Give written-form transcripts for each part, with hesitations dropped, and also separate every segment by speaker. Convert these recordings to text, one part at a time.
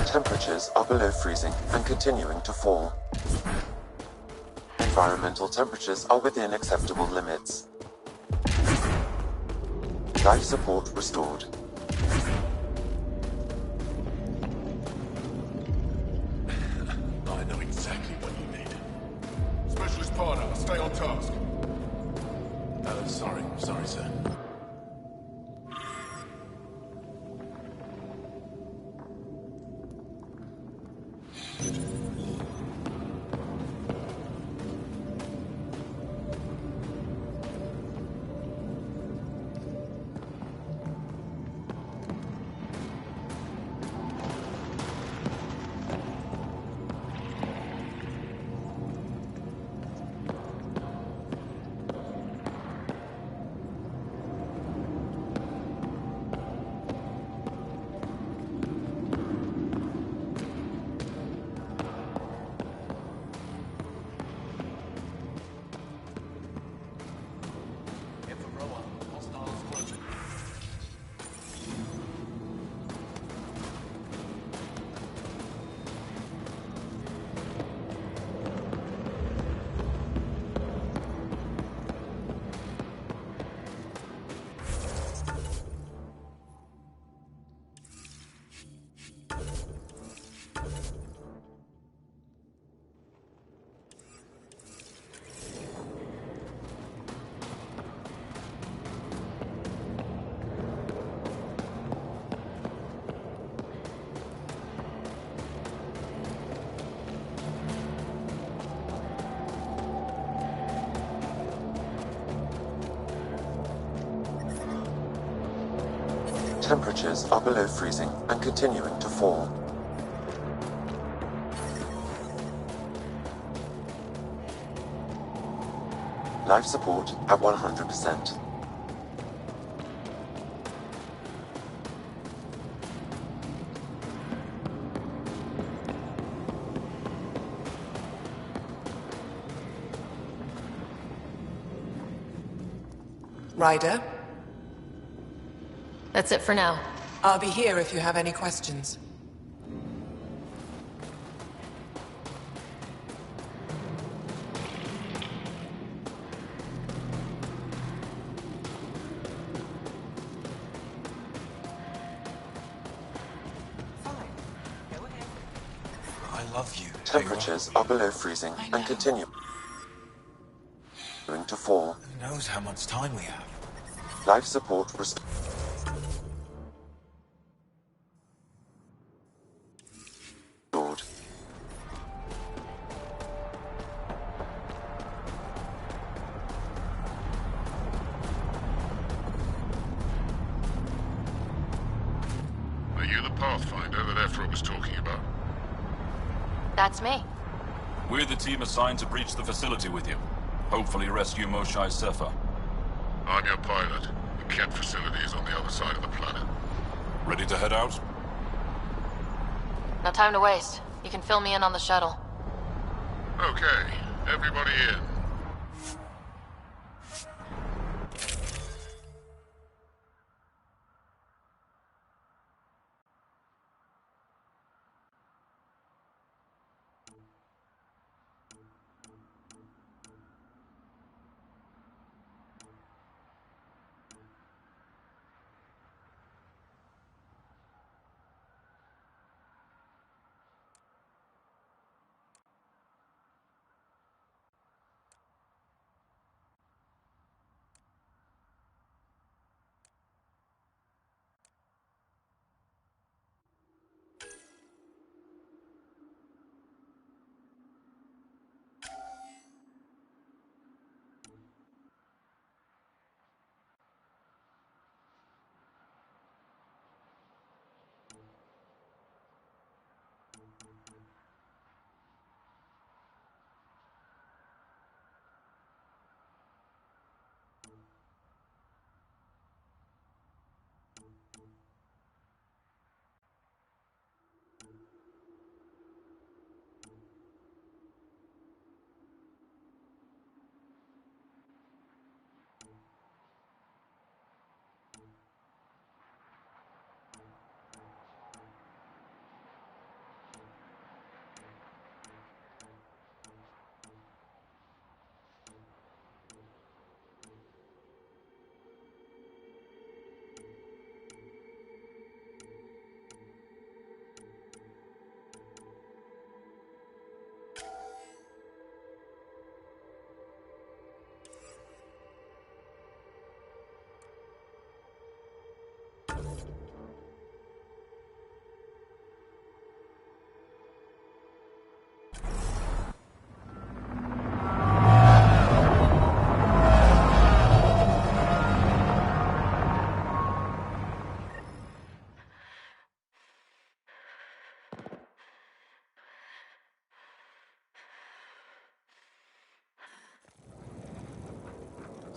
Speaker 1: Temperatures are below freezing and continuing to fall. Environmental temperatures are within acceptable limits. Life support restored.
Speaker 2: I know exactly what you need. Specialist partner, stay on task. Sorry, sir.
Speaker 1: Temperatures are below freezing and continuing to fall. Life support at 100%.
Speaker 3: Ryder?
Speaker 4: That's it for now.
Speaker 3: I'll be here if you have any questions.
Speaker 2: I love you.
Speaker 1: Temperatures are below freezing and continuing to fall.
Speaker 2: Who knows how much time we have?
Speaker 1: Life support restored.
Speaker 2: Are you the Pathfinder that Ephra was talking about?
Speaker 4: That's me.
Speaker 5: We're the team assigned to breach the facility with you. Hopefully rescue Moshae Sefer.
Speaker 2: I'm your pilot. The Kent facility is on the other side of the planet.
Speaker 5: Ready to head out?
Speaker 4: No time to waste. You can fill me in on the shuttle.
Speaker 2: Okay, everybody in.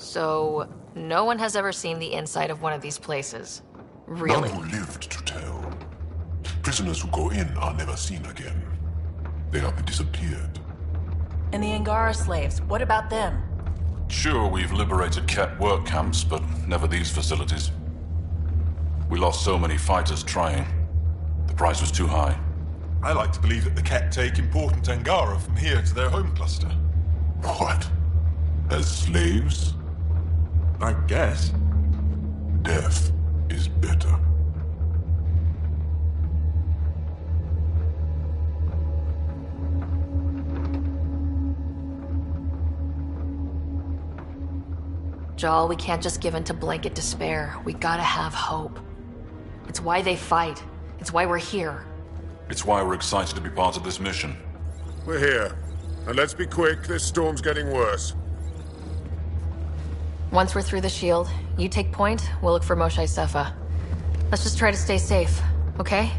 Speaker 4: So, no one has ever seen the inside of one of these places. Really?
Speaker 2: None who lived to tell. Prisoners who go in are never seen again. They have disappeared.
Speaker 6: And the Angara slaves, what about them?
Speaker 5: Sure, we've liberated Ket work camps, but never these facilities. We lost so many fighters trying. The price was too high.
Speaker 7: I like to believe that the Ket take important Angara from here to their home cluster.
Speaker 2: What? As slaves?
Speaker 7: I guess.
Speaker 2: Death is better.
Speaker 4: Jal, we can't just give in to blanket despair. We gotta have hope. It's why they fight. It's why we're here.
Speaker 5: It's why we're excited to be part of this mission.
Speaker 7: We're here. And let's be quick, this storm's getting worse.
Speaker 4: Once we're through the shield, you take point, we'll look for Moshae Sefa. Let's just try to stay safe, okay?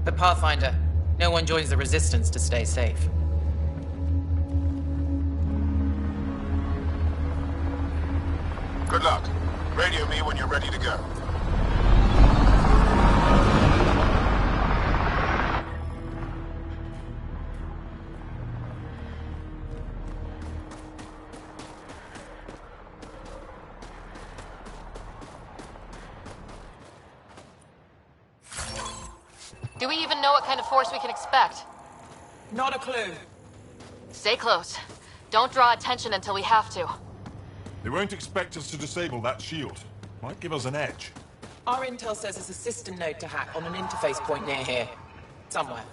Speaker 8: But Pathfinder, no one joins the Resistance to stay safe.
Speaker 7: Good luck. Radio me when you're ready to go.
Speaker 4: Do we even know what kind of force we can expect?
Speaker 3: Not a clue.
Speaker 4: Stay close. Don't draw attention until we have to.
Speaker 7: They won't expect us to disable that shield. Might give us an edge.
Speaker 3: Our intel says there's a system node to hack on an interface point near here. Somewhere.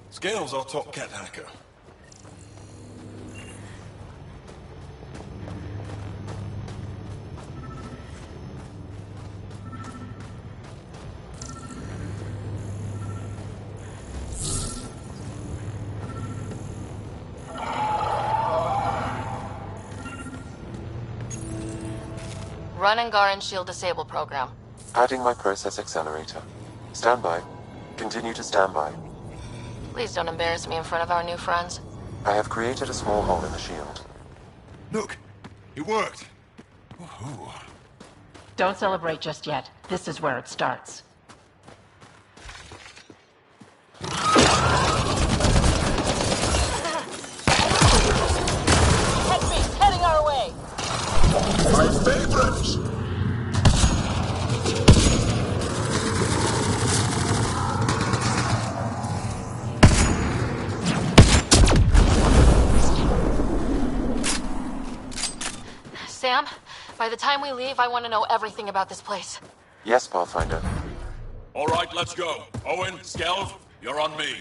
Speaker 7: Scale's our top Ket hacker.
Speaker 4: Run Angaran Shield Disable program.
Speaker 1: Adding my process accelerator. Stand by. Continue to stand by.
Speaker 4: Please don't embarrass me in front of our new friends.
Speaker 1: I have created a small hole in the shield.
Speaker 7: Look! It worked! Woohoo!
Speaker 6: Don't celebrate just yet. This is where it starts.
Speaker 4: Headbeast heading our way!
Speaker 7: My favorites!
Speaker 4: Sam, by the time we leave, I want to know everything about this place.
Speaker 1: Yes, Pathfinder.
Speaker 5: All right, let's go. Owen, Skelv, you're on me.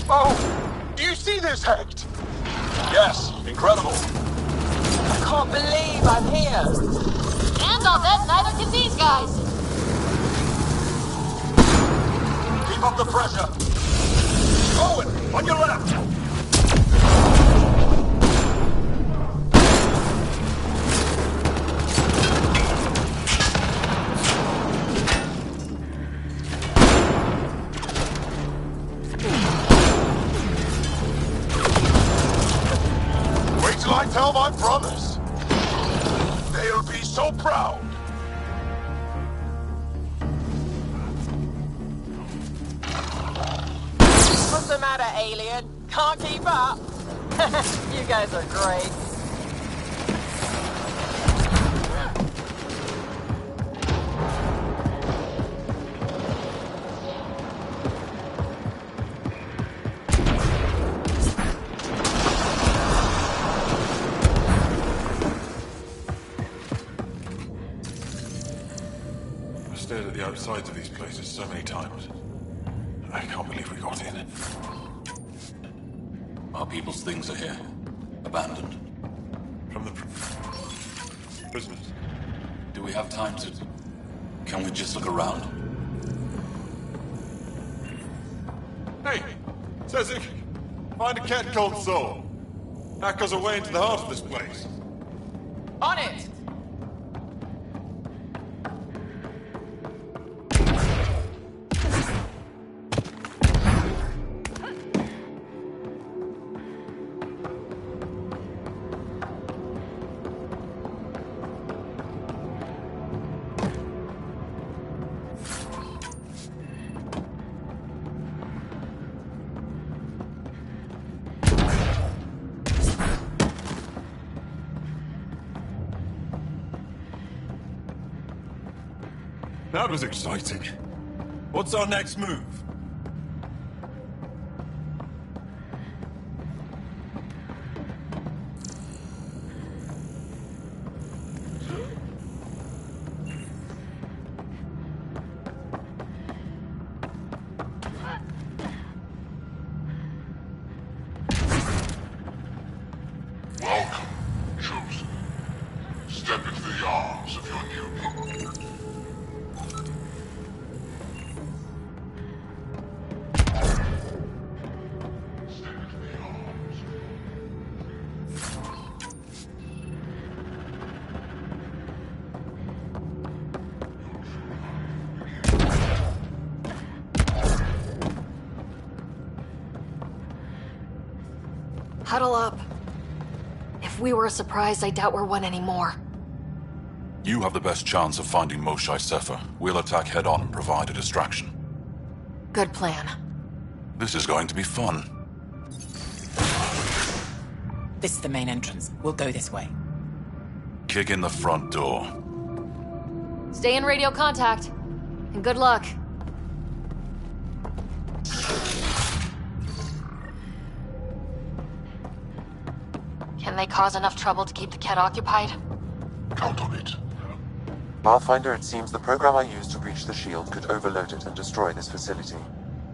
Speaker 7: Oh! Do you see this, Hect?
Speaker 5: Yes, incredible.
Speaker 3: I can't believe I'm here.
Speaker 4: And I'll bet neither can these guys.
Speaker 5: Keep up the pressure. Owen, on your left.
Speaker 2: I tell my brothers? They'll be so proud.
Speaker 3: What's the matter, alien? Can't keep up? You guys are great.
Speaker 7: I've stared at the outsides of these places so many times. I can't believe we got in.
Speaker 5: Our people's things are here. Abandoned.
Speaker 7: From the prisoners.
Speaker 5: Do we have time to... Can we just look around?
Speaker 7: Hey! Says it. Find a cat called Soul. Hack us away into the heart of this place.
Speaker 3: On it!
Speaker 7: That was exciting. What's our next move?
Speaker 2: Welcome, chosen. Step into the arms of your new people.
Speaker 4: Huddle up. If we were a surprise, I doubt we're one anymore.
Speaker 5: You have the best chance of finding Moshae Sefer. We'll attack head-on and provide a distraction.
Speaker 4: Good plan.
Speaker 5: This is going to be fun.
Speaker 3: This is the main entrance. We'll go this way.
Speaker 5: Kick in the front door.
Speaker 4: Stay in radio contact. And good luck. Can they cause enough trouble to keep the Ket occupied?
Speaker 2: Count on it.
Speaker 1: Pathfinder, it seems the program I used to breach the shield could overload it and destroy this facility.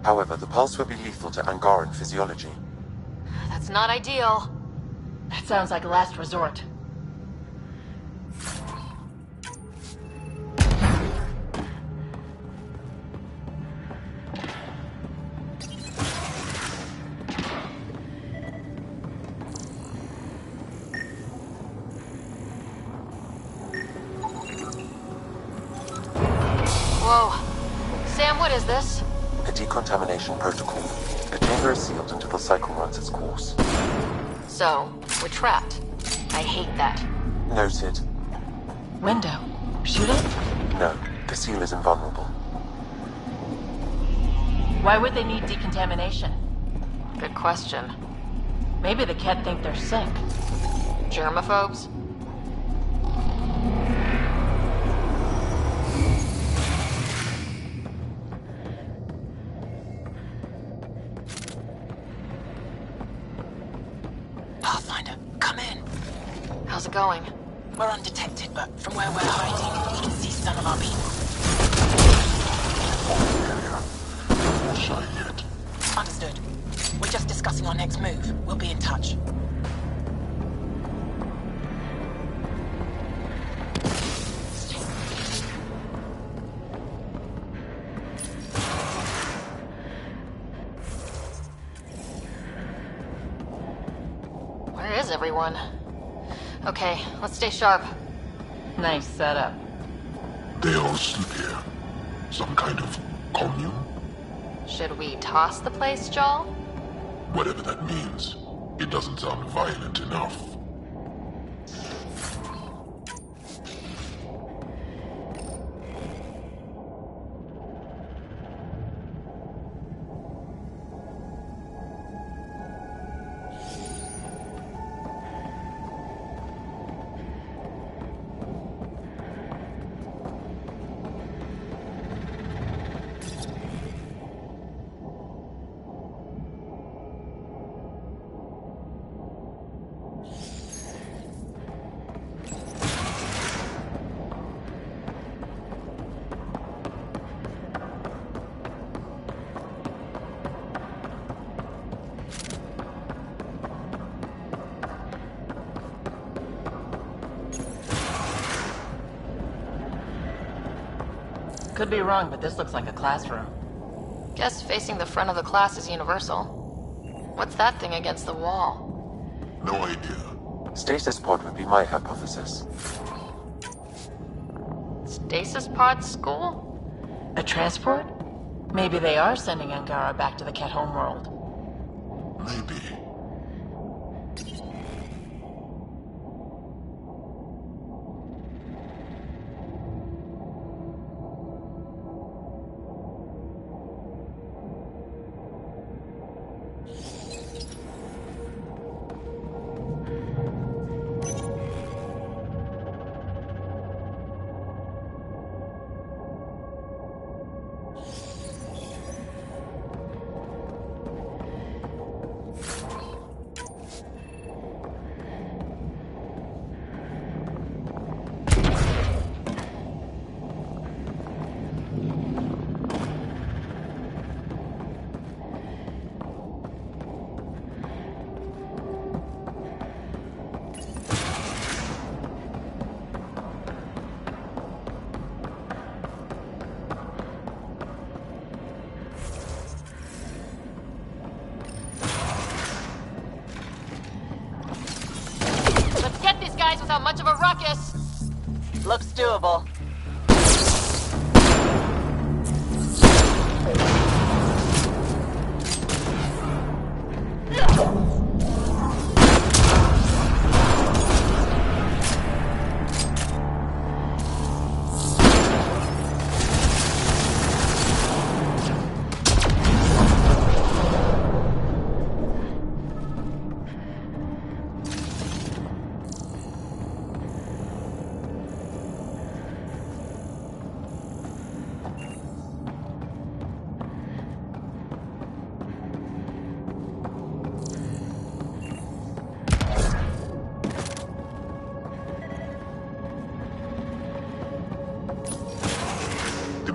Speaker 1: However, the pulse would be lethal to Angaran physiology.
Speaker 4: That's not ideal.
Speaker 6: That sounds like a last resort.
Speaker 4: Whoa. Sam, what is this?
Speaker 1: A decontamination protocol. The chamber is sealed until the cycle runs its course.
Speaker 4: So, we're trapped. I hate that.
Speaker 1: Noted.
Speaker 6: Window. Shoot it?
Speaker 1: No, the seal is invulnerable.
Speaker 6: Why would they need decontamination?
Speaker 4: Good question.
Speaker 6: Maybe the Ket think they're sick.
Speaker 4: Germaphobes?
Speaker 3: Pathfinder, come in.
Speaker 4: How's it going?
Speaker 3: We're undetected, but from where we're hiding, we can see some of our people.
Speaker 2: Not shy yet.
Speaker 3: Understood. We're just discussing our next move. We'll be in touch.
Speaker 4: Where is everyone? Okay, let's stay sharp.
Speaker 6: Nice setup.
Speaker 2: They all sleep here. Some kind of commune?
Speaker 4: Should we toss the place, Joel?
Speaker 2: Whatever that means. It doesn't sound violent enough.
Speaker 6: Could be wrong, but this looks like a classroom.
Speaker 4: Guess facing the front of the class is universal. What's that thing against the wall?
Speaker 2: No idea.
Speaker 1: Stasis pod would be my hypothesis.
Speaker 4: Stasis pod school?
Speaker 6: A transport? Maybe they are sending Angara back to the Ket homeworld.
Speaker 2: Maybe.
Speaker 4: Without much of a ruckus.
Speaker 3: Looks doable.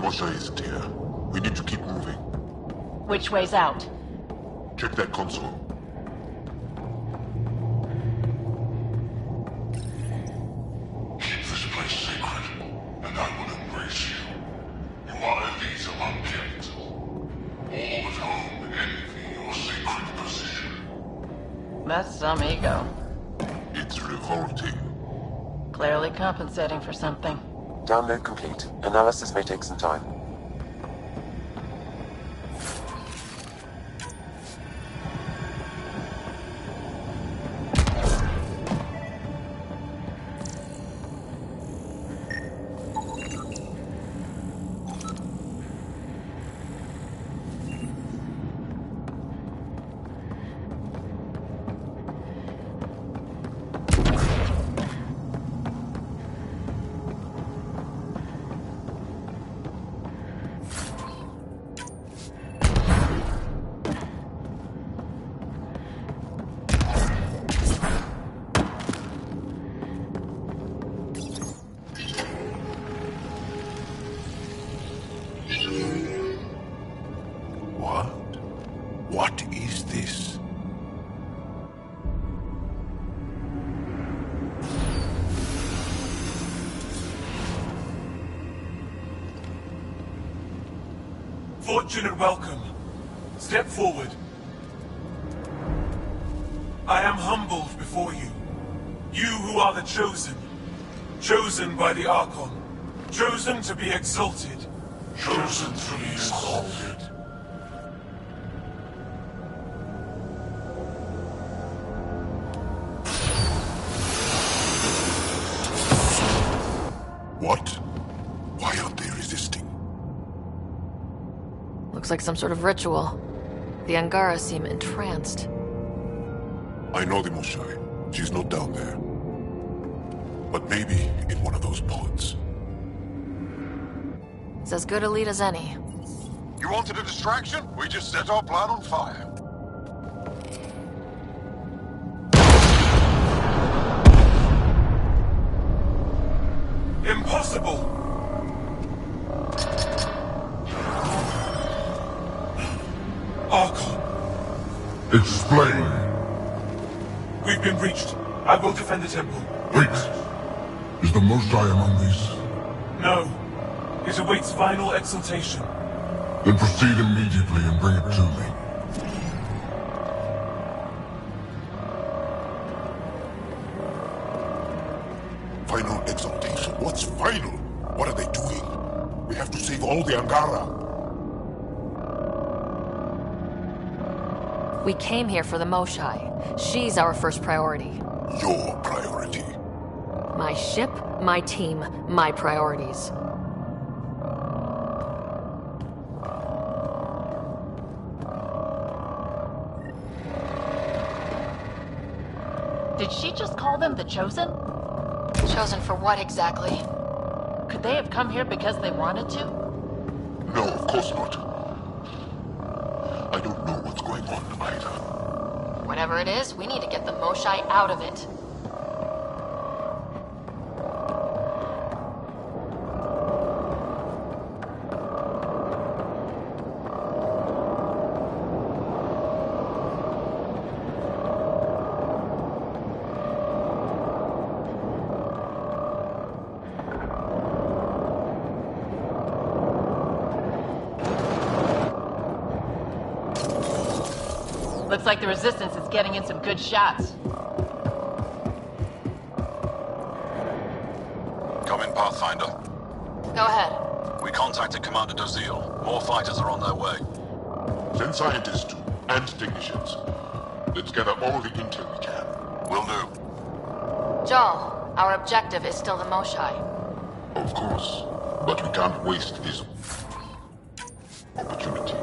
Speaker 2: Mosha isn't here. We need to keep moving.
Speaker 6: Which way's out?
Speaker 2: Check that console. Keep this place sacred, and I will embrace you. You are elite among Ket. All at home envy your sacred position.
Speaker 6: That's some ego.
Speaker 2: It's revolting.
Speaker 6: Clearly compensating for something.
Speaker 1: Download complete. Analysis may take some time.
Speaker 2: What is this?
Speaker 9: Fortune and welcome. Step forward. I am humbled before you. You who are the chosen. Chosen by the Archon. Chosen to be exalted.
Speaker 2: Chosen to be exalted. What? Why aren't they resisting?
Speaker 4: Looks like some sort of ritual. The Angara seem entranced.
Speaker 2: I know the Moshai. She's not down there. But maybe in one of those pods.
Speaker 4: It's as good a lead as any.
Speaker 7: You wanted a distraction? We just set our plan on fire.
Speaker 9: Impossible! Archon,
Speaker 2: Explain.
Speaker 9: we've been breached. I will defend the temple.
Speaker 2: Wait. Is the Moshai among these?
Speaker 9: No. It awaits final exaltation.
Speaker 2: Then proceed immediately and bring it to me. Final exaltation? What's final? What are they doing? We have to save all the Angara.
Speaker 4: We came here for the Moshai. She's our first priority.
Speaker 2: Your priority.
Speaker 4: My ship, my team, my priorities.
Speaker 6: Did she just call them the Chosen?
Speaker 4: Chosen for what exactly?
Speaker 6: Could they have come here because they wanted to?
Speaker 2: No, of course not. I don't know what's going on either.
Speaker 4: Whatever it is, we need to get the Moshai out of it.
Speaker 6: Looks like the Resistance is getting in some good shots.
Speaker 5: Come in, Pathfinder.
Speaker 4: Go ahead.
Speaker 5: We contacted Commander Dozil. More fighters are on their way.
Speaker 2: Send scientists too, and technicians. Let's gather all the intel we can.
Speaker 5: Will do.
Speaker 4: Jal, our objective is still the Moshai.
Speaker 2: Of course, but we can't waste this opportunity.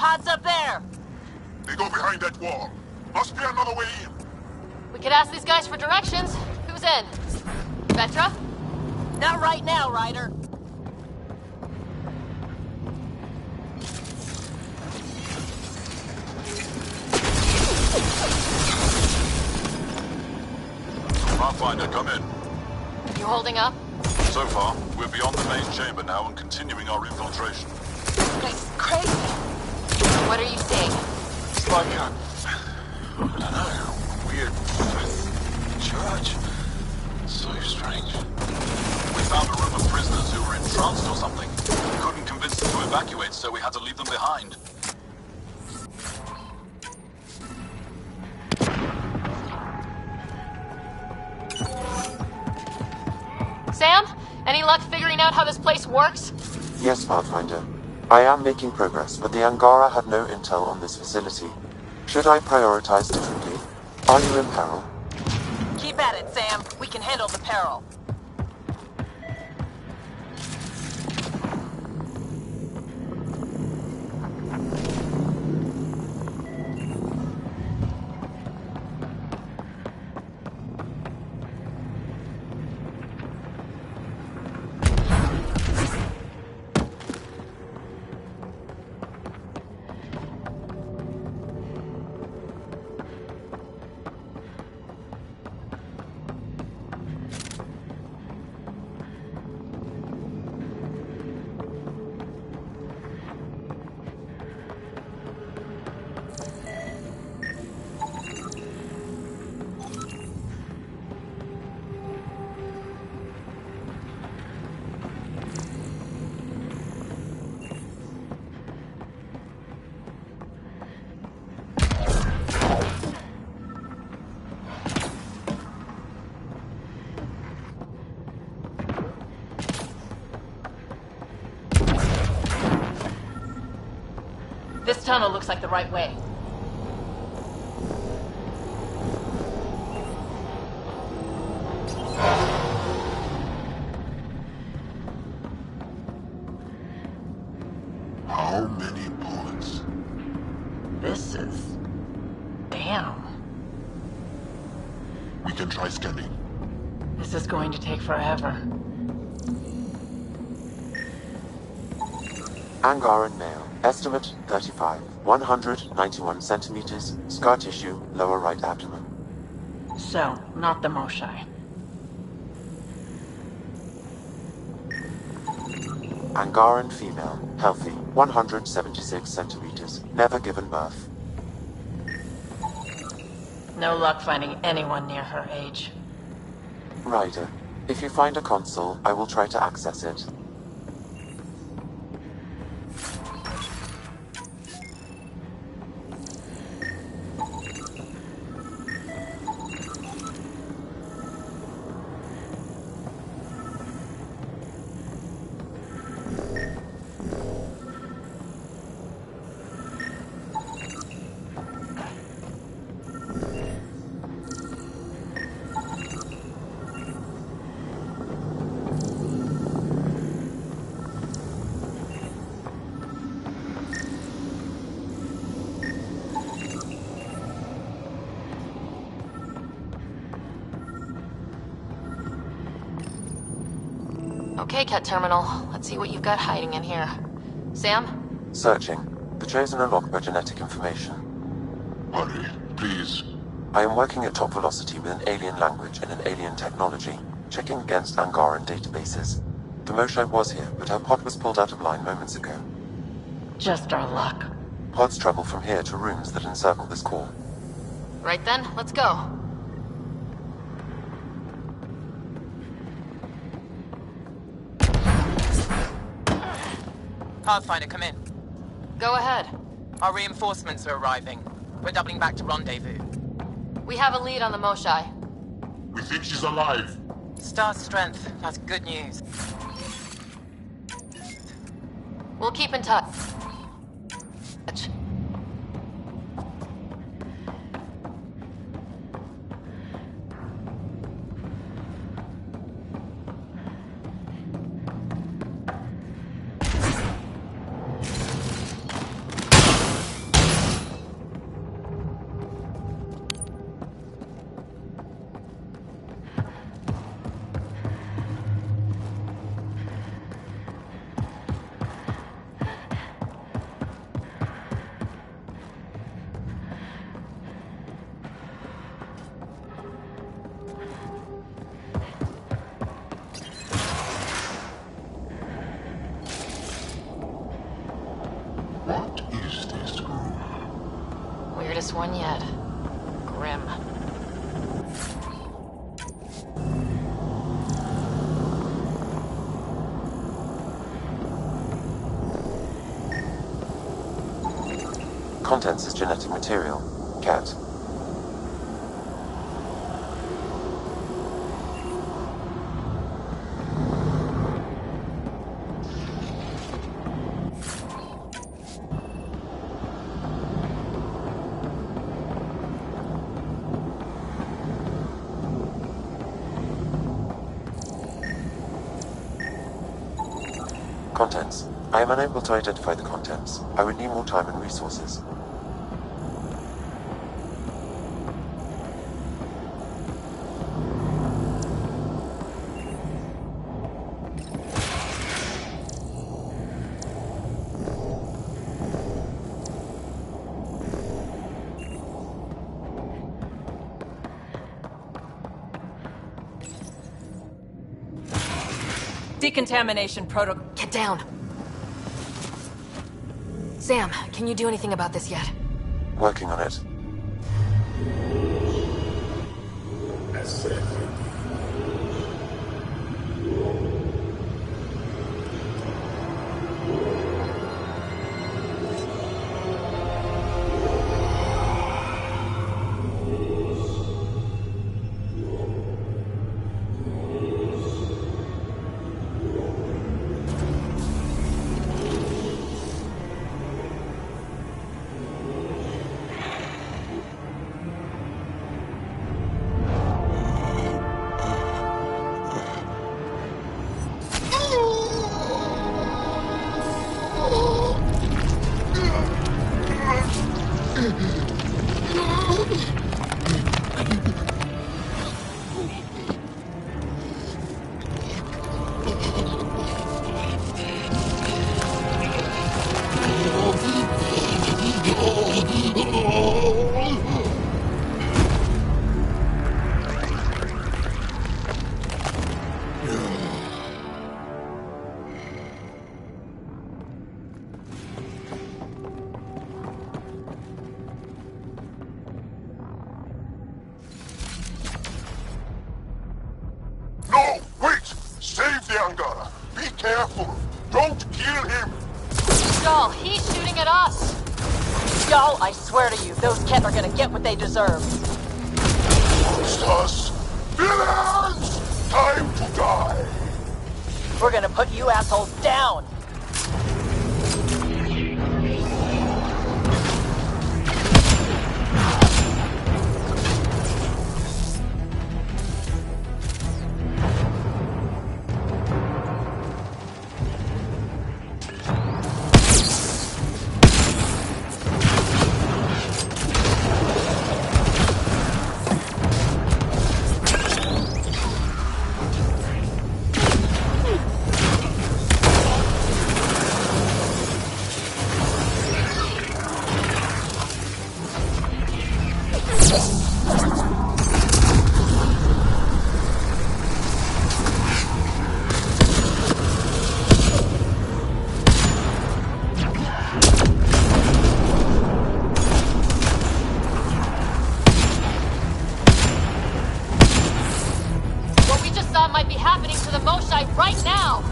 Speaker 3: pod's up there.
Speaker 2: They go behind that wall. Must be another way in.
Speaker 4: We could ask these guys for directions. Who's in? Vetra?
Speaker 3: Not right now, Ryder.
Speaker 5: Pathfinder, come in.
Speaker 4: You holding up?
Speaker 5: So far, we're beyond the main chamber now and continuing our infiltration.
Speaker 4: It's crazy. What are you seeing?
Speaker 5: It's like a... I don't know. Weird... church? So strange. We found a room of prisoners who were entranced or something. We couldn't convince them to evacuate, so we had to leave them behind.
Speaker 4: Sam? Any luck figuring out how this place works?
Speaker 1: Yes, Pathfinder. I am making progress, but the Angara had no intel on this facility. Should I prioritize differently? Are you in peril?
Speaker 3: Keep at it, Sam. We can handle the peril.
Speaker 6: This tunnel looks like the right way.
Speaker 2: How many bullets?
Speaker 6: This is... damn.
Speaker 2: We can try scanning.
Speaker 6: This is going to take forever.
Speaker 1: Angaran male. Estimate 35. 191 centimeters. Scar tissue, lower right abdomen.
Speaker 6: So, not the Moshai.
Speaker 1: Angaran female. Healthy. 176 centimeters. Never given birth.
Speaker 6: No luck finding anyone near her age.
Speaker 1: Ryder, if you find a console, I will try to access it.
Speaker 4: Okay, Cat Terminal. Let's see what you've got hiding in here. Sam?
Speaker 1: Searching. The Chosen are locked by genetic information.
Speaker 2: Hurry, please.
Speaker 1: I am working at top velocity with an alien language and an alien technology, checking against Angaran databases. The Moshai was here, but her pod was pulled out of line moments ago.
Speaker 6: Just our luck.
Speaker 1: Pods travel from here to rooms that encircle this core.
Speaker 4: Right then, let's go.
Speaker 3: Pathfinder, come in.
Speaker 4: Go ahead.
Speaker 3: Our reinforcements are arriving. We're doubling back to rendezvous.
Speaker 4: We have a lead on the Moshai.
Speaker 2: We think she's alive.
Speaker 3: Star strength. That's good news.
Speaker 4: We'll keep in touch.
Speaker 2: What is this room?
Speaker 6: Weirdest one yet. Grim.
Speaker 1: Contents is genetic material. Cat. Contents. I am unable to identify the contents. I would need more time and resources.
Speaker 3: Decontamination protocol.
Speaker 4: Get down. Sam, can you do anything about this yet?
Speaker 1: Working on it.
Speaker 2: No! Wait! Save the Angara! Be careful! Don't kill him!
Speaker 6: Y'all, he's shooting at us!
Speaker 3: Y'all, I swear to you, those Ket are gonna get what they deserve.
Speaker 2: Monsters! Villains! Time to die!
Speaker 3: We're gonna put you assholes down!
Speaker 6: Might be happening to the Moshai right now!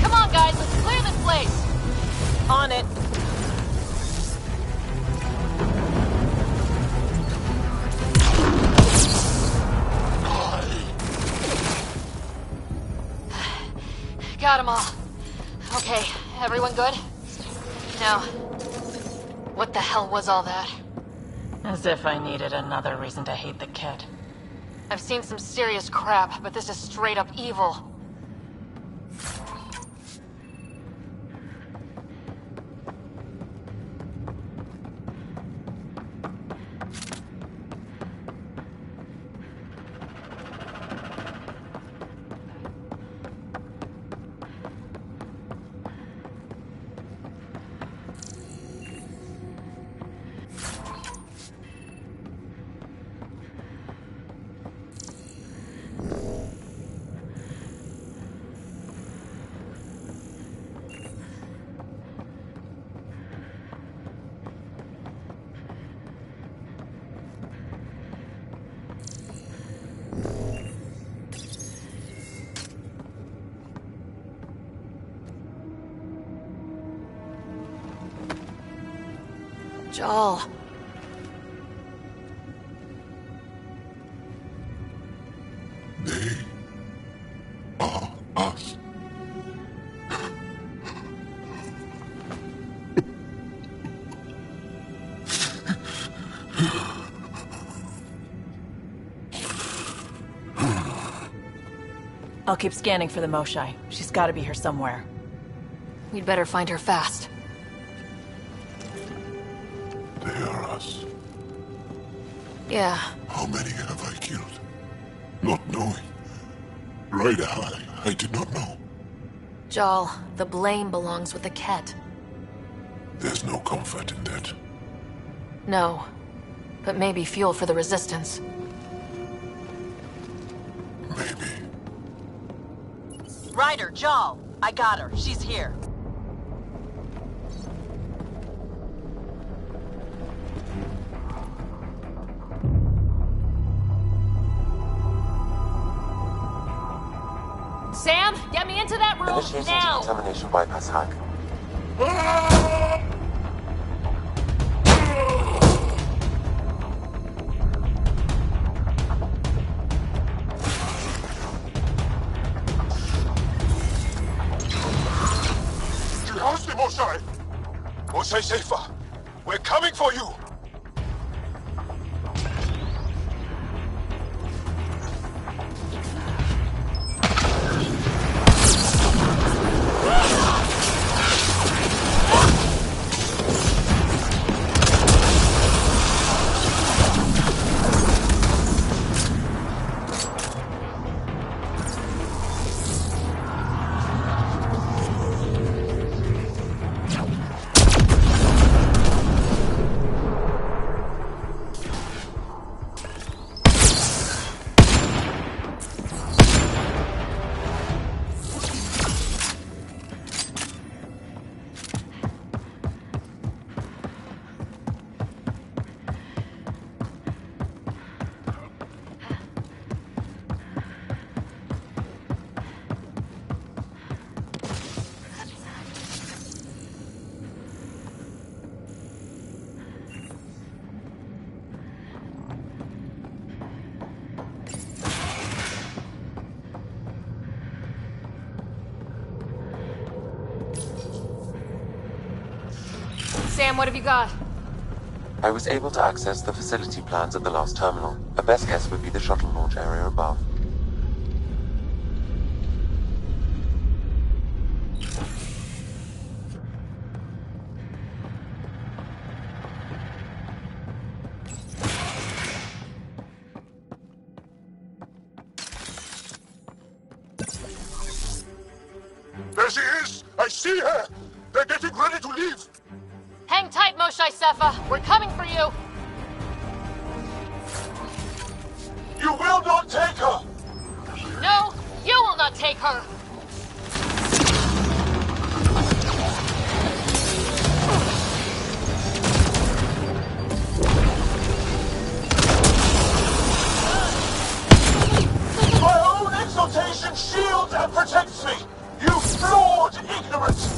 Speaker 6: Come on, guys, let's clear this place!
Speaker 3: On it.
Speaker 4: Got them all. Okay, everyone good? Now, what the hell was all that?
Speaker 6: As if I needed another reason to hate the Ket.
Speaker 4: I've seen some serious crap, but this is straight up evil. Jal.
Speaker 2: They are us.
Speaker 3: I'll keep scanning for the Moshai. She's gotta be here somewhere.
Speaker 4: We'd better find her fast.
Speaker 2: They are us.
Speaker 4: Yeah.
Speaker 2: How many have I killed? Not knowing. Right, I did not know.
Speaker 4: Jal, the blame belongs with the Ket.
Speaker 2: There's no comfort in that.
Speaker 4: No. But maybe fuel for the Resistance.
Speaker 2: Maybe.
Speaker 3: Ryder, Jal! I got her. She's here.
Speaker 6: Sam, get me into that room
Speaker 1: Initiating
Speaker 6: now!
Speaker 1: decontamination bypass hack.
Speaker 2: You house me, Moshai! Moshai Safer! We're coming for you!
Speaker 6: Sam, what have you got?
Speaker 1: I was able to access the facility plans at the last terminal. A best guess would be the shuttle launch area above.
Speaker 2: There she is! I see her! They're getting ready to leave!
Speaker 6: Hang tight, Moshai Sefa. We're coming for you.
Speaker 2: You will not take her!
Speaker 6: No, you will not take her.
Speaker 2: My own exaltation shields and protects me! You flawed ignorance!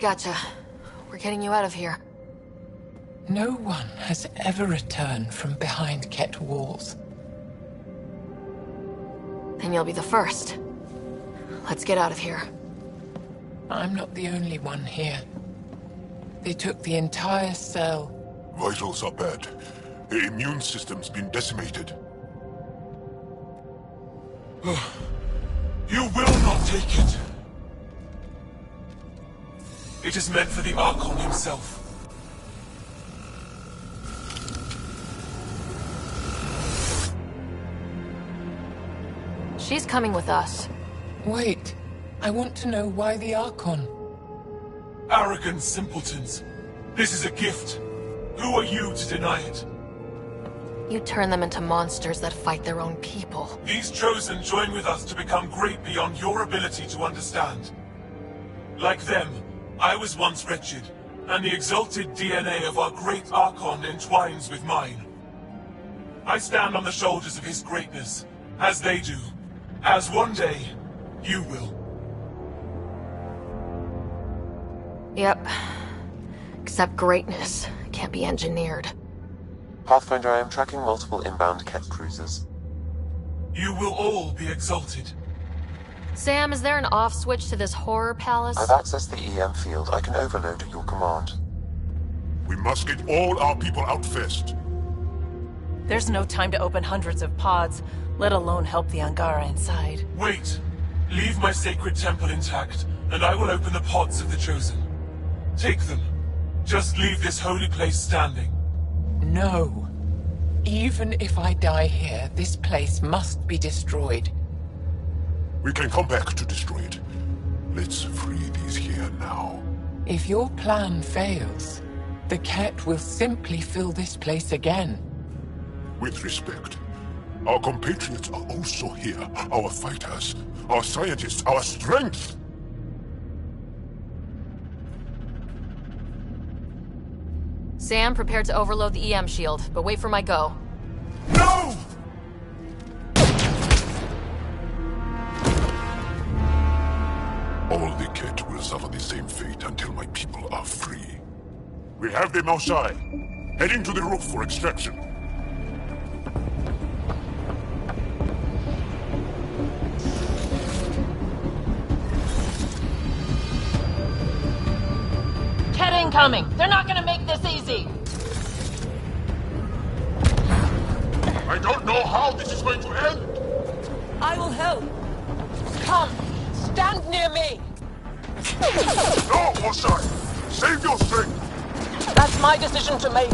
Speaker 4: gotcha. We're getting you out of here.
Speaker 10: No one has ever returned from behind Ket walls.
Speaker 4: Then you'll be the first. Let's get out of here.
Speaker 10: I'm not the only one here. They took the entire cell.
Speaker 2: Vitals are bad. The immune system's been decimated.
Speaker 9: You will not take it. It is meant for the Archon himself.
Speaker 4: She's coming with us.
Speaker 10: Wait. I want to know why the Archon.
Speaker 9: Arrogant simpletons. This is a gift. Who are you to deny it?
Speaker 4: You turn them into monsters that fight their own people.
Speaker 9: These Chosen join with us to become great beyond your ability to understand. Like them, I was once wretched, and the exalted DNA of our great Archon entwines with mine. I stand on the shoulders of his greatness, as they do, as one day, you will.
Speaker 4: Yep. Except greatness can't be engineered.
Speaker 1: Pathfinder, I am tracking multiple inbound Ket cruisers.
Speaker 9: You will all be exalted.
Speaker 4: Sam, is there an off switch to this horror palace?
Speaker 1: I've accessed the EM field. I can overload at your command.
Speaker 2: We must get all our people out first.
Speaker 11: There's no time to open hundreds of pods, let alone help the Angara inside.
Speaker 9: Wait. Leave my sacred temple intact, and I will open the pods of the Chosen. Take them. Just leave this holy place standing.
Speaker 10: No. Even if I die here, this place must be destroyed.
Speaker 2: We can come back to destroy it. Let's free these here now.
Speaker 10: If your plan fails, the Ket will simply fill this place again.
Speaker 2: With respect, our compatriots are also here. Our fighters, our scientists, our strength!
Speaker 4: Sam, prepare to overload the EM shield, but wait for my go.
Speaker 2: No! All the Ket will suffer the same fate until my people are free. We have them outside, heading to the roof for extraction.
Speaker 11: Ket incoming! They're not gonna make this easy!
Speaker 2: I don't know how this is going to end!
Speaker 11: I will help!
Speaker 3: Come! Stand near me!
Speaker 2: No, Osai! Save your strength!
Speaker 3: That's my decision to make.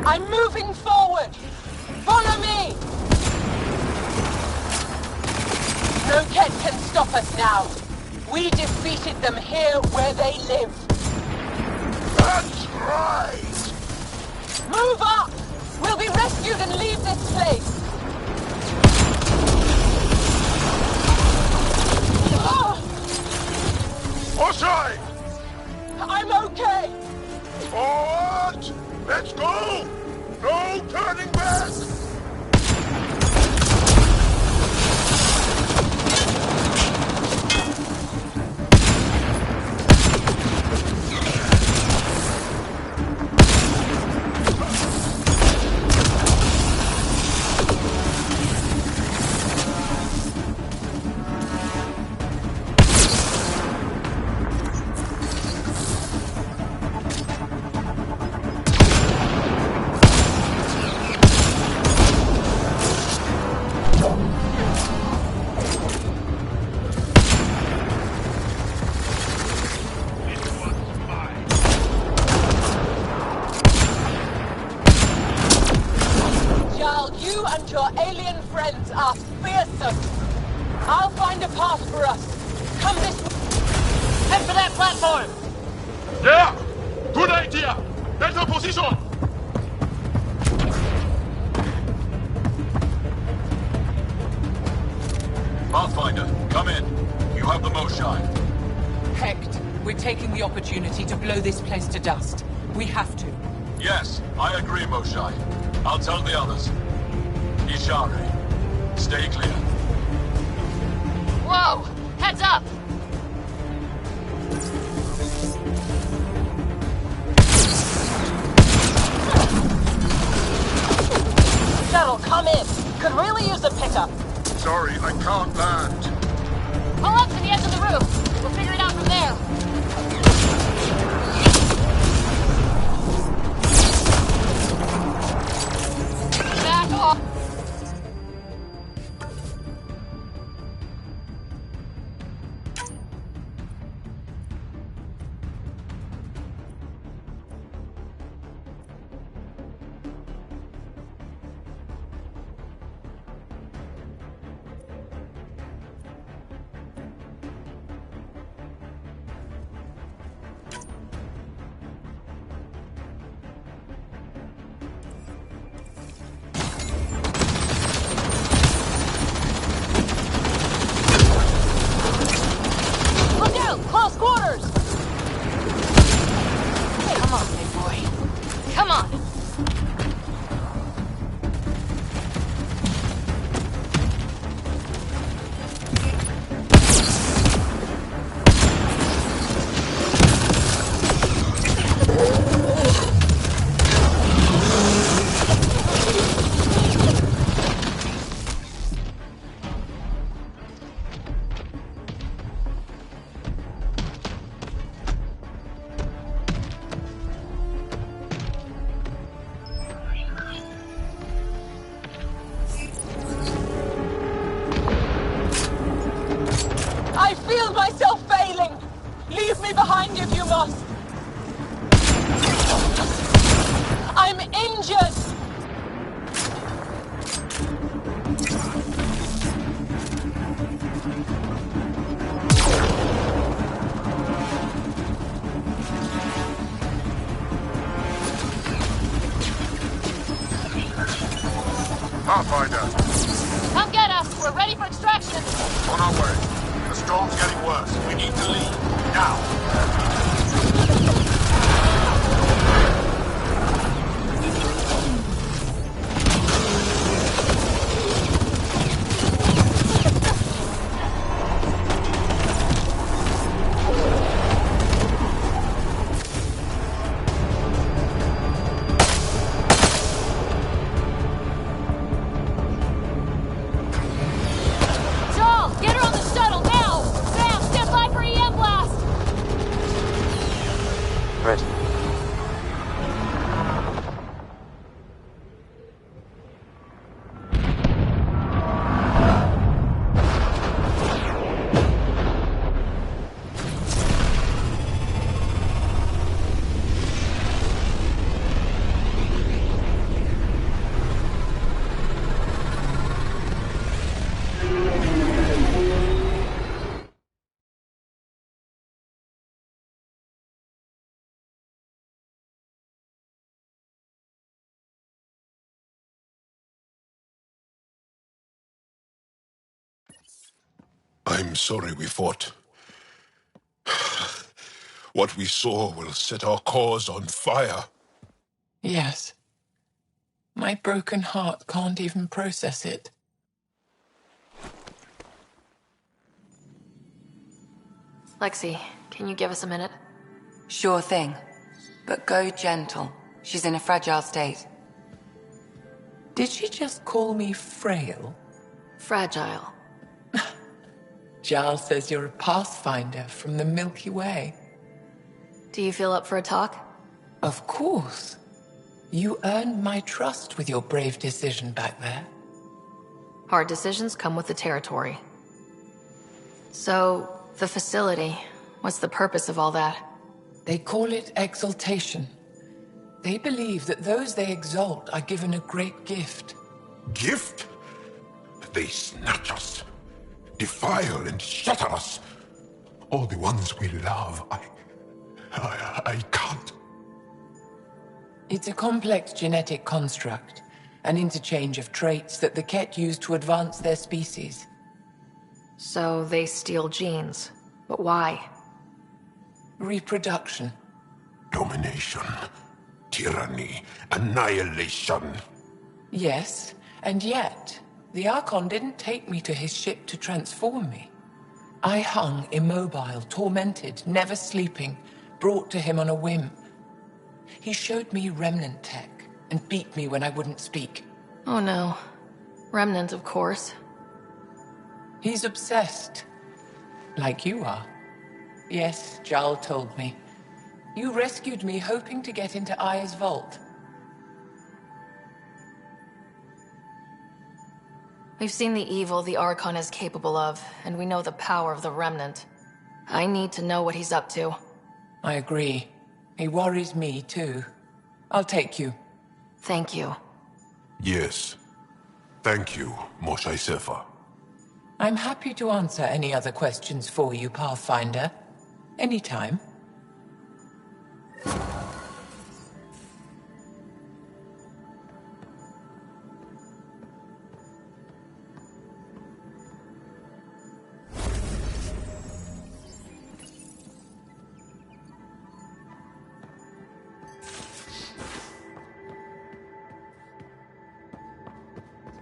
Speaker 3: I'm moving forward! Follow me! No Ket can stop us now. We defeated them here where they live.
Speaker 2: That's right!
Speaker 3: Move up! We'll be rescued and leave this place! Oh,
Speaker 2: Osai!
Speaker 3: I'm okay!
Speaker 2: Forward! Let's go! No turning back!
Speaker 3: You and your alien friends are fearsome. I'll find a path for us. Come this way.
Speaker 11: Head for that platform!
Speaker 2: Yeah! Good idea! Better position!
Speaker 5: Pathfinder, come in. You have the Moshai.
Speaker 10: Hecht, we're taking the opportunity to blow this place to dust. We have to.
Speaker 5: Yes, I agree, Moshai. I'll tell the others. Ishare, stay clear.
Speaker 6: Whoa! Heads up!
Speaker 3: Shuttle, come in. Could really use a pickup.
Speaker 5: Sorry, I can't land.
Speaker 6: Pull up to the edge of the roof. We'll figure it out from there. Back off!
Speaker 3: Close quarters!
Speaker 6: Come on, big boy. Come on!
Speaker 3: I feel myself failing! Leave me behind if you must! I'm injured!
Speaker 5: Pathfinder,
Speaker 6: Come get us! We're ready for extraction!
Speaker 5: on our way. The storm's getting worse. We need to leave. Now.
Speaker 6: Joel, get her on the shuttle now! Sam, stand by for EM blast!
Speaker 1: Ready.
Speaker 2: I'm sorry we fought. What we saw will set our cause on fire.
Speaker 10: Yes. My broken heart can't even process it.
Speaker 4: Lexi, can you give us a minute?
Speaker 12: Sure thing. But go gentle. She's in a fragile state.
Speaker 10: Did she just call me frail?
Speaker 4: Fragile.
Speaker 10: Giles says you're a pathfinder from the Milky Way.
Speaker 4: Do you feel up for a talk?
Speaker 10: Of course. You earned my trust with your brave decision back there.
Speaker 4: Hard decisions come with the territory. So, the facility, what's the purpose of all that?
Speaker 10: They call it exaltation. They believe that those they exalt are given a great gift.
Speaker 2: Gift? They snatch us, defile and shatter us. All the ones we love. I can't.
Speaker 10: It's a complex genetic construct, an interchange of traits that the Ket use to advance their species.
Speaker 4: So they steal genes. But why?
Speaker 10: Reproduction.
Speaker 2: Domination. Tyranny. Annihilation.
Speaker 10: Yes, and yet, the Archon didn't take me to his ship to transform me. I hung immobile, tormented, never sleeping, brought to him on a whim. He showed me remnant tech and beat me when I wouldn't speak.
Speaker 4: Oh no. Remnant, of course.
Speaker 10: He's obsessed. Like you are. Yes, Jarl told me. You rescued me hoping to get into Aya's vault.
Speaker 4: We've seen the evil the Archon is capable of, and we know the power of the Remnant. I need to know what he's up to.
Speaker 10: I agree. He worries me, too. I'll take you.
Speaker 4: Thank you.
Speaker 2: Yes. Thank you, Moshe Sefer.
Speaker 10: I'm happy to answer any other questions for you, Pathfinder. Anytime.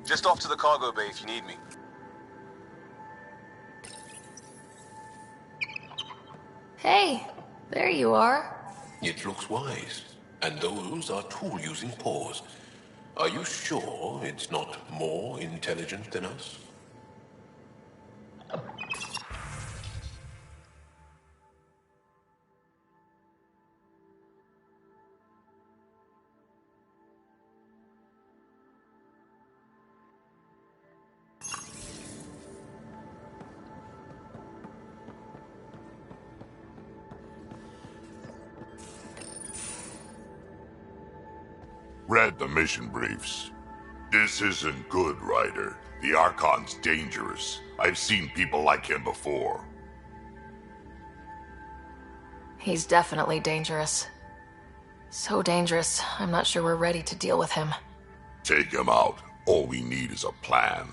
Speaker 5: Just off to the cargo bay if you need me.
Speaker 4: Hey, there you are.
Speaker 13: It looks wise. And those are tool-using paws. Are you sure it's not more intelligent than us?
Speaker 2: Read the mission briefs. This isn't good, Ryder. The Archon's dangerous. I've seen people like him before.
Speaker 4: He's definitely dangerous. So dangerous, I'm not sure we're ready to deal with him.
Speaker 2: Take him out. All we need is a plan.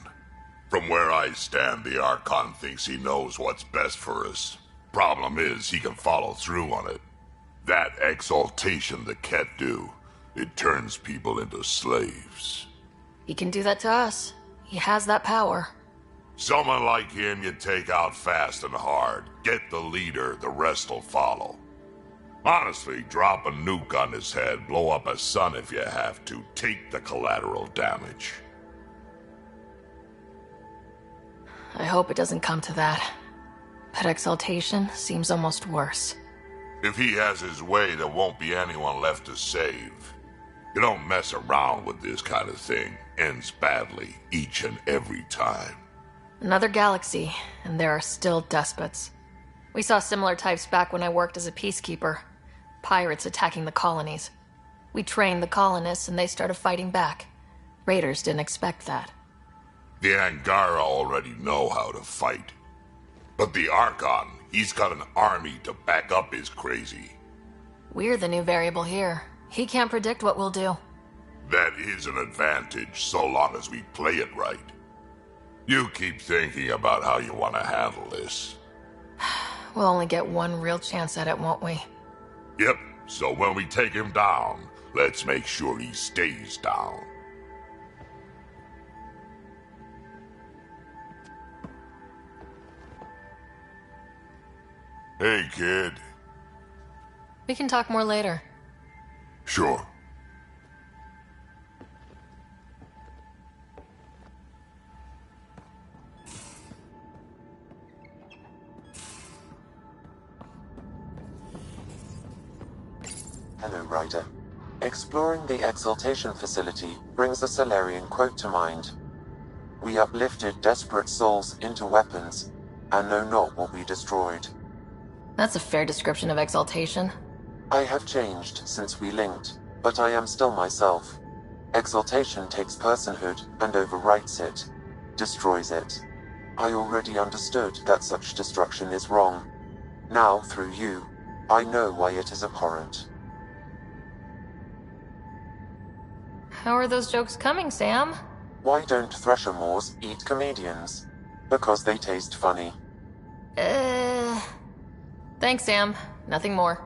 Speaker 2: From where I stand, the Archon thinks he knows what's best for us. Problem is, he can follow through on it. That exaltation the Ket do, it turns people into slaves.
Speaker 4: He can do that to us. He has that power.
Speaker 2: Someone like him you take out fast and hard. Get the leader, the rest will follow. Honestly, drop a nuke on his head, blow up a sun if you have to. Take the collateral damage.
Speaker 4: I hope it doesn't come to that. But exaltation seems almost worse.
Speaker 2: If he has his way, there won't be anyone left to save. You don't mess around with this kind of thing. Ends badly, each and every time.
Speaker 4: Another galaxy, and there are still despots. We saw similar types back when I worked as a peacekeeper. Pirates attacking the colonies. We trained the colonists and they started fighting back. Raiders didn't expect that.
Speaker 2: The Angara already know how to fight. But the Archon, he's got an army to back up his crazy.
Speaker 4: We're the new variable here. He can't predict what we'll do.
Speaker 2: That is an advantage, so long as we play it right. You keep thinking about how you want to handle this.
Speaker 4: We'll only get one real chance at it, won't we?
Speaker 2: Yep, so when we take him down, let's make sure he stays down. Hey, kid.
Speaker 4: We can talk more later.
Speaker 2: Sure.
Speaker 1: Hello, Ryder. Exploring the Exaltation facility brings a Salarian quote to mind. We uplifted desperate souls into weapons, and know not what we destroyed.
Speaker 4: That's a fair description of exaltation.
Speaker 1: I have changed since we linked, but I am still myself. Exaltation takes personhood and overwrites it, destroys it. I already understood that such destruction is wrong. Now, through you, I know why it is abhorrent.
Speaker 4: How are those jokes coming, Sam?
Speaker 1: Why don't Thresher Moors eat comedians? Because they taste funny.
Speaker 4: Thanks, Sam. Nothing more.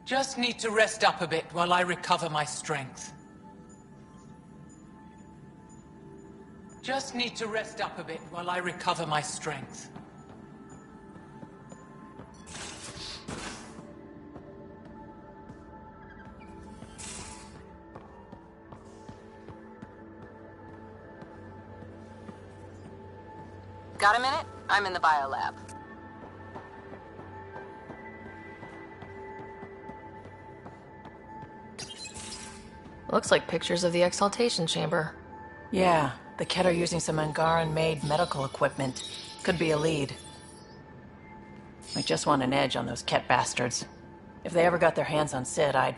Speaker 10: Just need to rest up a bit while I recover my strength. Just need to rest up a bit while I recover my strength.
Speaker 14: Got a minute? I'm in the biolab.
Speaker 4: Looks like pictures of the exaltation chamber.
Speaker 11: Yeah, the Ket are using some Angaran-made medical equipment. Could be a lead. I just want an edge on those Ket bastards. If they ever got their hands on Sid, I'd...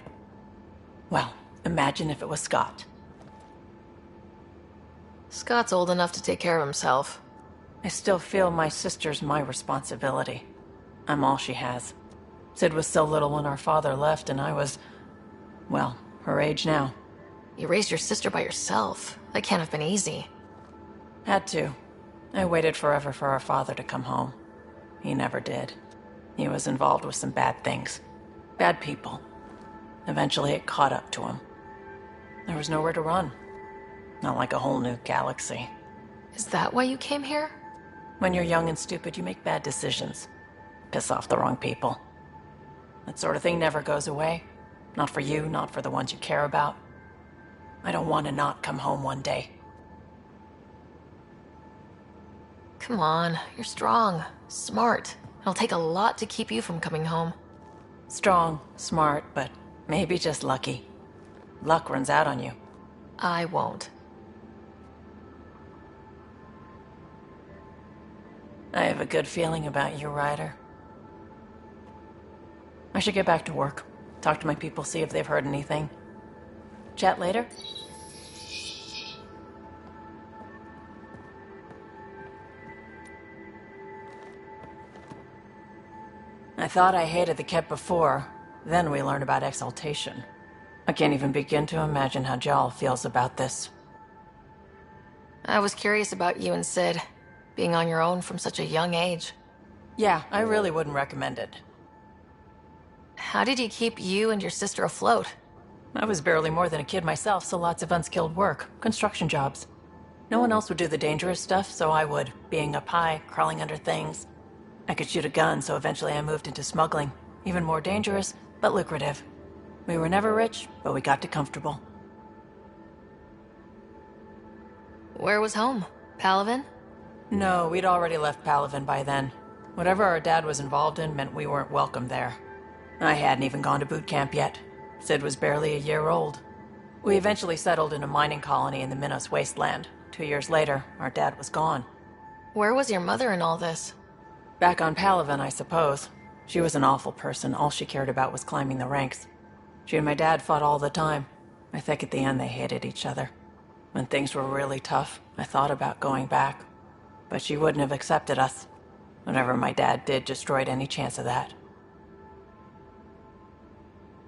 Speaker 11: Well, imagine if it was Scott.
Speaker 4: Scott's old enough to take care of himself.
Speaker 11: I still feel my sister's my responsibility. I'm all she has. Sid was so little when our father left, and I was... well, her age now.
Speaker 4: You raised your sister by yourself. That can't have been easy.
Speaker 11: Had to. I waited forever for our father to come home. He never did. He was involved with some bad things. Bad people. Eventually it caught up to him. There was nowhere to run. Not like a whole new galaxy.
Speaker 4: Is that why you came here?
Speaker 11: When you're young and stupid, you make bad decisions. Piss off the wrong people. That sort of thing never goes away. Not for you, not for the ones you care about. I don't want to not come home one day.
Speaker 4: Come on, you're strong, smart. It'll take a lot to keep you from coming home.
Speaker 11: Strong, smart, but maybe just lucky. Luck runs out on you.
Speaker 4: I won't.
Speaker 11: I have a good feeling about you, Ryder. I should get back to work. Talk to my people, see if they've heard anything. Chat later? I thought I hated the Ket before. Then we learned about exaltation. I can't even begin to imagine how Jal feels about this.
Speaker 4: I was curious about you and Sid, being on your own from such a young age.
Speaker 11: Yeah, I really wouldn't recommend it.
Speaker 4: How did you keep you and your sister afloat?
Speaker 11: I was barely more than a kid myself, so lots of unskilled work. Construction jobs. No one else would do the dangerous stuff, so I would. Being up high, crawling under things. I could shoot a gun, so eventually I moved into smuggling. Even more dangerous, but lucrative. We were never rich, but we got to comfortable.
Speaker 4: Where was home? Palaven?
Speaker 11: No, we'd already left Palaven by then. Whatever our dad was involved in meant we weren't welcome there. I hadn't even gone to boot camp yet. Sid was barely a year old. We eventually settled in a mining colony in the Minos wasteland. 2 years later, our dad was gone.
Speaker 4: Where was your mother in all this?
Speaker 11: Back on Palaven, I suppose. She was an awful person. All she cared about was climbing the ranks. She and my dad fought all the time. I think at the end they hated each other. When things were really tough, I thought about going back. But she wouldn't have accepted us. Whatever my dad did destroyed any chance of that.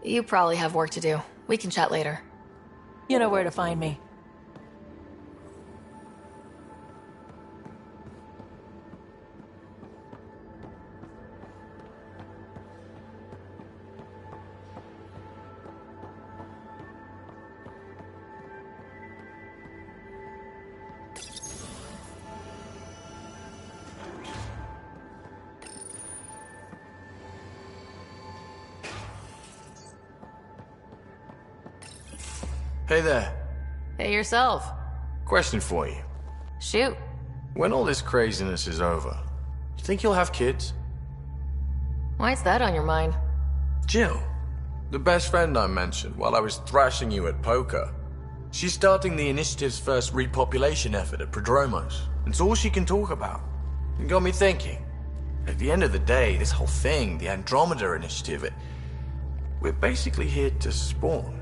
Speaker 4: You probably have work to do. We can chat later.
Speaker 11: You know where to find me.
Speaker 15: Hey there.
Speaker 4: Hey yourself.
Speaker 15: Question for you.
Speaker 4: Shoot.
Speaker 15: When all this craziness is over, you think you'll have kids?
Speaker 4: Why's that on your mind?
Speaker 15: Jill, the best friend I mentioned while I was thrashing you at poker. She's starting the initiative's first repopulation effort at Prodromos. It's all she can talk about. It got me thinking. At the end of the day, this whole thing, the Andromeda initiative, we're basically here to spawn.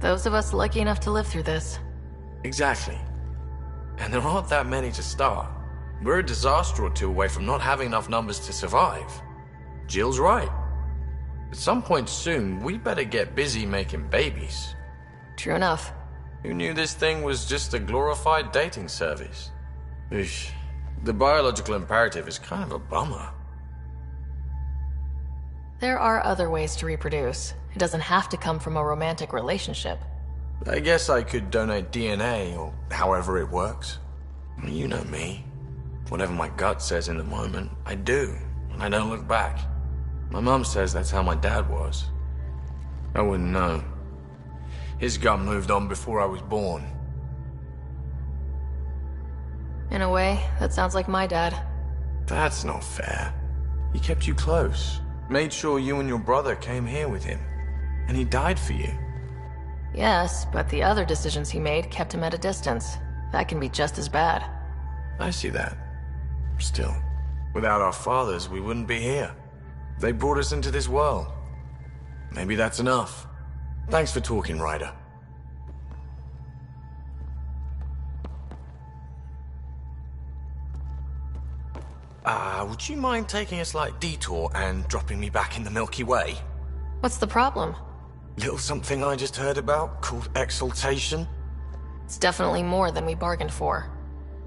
Speaker 4: Those of us lucky enough to live through this.
Speaker 15: Exactly. And there aren't that many to start. We're a disaster or two away from not having enough numbers to survive. Jill's right. At some point soon, we better get busy making babies.
Speaker 4: True enough.
Speaker 15: Who knew this thing was just a glorified dating service? Eesh. The biological imperative is kind of a bummer.
Speaker 4: There are other ways to reproduce, It doesn't have to come from a romantic relationship.
Speaker 15: I guess I could donate DNA, or however it works. You know me. Whatever my gut says in the moment, I do, and I don't look back. My mum says that's how my dad was. I wouldn't know. His gut moved on before I was born.
Speaker 4: In a way, that sounds like my dad.
Speaker 15: That's not fair. He kept you close, made sure you and your brother came here with him, and he died for you.
Speaker 4: Yes, but the other decisions he made kept him at a distance. That can be just as bad.
Speaker 15: I see that. Still, without our fathers, we wouldn't be here. They brought us into this world. Maybe that's enough. Thanks for talking, Ryder. Would you mind taking a slight detour and dropping me back in the Milky Way?
Speaker 4: What's the problem?
Speaker 15: Little something I just heard about called exaltation.
Speaker 4: It's definitely more than we bargained for.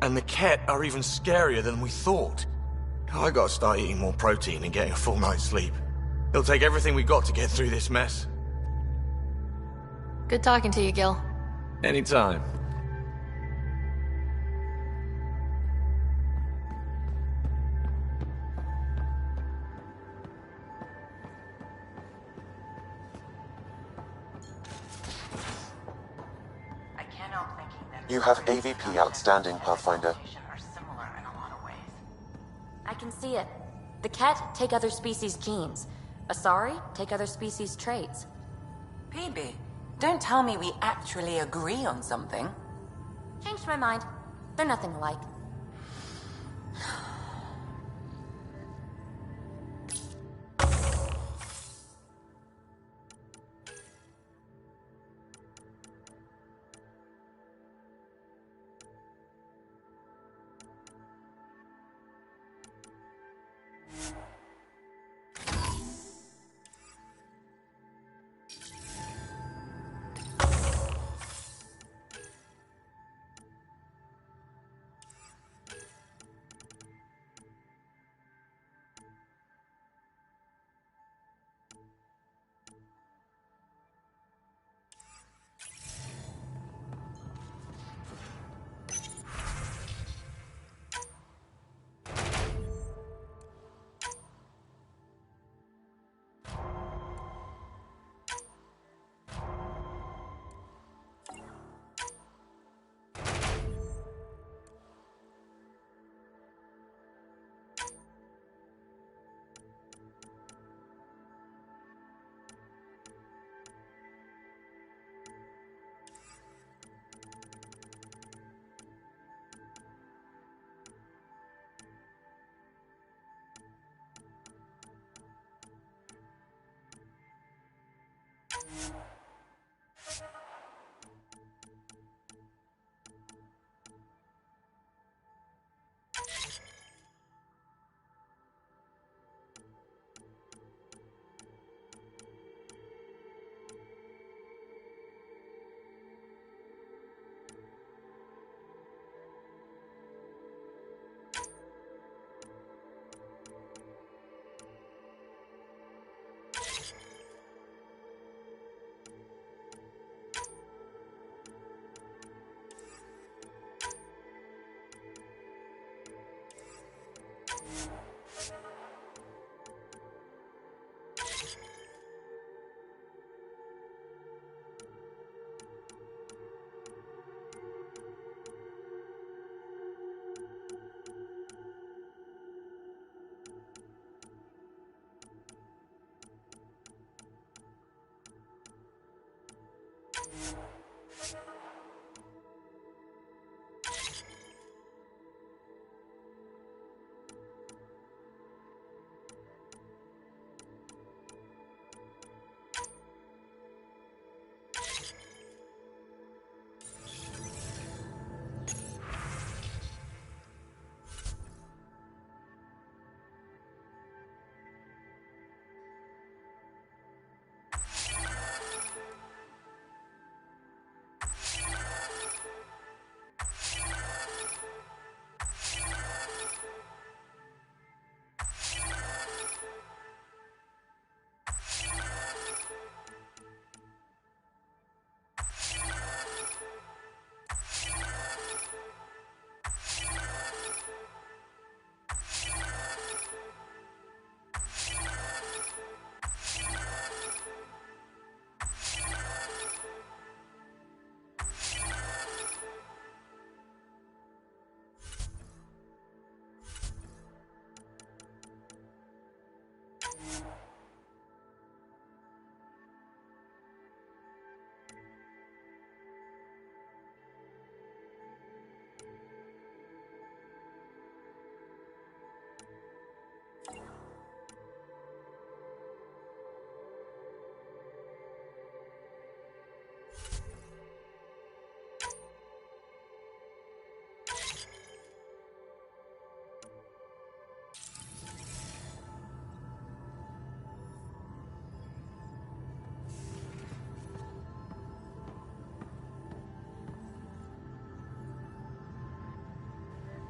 Speaker 15: And the Ket are even scarier than we thought. I gotta start eating more protein and getting a full night's sleep. It'll take everything we got to get through this mess.
Speaker 4: Good talking to you, Gil.
Speaker 15: Anytime.
Speaker 1: You have AVP outstanding, Pathfinder.
Speaker 16: I can see it. The Ket take other species' genes. Asari take other species' traits.
Speaker 12: PB, don't tell me we actually agree on something.
Speaker 16: Changed my mind. They're nothing alike.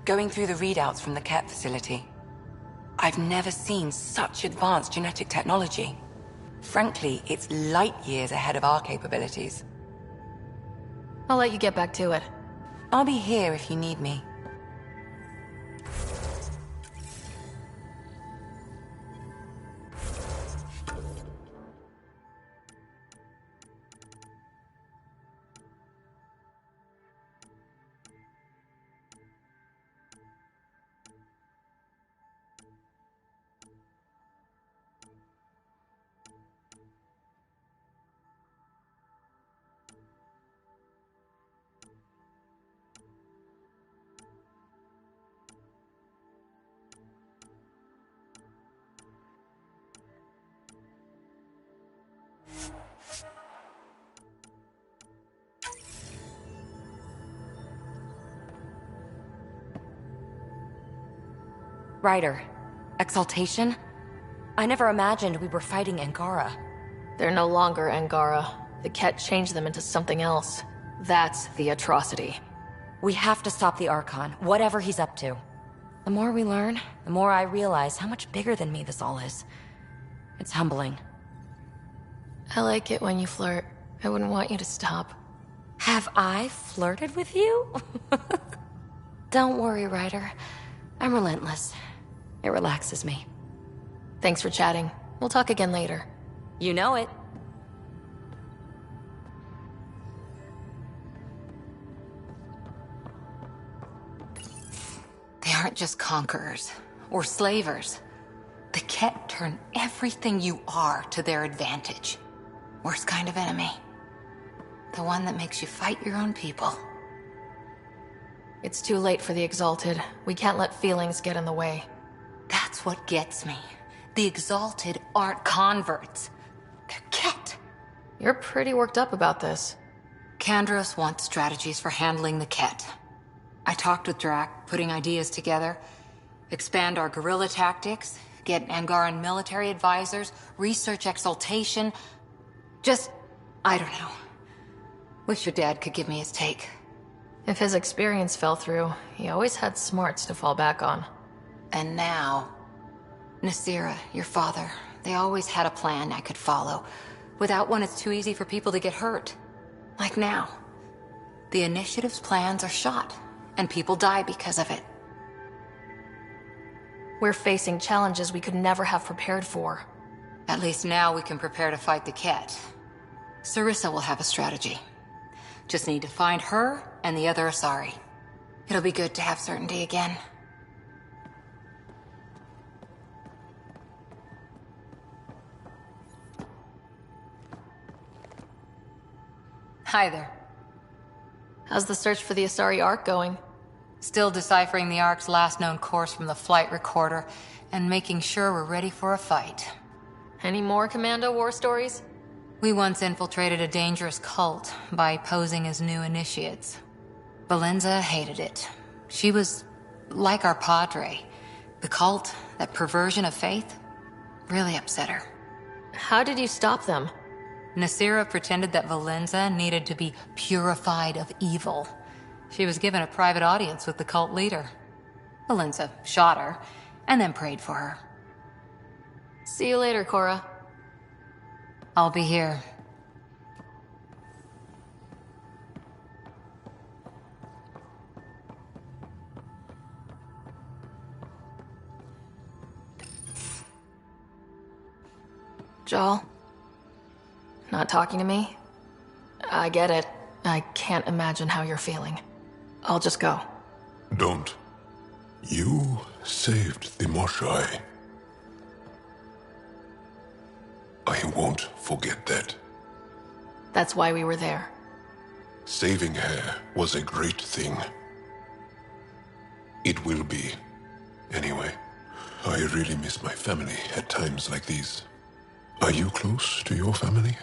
Speaker 12: Going through the readouts from the Ket facility. I've never seen such advanced genetic technology. Frankly, it's light years ahead of our capabilities.
Speaker 4: I'll let you get back to it.
Speaker 12: I'll be here if you need me.
Speaker 16: Ryder, Exaltation? I never imagined we were fighting Angara.
Speaker 4: They're no longer Angara. The Ket changed them into something else. That's the atrocity.
Speaker 16: We have to stop the Archon, whatever he's up to. The more we learn, the more I realize how much bigger than me this all is. It's humbling.
Speaker 4: I like it when you flirt. I wouldn't want you to stop.
Speaker 16: Have I flirted with you? Don't worry, Ryder. I'm relentless. It relaxes me.
Speaker 4: Thanks for chatting. We'll talk again later.
Speaker 16: You know it.
Speaker 12: They aren't just conquerors or slavers. The Ket turn everything you are to their advantage. Worst kind of enemy. The one that makes you fight your own people.
Speaker 4: It's too late for the Exalted. We can't let feelings get in the way.
Speaker 12: That's what gets me. The Exalted aren't converts. They're Ket.
Speaker 4: You're pretty worked up about this.
Speaker 12: Kandros wants strategies for handling the Ket. I talked with Drac, putting ideas together. Expand our guerrilla tactics, get Angaran military advisors, research Exaltation. I don't know. Wish your dad could give me his take.
Speaker 4: If his experience fell through, he always had smarts to fall back on.
Speaker 12: And now, Nasira, your father, they always had a plan I could follow. Without one, it's too easy for people to get hurt. Like now. The Initiative's plans are shot, and people die because of it.
Speaker 4: We're facing challenges we could never have prepared for.
Speaker 12: At least now we can prepare to fight the Ket. Sarissa will have a strategy. Just need to find her and the other Asari. It'll be good to have certainty again. Hi there.
Speaker 4: How's the search for the Asari Ark going?
Speaker 12: Still deciphering the Ark's last known course from the flight recorder, and making sure we're ready for a fight.
Speaker 4: Any more Commando war stories?
Speaker 12: We once infiltrated a dangerous cult by posing as new initiates. Valenza hated it. She was like our padre. The cult, that perversion of faith, really upset her.
Speaker 4: How did you stop them?
Speaker 12: Nasira pretended that Valenza needed to be purified of evil. She was given a private audience with the cult leader. Valenza shot her, and then prayed for her.
Speaker 4: See you later, Cora.
Speaker 12: I'll be here.
Speaker 4: Jal? Not talking to me? I get it. I can't imagine how you're feeling. I'll just go.
Speaker 2: Don't. You saved the Moshai. I won't forget that.
Speaker 4: That's why we were there.
Speaker 2: Saving her was a great thing. It will be. Anyway, I really miss my family at times like these. Are you close to your family?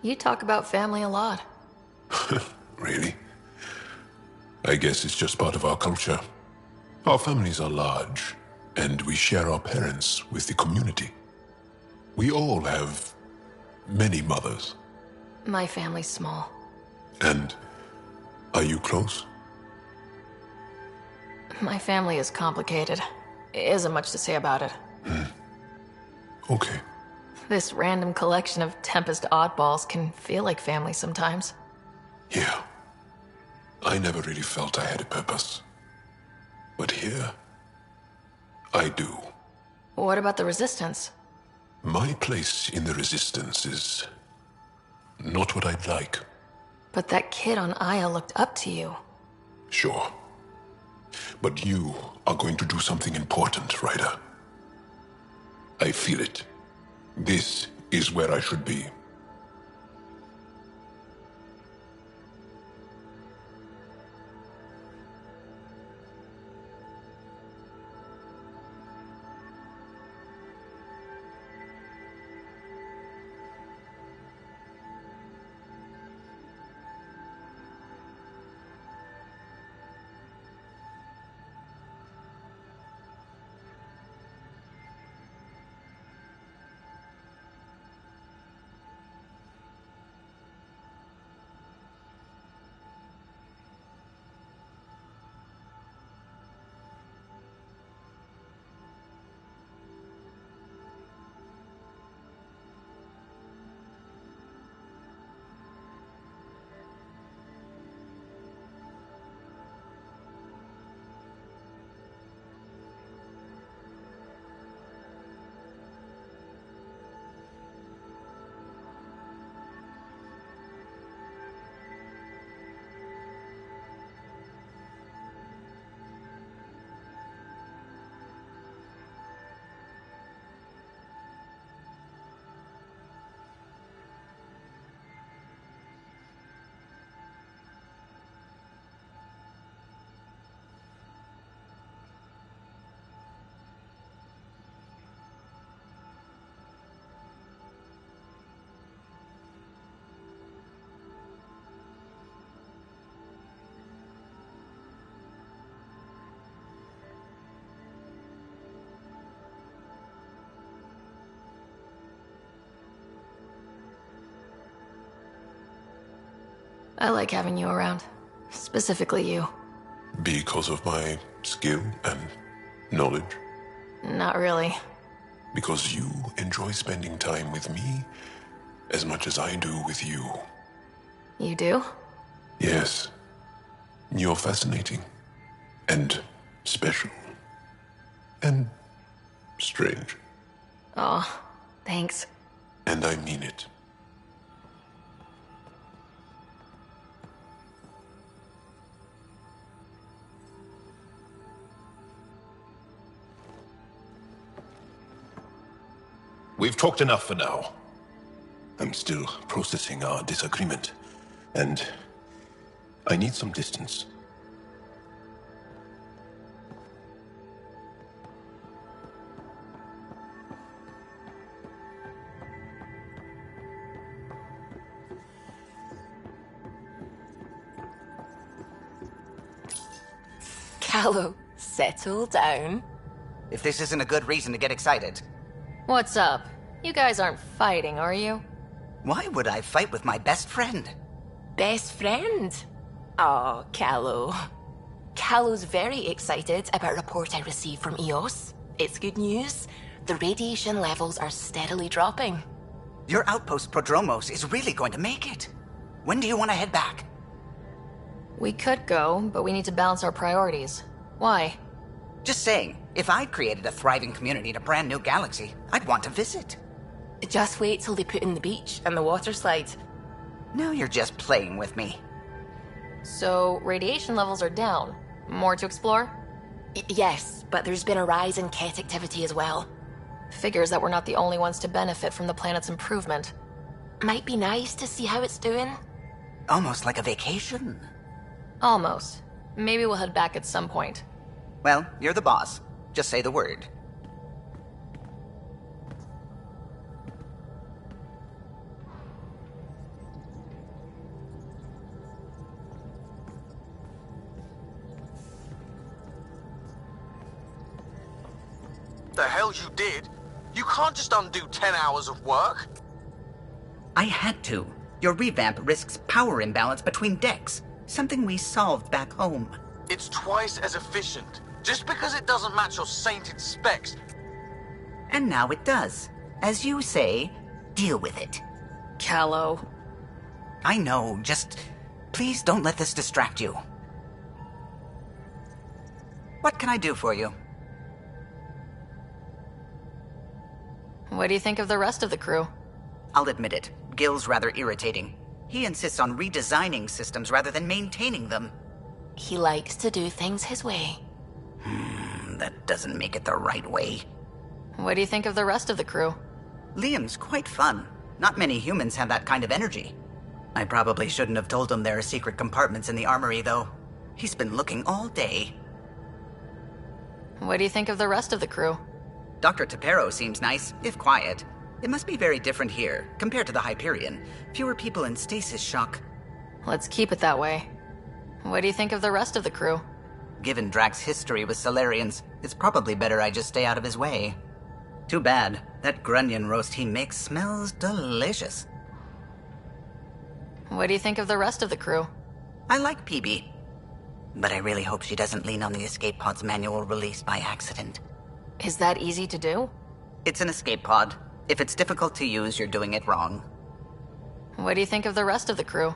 Speaker 4: You talk about family a lot.
Speaker 13: Really? I guess it's just part of our culture. Our families are large, and we share our parents with the community. We all have many mothers.
Speaker 4: My family's small.
Speaker 13: And are you close?
Speaker 4: My family is complicated. Isn't much to say about it.
Speaker 13: Okay.
Speaker 4: This random collection of Tempest oddballs can feel like family sometimes.
Speaker 13: Yeah. I never really felt I had a purpose. But here, I do.
Speaker 4: What about the Resistance?
Speaker 13: My place in the Resistance is not what I'd like.
Speaker 4: But that kid on Aya looked up to you.
Speaker 13: Sure. But you are going to do something important, Ryder. I feel it. This is where I should be.
Speaker 4: I like having you around. Specifically you.
Speaker 13: Because of my skill and knowledge?
Speaker 4: Not really.
Speaker 13: Because you enjoy spending time with me as much as I do with you.
Speaker 4: You do?
Speaker 13: Yes. You're fascinating. And special. And strange.
Speaker 4: Aw, thanks.
Speaker 13: And I mean it.
Speaker 5: We've talked enough for now. I'm still processing our disagreement, and I need some distance.
Speaker 17: Callow, settle down.
Speaker 18: If this isn't a good reason to get excited.
Speaker 4: What's up? You guys aren't fighting, are you?
Speaker 18: Why would I fight with my best friend?
Speaker 17: Best friend? Oh, Callow. Callow's very excited about a report I received from EOS. It's good news. The radiation levels are steadily dropping.
Speaker 18: Your outpost Prodromos is really going to make it. When do you want to head back?
Speaker 4: We could go, but we need to balance our priorities. Why?
Speaker 18: Just saying, if I'd created a thriving community in a brand new galaxy, I'd want to visit.
Speaker 17: Just wait till they put in the beach and the water slide.
Speaker 18: Now you're just playing with me.
Speaker 4: So, radiation levels are down. More to explore?
Speaker 17: Yes, but there's been a rise in Ket activity as well.
Speaker 4: Figures that we're not the only ones to benefit from the planet's improvement.
Speaker 17: Might be nice to see how it's doing.
Speaker 18: Almost like a vacation.
Speaker 4: Almost. Maybe we'll head back at some point.
Speaker 18: Well, you're the boss. Just say the word.
Speaker 5: the hell you did. You can't just undo 10 hours of work.
Speaker 18: I had to. Your revamp risks power imbalance between decks, something we solved back home.
Speaker 5: It's twice as efficient. Just because it doesn't match your sainted specs.
Speaker 18: And now it does. As you say, deal with it.
Speaker 4: Callow.
Speaker 18: I know, just please don't let this distract you. What can I do for you?
Speaker 4: What do you think of the rest of the crew?
Speaker 18: I'll admit it, Gil's rather irritating. He insists on redesigning systems rather than maintaining them.
Speaker 17: He likes to do things his way.
Speaker 18: That doesn't make it the right way.
Speaker 4: What do you think of the rest of the crew?
Speaker 18: Liam's quite fun. Not many humans have that kind of energy. I probably shouldn't have told him there are secret compartments in the armory, though. He's been looking all day.
Speaker 4: What do you think of the rest of the crew?
Speaker 18: Dr. Tapero seems nice, if quiet. It must be very different here, compared to the Hyperion. Fewer people in stasis shock.
Speaker 4: Let's keep it that way. What do you think of the rest of the crew?
Speaker 18: Given Drax's history with Solarians, it's probably better I just stay out of his way. Too bad. That grunion roast he makes smells delicious.
Speaker 4: What do you think of the rest of the crew?
Speaker 18: I like PB. But I really hope she doesn't lean on the escape pod's manual release by accident.
Speaker 4: Is that easy to do?
Speaker 18: It's an escape pod. If it's difficult to use, you're doing it wrong.
Speaker 4: What do you think of the rest of the crew?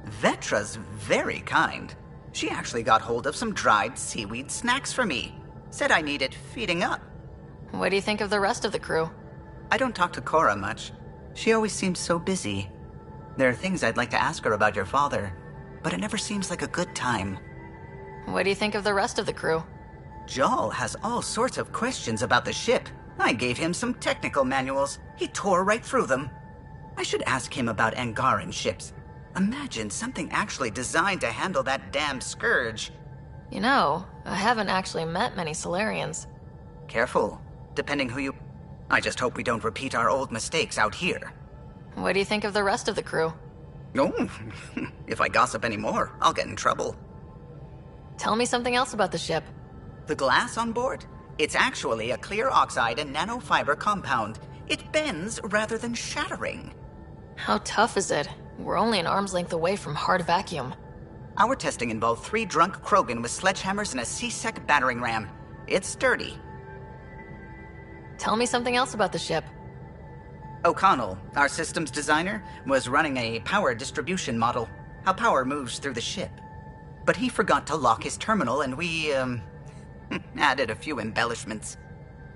Speaker 18: Vetra's very kind. She actually got hold of some dried seaweed snacks for me. Said I needed feeding up.
Speaker 4: What do you think of the rest of the crew?
Speaker 18: I don't talk to Cora much. She always seems so busy. There are things I'd like to ask her about your father, but it never seems like a good time.
Speaker 4: What do you think of the rest of the crew?
Speaker 18: Jal has all sorts of questions about the ship. I gave him some technical manuals. He tore right through them. I should ask him about Angaran ships. Imagine something actually designed to handle that damn scourge.
Speaker 4: You know, I haven't actually met many Solarians.
Speaker 18: Careful, depending who you... I just hope we don't repeat our old mistakes out here.
Speaker 4: What do you think of the rest of the crew?
Speaker 18: Oh, if I gossip anymore, I'll get in trouble.
Speaker 4: Tell me something else about the ship.
Speaker 18: The glass on board? It's actually a clear oxide and nanofiber compound. It bends rather than shattering.
Speaker 4: How tough is it? We're only an arm's length away from hard vacuum.
Speaker 18: Our testing involved 3 drunk Krogan with sledgehammers and a C-Sec battering ram. It's sturdy.
Speaker 4: Tell me something else about the ship.
Speaker 18: O'Connell, our systems designer, was running a power distribution model, how power moves through the ship. But he forgot to lock his terminal and we, added a few embellishments.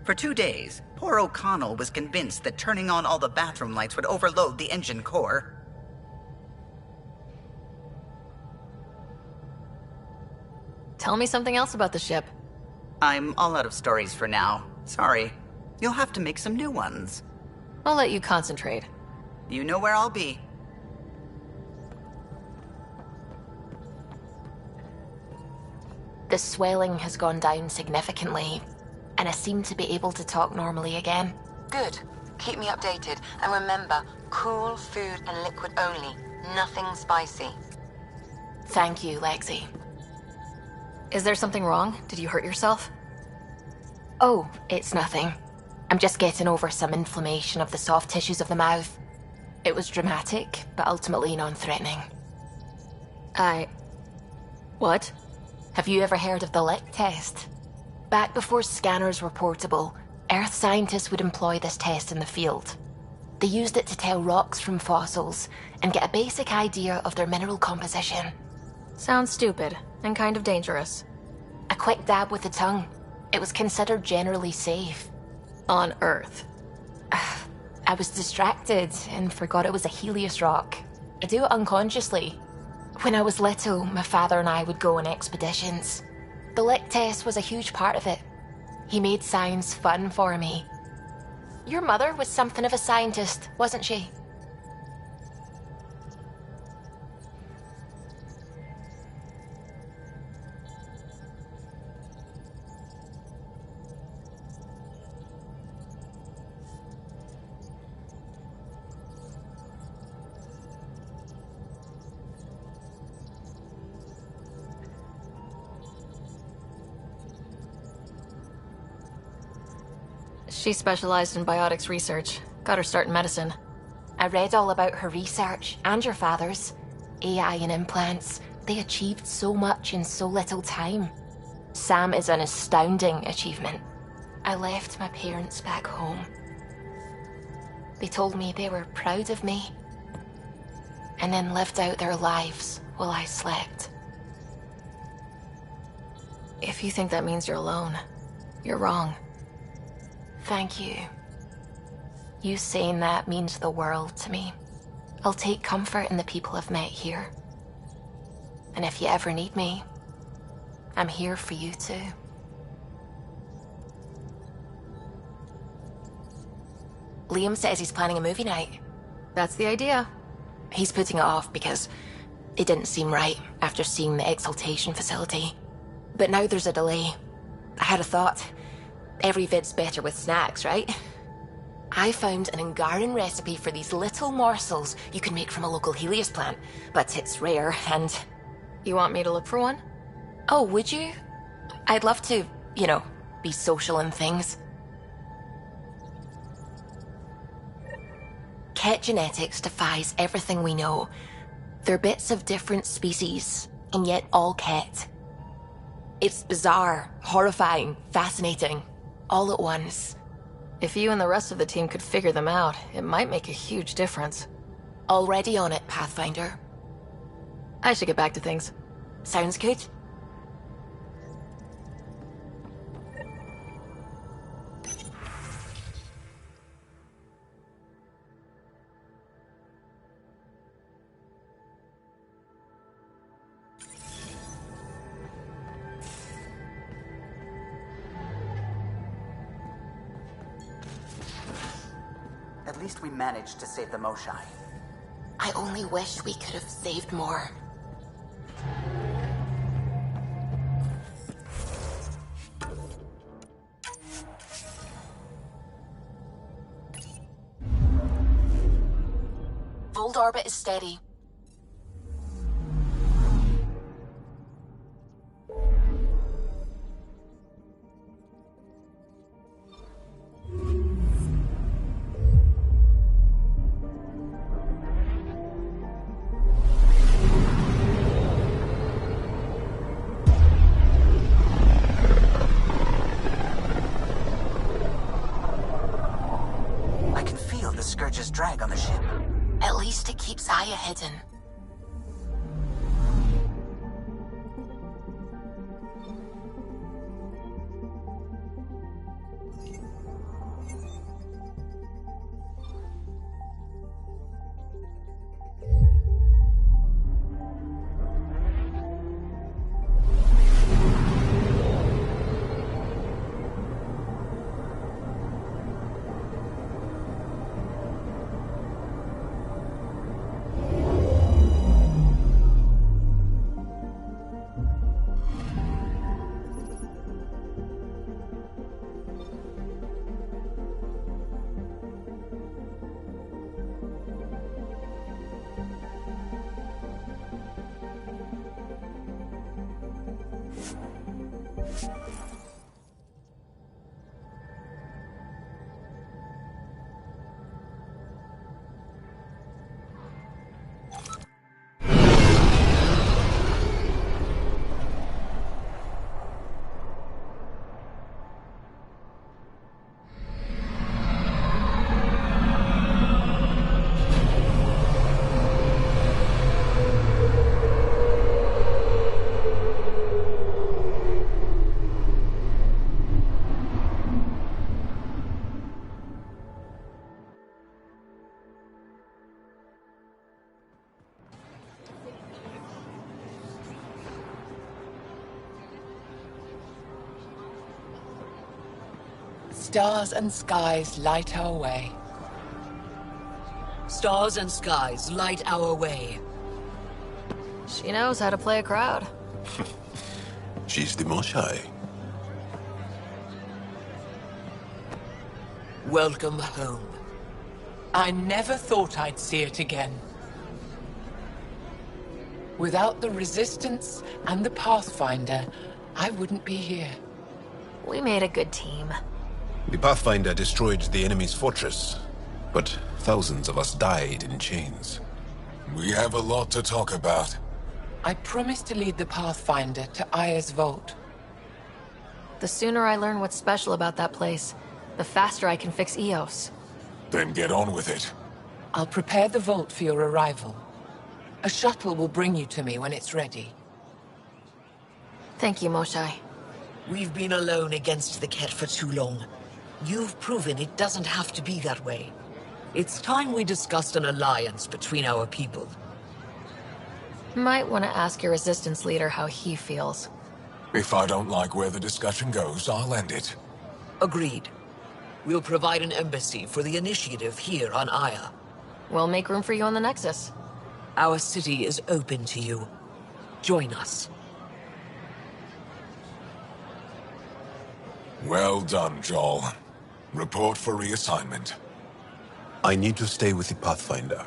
Speaker 18: For 2 days, poor O'Connell was convinced that turning on all the bathroom lights would overload the engine core.
Speaker 4: Tell me something else about the ship.
Speaker 18: I'm all out of stories for now. Sorry. You'll have to make some new ones.
Speaker 4: I'll let you concentrate.
Speaker 18: You know where I'll be.
Speaker 17: The swelling has gone down significantly, and I seem to be able to talk normally again.
Speaker 14: Good. Keep me updated. And remember, cool food and liquid only. Nothing spicy.
Speaker 17: Thank you, Lexi.
Speaker 4: Is there something wrong? Did you hurt yourself?
Speaker 17: Oh, it's nothing. I'm just getting over some inflammation of the soft tissues of the mouth. It was dramatic, but ultimately non-threatening.
Speaker 4: What?
Speaker 17: Have you ever heard of the Lick test? Back before scanners were portable, Earth scientists would employ this test in the field. They used it to tell rocks from fossils and get a basic idea of their mineral composition.
Speaker 4: Sounds stupid and kind of dangerous.
Speaker 17: A quick dab with the tongue. It was considered generally safe.
Speaker 4: On Earth.
Speaker 17: I was distracted and forgot it was a Helios rock. I do it unconsciously. When I was little, my father and I would go on expeditions. The Lick test was a huge part of it. He made science fun for me. Your mother was something of a scientist, wasn't she?
Speaker 4: She specialized in biotics research. Got her start in medicine.
Speaker 17: I read all about her research, and your father's. AI and implants. They achieved so much in so little time. Sam is an astounding achievement. I left my parents back home. They told me they were proud of me, and then lived out their lives while I slept.
Speaker 4: If you think that means you're alone, you're wrong.
Speaker 17: Thank you. You saying that means the world to me. I'll take comfort in the people I've met here. And if you ever need me, I'm here for you too. Liam says he's planning a movie night.
Speaker 4: That's the idea.
Speaker 17: He's putting it off because it didn't seem right after seeing the exaltation facility. But now there's a delay. I had a thought. Every vid's better with snacks, right? I found an Angaran recipe for these little morsels you can make from a local Helios plant, but it's rare and...
Speaker 4: You want me to look for one?
Speaker 17: Oh, would you? I'd love to, you know, be social and things. Ket genetics defies everything we know. They're bits of different species, and yet all Ket. It's bizarre, horrifying, fascinating, all at once.
Speaker 4: If you and the rest of the team could figure them out, it might make a huge difference.
Speaker 17: Already on it, Pathfinder.
Speaker 4: I should get back to things.
Speaker 17: Sounds good.
Speaker 18: At least we managed to save the Moshai.
Speaker 17: I only wish we could have saved more. Fold orbit is steady.
Speaker 18: I can feel the Scourge's drag on the ship.
Speaker 17: At least it keeps Aya hidden.
Speaker 10: Stars and skies light our way.
Speaker 19: Stars and skies light our way.
Speaker 4: She knows how to play a crowd.
Speaker 13: She's the Moshai.
Speaker 19: Welcome home.
Speaker 10: I never thought I'd see it again. Without the Resistance and the Pathfinder, I wouldn't be here.
Speaker 4: We made a good team.
Speaker 13: The Pathfinder destroyed the enemy's fortress, but thousands of us died in chains.
Speaker 5: We have a lot to talk about.
Speaker 10: I promised to lead the Pathfinder to Aya's vault.
Speaker 4: The sooner I learn what's special about that place, the faster I can fix Eos.
Speaker 5: Then get on with it.
Speaker 10: I'll prepare the vault for your arrival. A shuttle will bring you to me when it's ready.
Speaker 4: Thank you, Moshai.
Speaker 19: We've been alone against the Ket for too long. You've proven it doesn't have to be that way. It's time we discussed an alliance between our people.
Speaker 4: Might want to ask your resistance leader how he feels.
Speaker 5: If I don't like where the discussion goes, I'll end it.
Speaker 19: Agreed. We'll provide an embassy for the initiative here on Aya.
Speaker 4: We'll make room for you on the Nexus.
Speaker 19: Our city is open to you. Join us.
Speaker 5: Well done, Joel. Report for reassignment.
Speaker 13: I need to stay with the Pathfinder.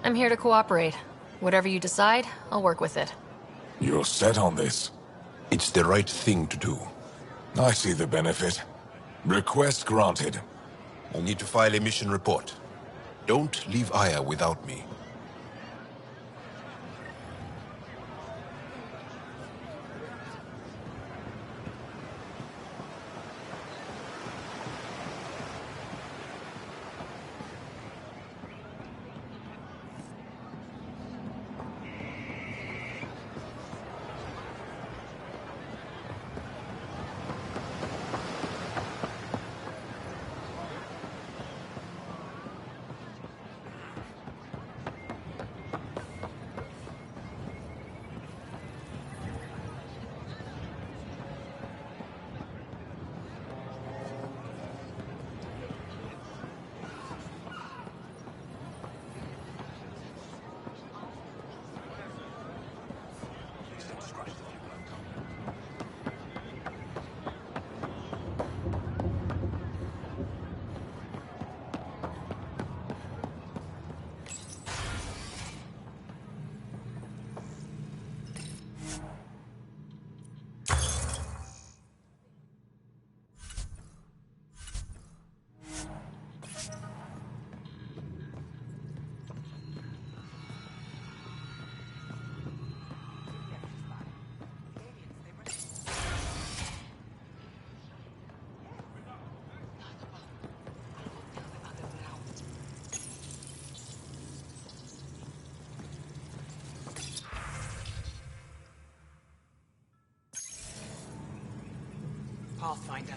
Speaker 4: I'm here to cooperate. Whatever you decide, I'll work with it.
Speaker 5: You're set on this?
Speaker 13: It's the right thing to do.
Speaker 5: I see the benefit. Request granted.
Speaker 13: I need to file a mission report. Don't leave Aya without me.
Speaker 18: Pathfinder.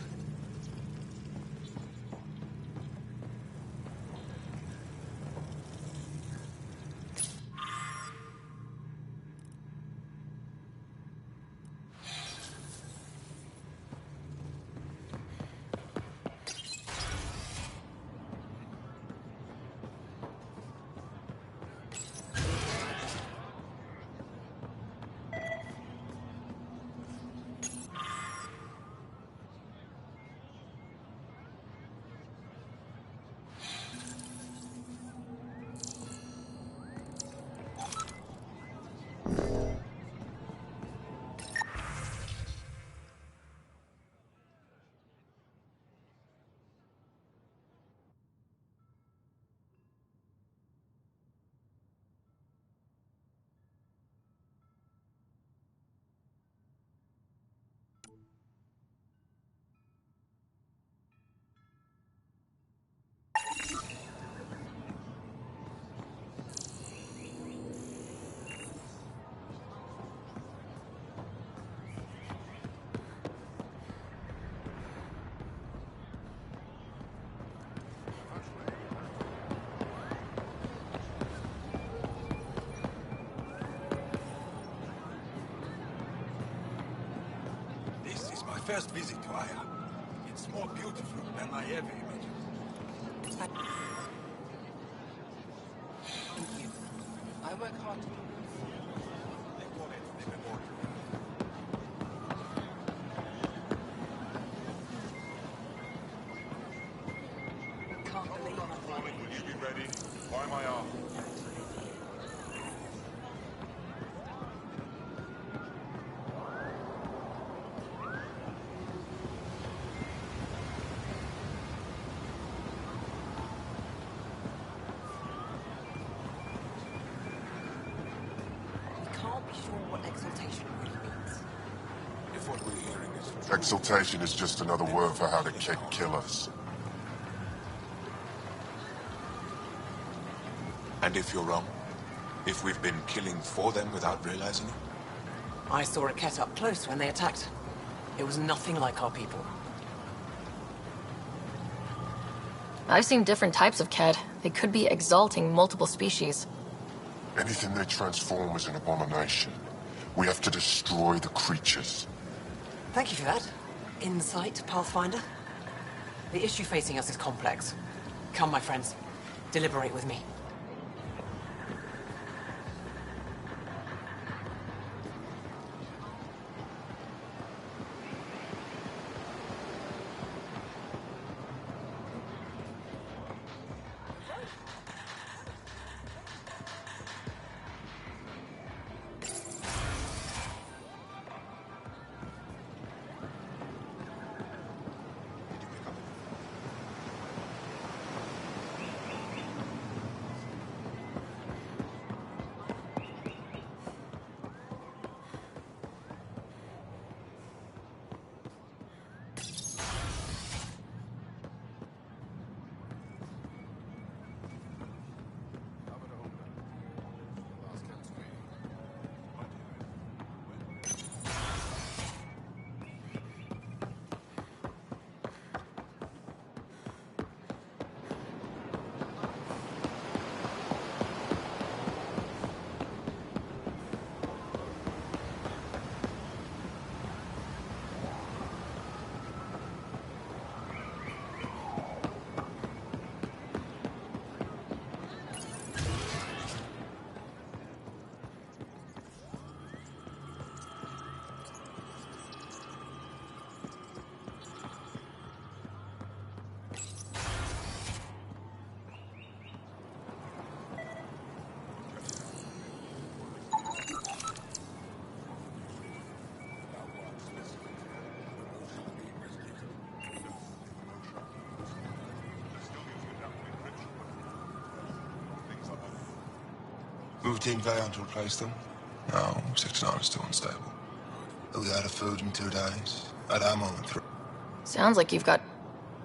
Speaker 7: First visit to Aya. It's more beautiful than I ever imagined.
Speaker 10: Thank you. I work hard to...
Speaker 7: They call it the memorial.
Speaker 18: Can't believe it.
Speaker 7: When will you be ready? By my arm.
Speaker 2: Exaltation is just another word for how the Kett kill us.
Speaker 5: And if you're wrong? If we've been killing for them without realizing it?
Speaker 19: I saw a Kett up close when they attacked. It was nothing like our people.
Speaker 4: I've seen different types of Kett. They could be exalting multiple species.
Speaker 2: Anything they transform is an abomination. We have to destroy the creatures.
Speaker 19: Thank you for that. Insight, Pathfinder. The issue facing us is complex. Come, my friends. Deliberate with me.
Speaker 20: Move Team Vayon to replace them? No, Sector 9 is still unstable. We out of food in 2 days. Out of ammo in 3.
Speaker 4: Sounds like you've got...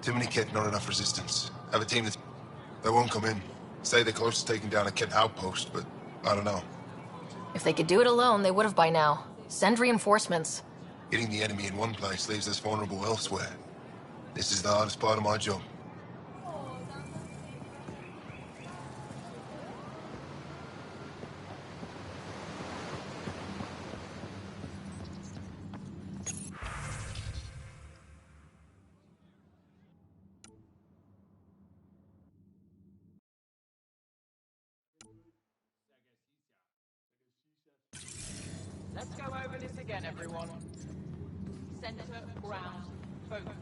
Speaker 20: Too many Kett, not enough resistance. Have a team that... They won't come in. Say they're close to taking down a Kett outpost, but I don't know.
Speaker 4: If they could do it alone, they would have by now. Send reinforcements.
Speaker 20: Hitting the enemy in one place leaves us vulnerable elsewhere. This is the hardest part of my job.
Speaker 10: Let's go over this again, everyone. Center, ground, focus.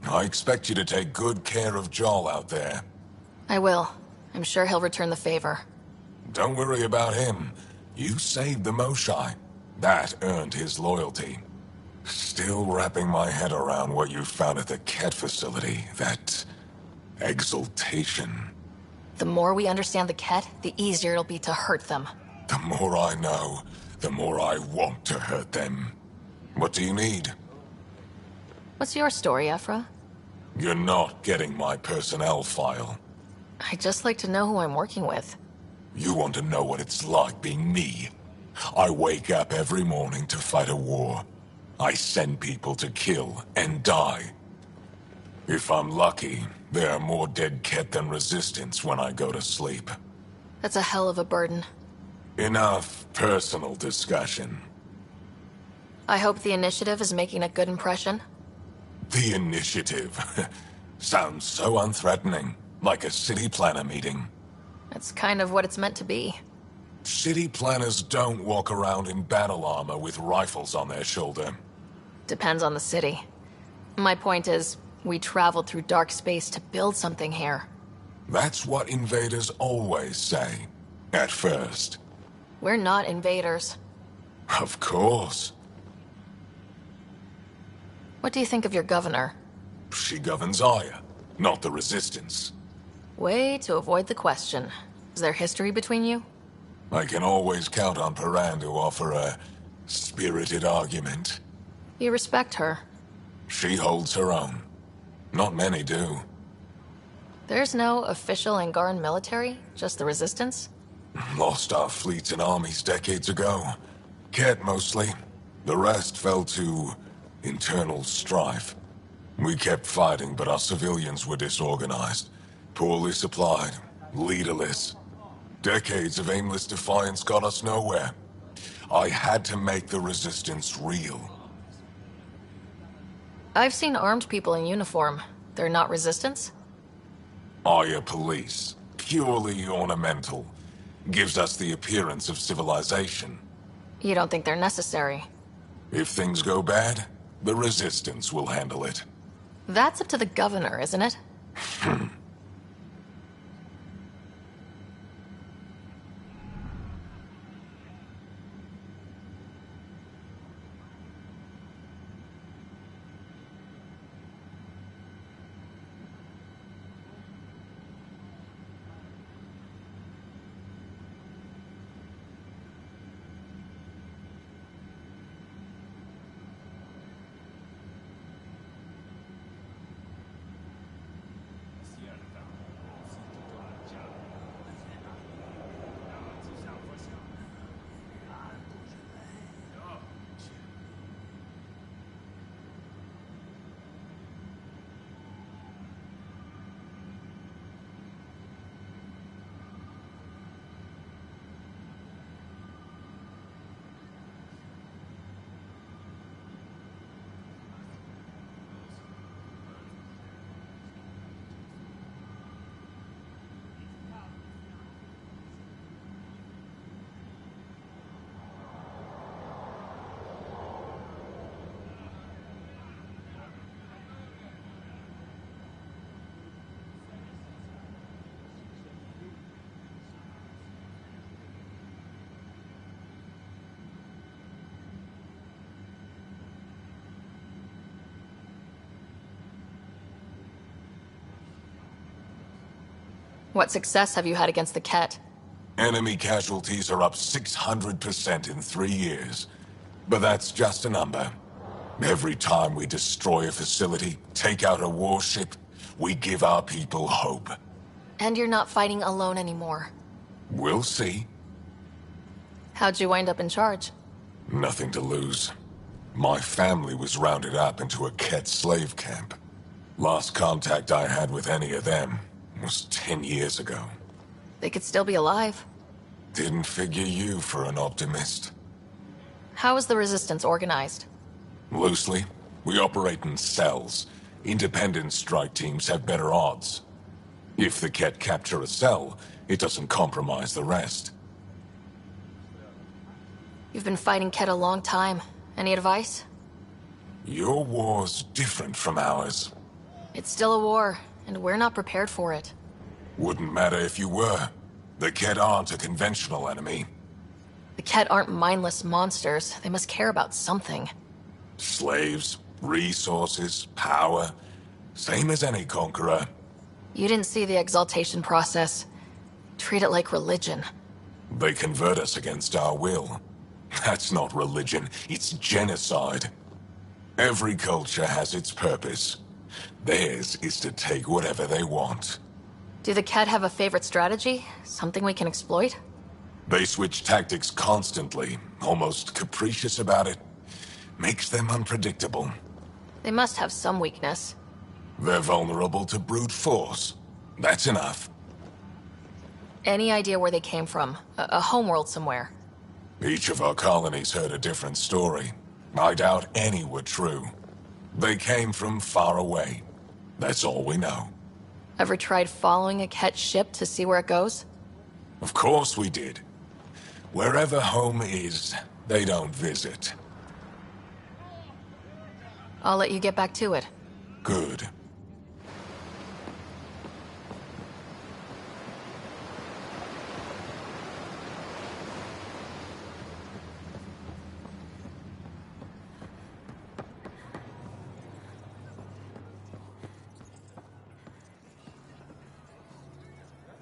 Speaker 13: I expect you to take good care of Joel out there.
Speaker 4: I will. I'm sure he'll return the favor.
Speaker 13: Don't worry about him. You saved the Moshai. That earned his loyalty. Still wrapping my head around what you found at the Kett facility. That... exaltation.
Speaker 4: The more we understand the Kett, the easier it'll be to hurt them.
Speaker 13: The more I know, the more I want to hurt them. What do you need?
Speaker 4: What's your story, Ephra?
Speaker 13: You're not getting my personnel file.
Speaker 4: I'd just like to know who I'm working with.
Speaker 13: You want to know what it's like being me? I wake up every morning to fight a war. I send people to kill and die. If I'm lucky, there are more dead Kett than resistance when I go to sleep.
Speaker 4: That's a hell of a burden.
Speaker 13: Enough personal discussion.
Speaker 4: I hope the initiative is making a good impression.
Speaker 13: The initiative. Sounds so unthreatening, like a city planner meeting.
Speaker 4: That's kind of what it's meant to be.
Speaker 13: City planners don't walk around in battle armor with rifles on their shoulder.
Speaker 4: Depends on the city. My point is, we traveled through dark space to build something here.
Speaker 13: That's what invaders always say. At first.
Speaker 4: We're not invaders.
Speaker 13: Of course.
Speaker 4: What do you think of your governor?
Speaker 13: She governs Aya, not the Resistance.
Speaker 4: Way to avoid the question. Is there history between you?
Speaker 13: I can always count on Paran to offer a spirited argument.
Speaker 4: You respect her.
Speaker 13: She holds her own. Not many do.
Speaker 4: There's no official Angaran military? Just the Resistance?
Speaker 13: Lost our fleets and armies decades ago. Ket mostly. The rest fell to internal strife. We kept fighting, but our civilians were disorganized, poorly supplied, leaderless. Decades of aimless defiance got us nowhere. I had to make the Resistance real.
Speaker 4: I've seen armed people in uniform. They're not Resistance?
Speaker 13: Aya police. Purely ornamental. Gives us the appearance of civilization.
Speaker 4: You don't think they're necessary?
Speaker 13: If things go bad, the Resistance will handle it.
Speaker 4: That's up to the governor, isn't it? What success have you had against the Ket?
Speaker 13: Enemy casualties are up 600% in 3 years. But that's just a number. Every time we destroy a facility, take out a warship, we give our people hope.
Speaker 4: And you're not fighting alone anymore.
Speaker 13: We'll see.
Speaker 4: How'd you wind up in charge?
Speaker 13: Nothing to lose. My family was rounded up into a Ket slave camp. Last contact I had with any of them was 10 years ago.
Speaker 4: They could still be alive.
Speaker 13: Didn't figure you for an optimist.
Speaker 4: How is the Resistance organized?
Speaker 13: Loosely, we operate in cells. Independent strike teams have better odds. If the Ket capture a cell, it doesn't compromise the rest.
Speaker 4: You've been fighting Ket a long time. Any advice?
Speaker 13: Your war's different from ours.
Speaker 4: It's still a war, and we're not prepared for it.
Speaker 13: Wouldn't matter if you were. The Ket aren't a conventional enemy.
Speaker 4: The Ket aren't mindless monsters. They must care about something.
Speaker 13: Slaves, resources, power. Same as any conqueror.
Speaker 4: You didn't see the exaltation process. Treat it like religion.
Speaker 13: They convert us against our will. That's not religion, it's genocide. Every culture has its purpose. Theirs is to take whatever they want.
Speaker 4: Do the Ket have a favorite strategy? Something we can exploit?
Speaker 13: They switch tactics constantly, almost capricious about it. Makes them unpredictable.
Speaker 4: They must have some weakness.
Speaker 13: They're vulnerable to brute force. That's enough.
Speaker 4: Any idea where they came from? A homeworld somewhere?
Speaker 13: Each of our colonies heard a different story. I doubt any were true. They came from far away. That's all we know.
Speaker 4: Ever tried following a Ket ship to see where it goes?
Speaker 13: Of course we did. Wherever home is, they don't visit.
Speaker 4: I'll let you get back to it.
Speaker 13: Good.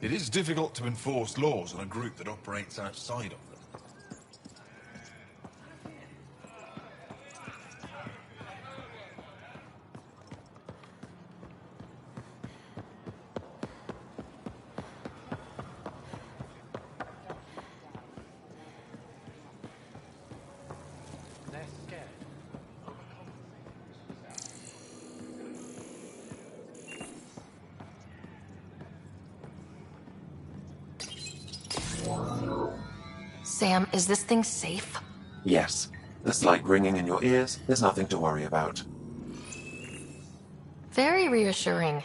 Speaker 5: It is difficult to enforce laws on a group that operates outside of them.
Speaker 4: Sam, is this thing safe?
Speaker 1: Yes. The slight ringing in your ears is nothing to worry about.
Speaker 4: Very reassuring.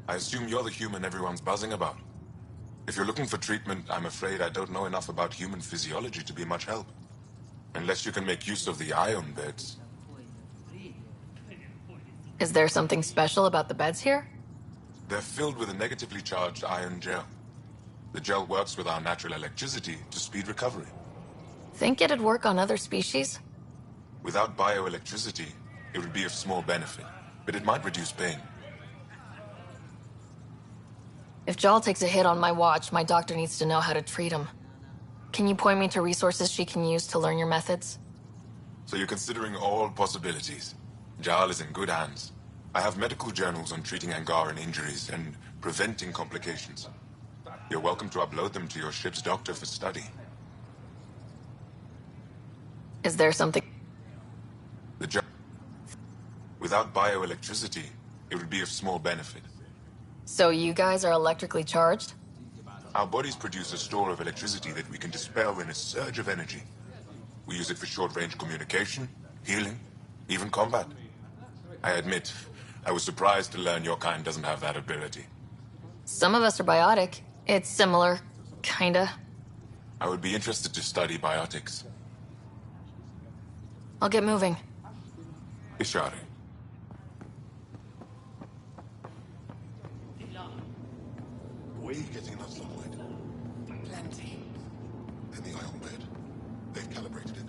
Speaker 2: I assume you're the human everyone's buzzing about. If you're looking for treatment, I'm afraid I don't know enough about human physiology to be much help. Unless you can make use of the ion beds.
Speaker 4: Is there something special about the beds here?
Speaker 2: They're filled with a negatively charged ion gel. The gel works with our natural electricity to speed recovery.
Speaker 4: Think it'd work on other species?
Speaker 2: Without bioelectricity, it would be of small benefit, but it might reduce pain.
Speaker 4: If Jal takes a hit on my watch, my doctor needs to know how to treat him. Can you point me to resources she can use to learn your methods?
Speaker 2: So you're considering all possibilities. Jal is in good hands. I have medical journals on treating Angaran injuries and preventing complications. You're welcome to upload them to your ship's doctor for study.
Speaker 4: Is there something...
Speaker 2: Without bioelectricity, it would be of small benefit.
Speaker 4: So you guys are electrically charged?
Speaker 2: Our bodies produce a store of electricity that we can dispel in a surge of energy. We use it for short-range communication, healing, even combat. I admit, I was surprised to learn your kind doesn't have that ability.
Speaker 4: Some of us are biotic. It's similar, kinda.
Speaker 2: I would be interested to study biotics.
Speaker 4: I'll get moving.
Speaker 2: Ishari.
Speaker 20: Where are you getting enough sunlight?
Speaker 10: Plenty.
Speaker 20: In the ion bed. They've calibrated it.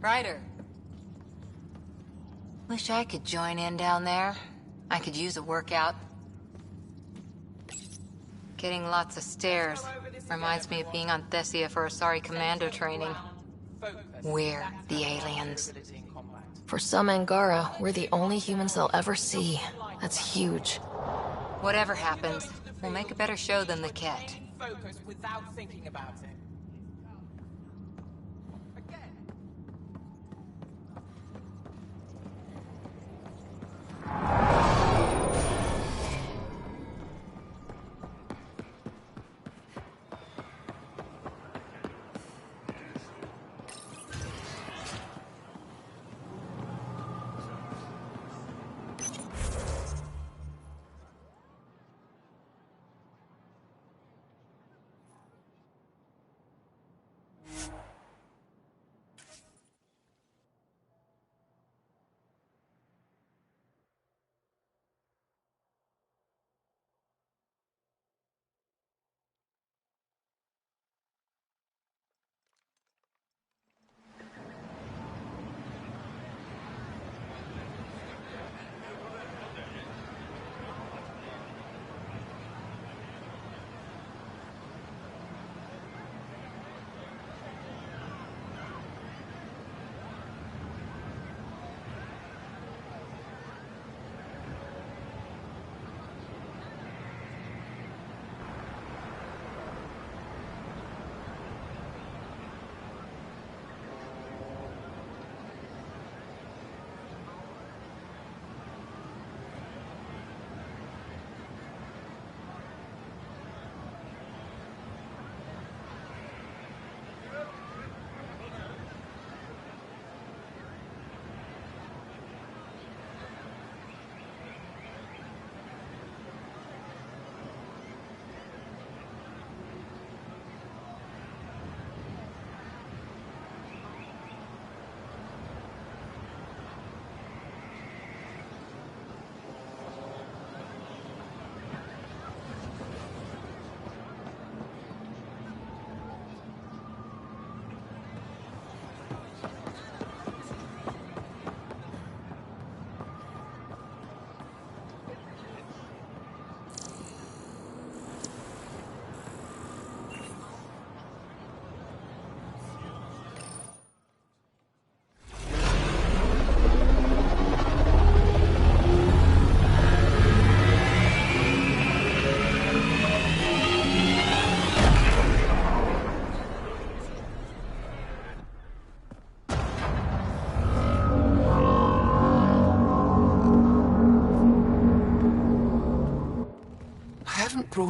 Speaker 14: Ryder. Wish I could join in down there. I could use a workout. Getting lots of stairs. Reminds me of being on Thessia for Asari commando training. We're the aliens.
Speaker 4: For some Angara, we're the only humans they'll ever see. That's huge.
Speaker 14: Whatever happens, we'll make a better show than the Ket.
Speaker 8: Focus without thinking about it.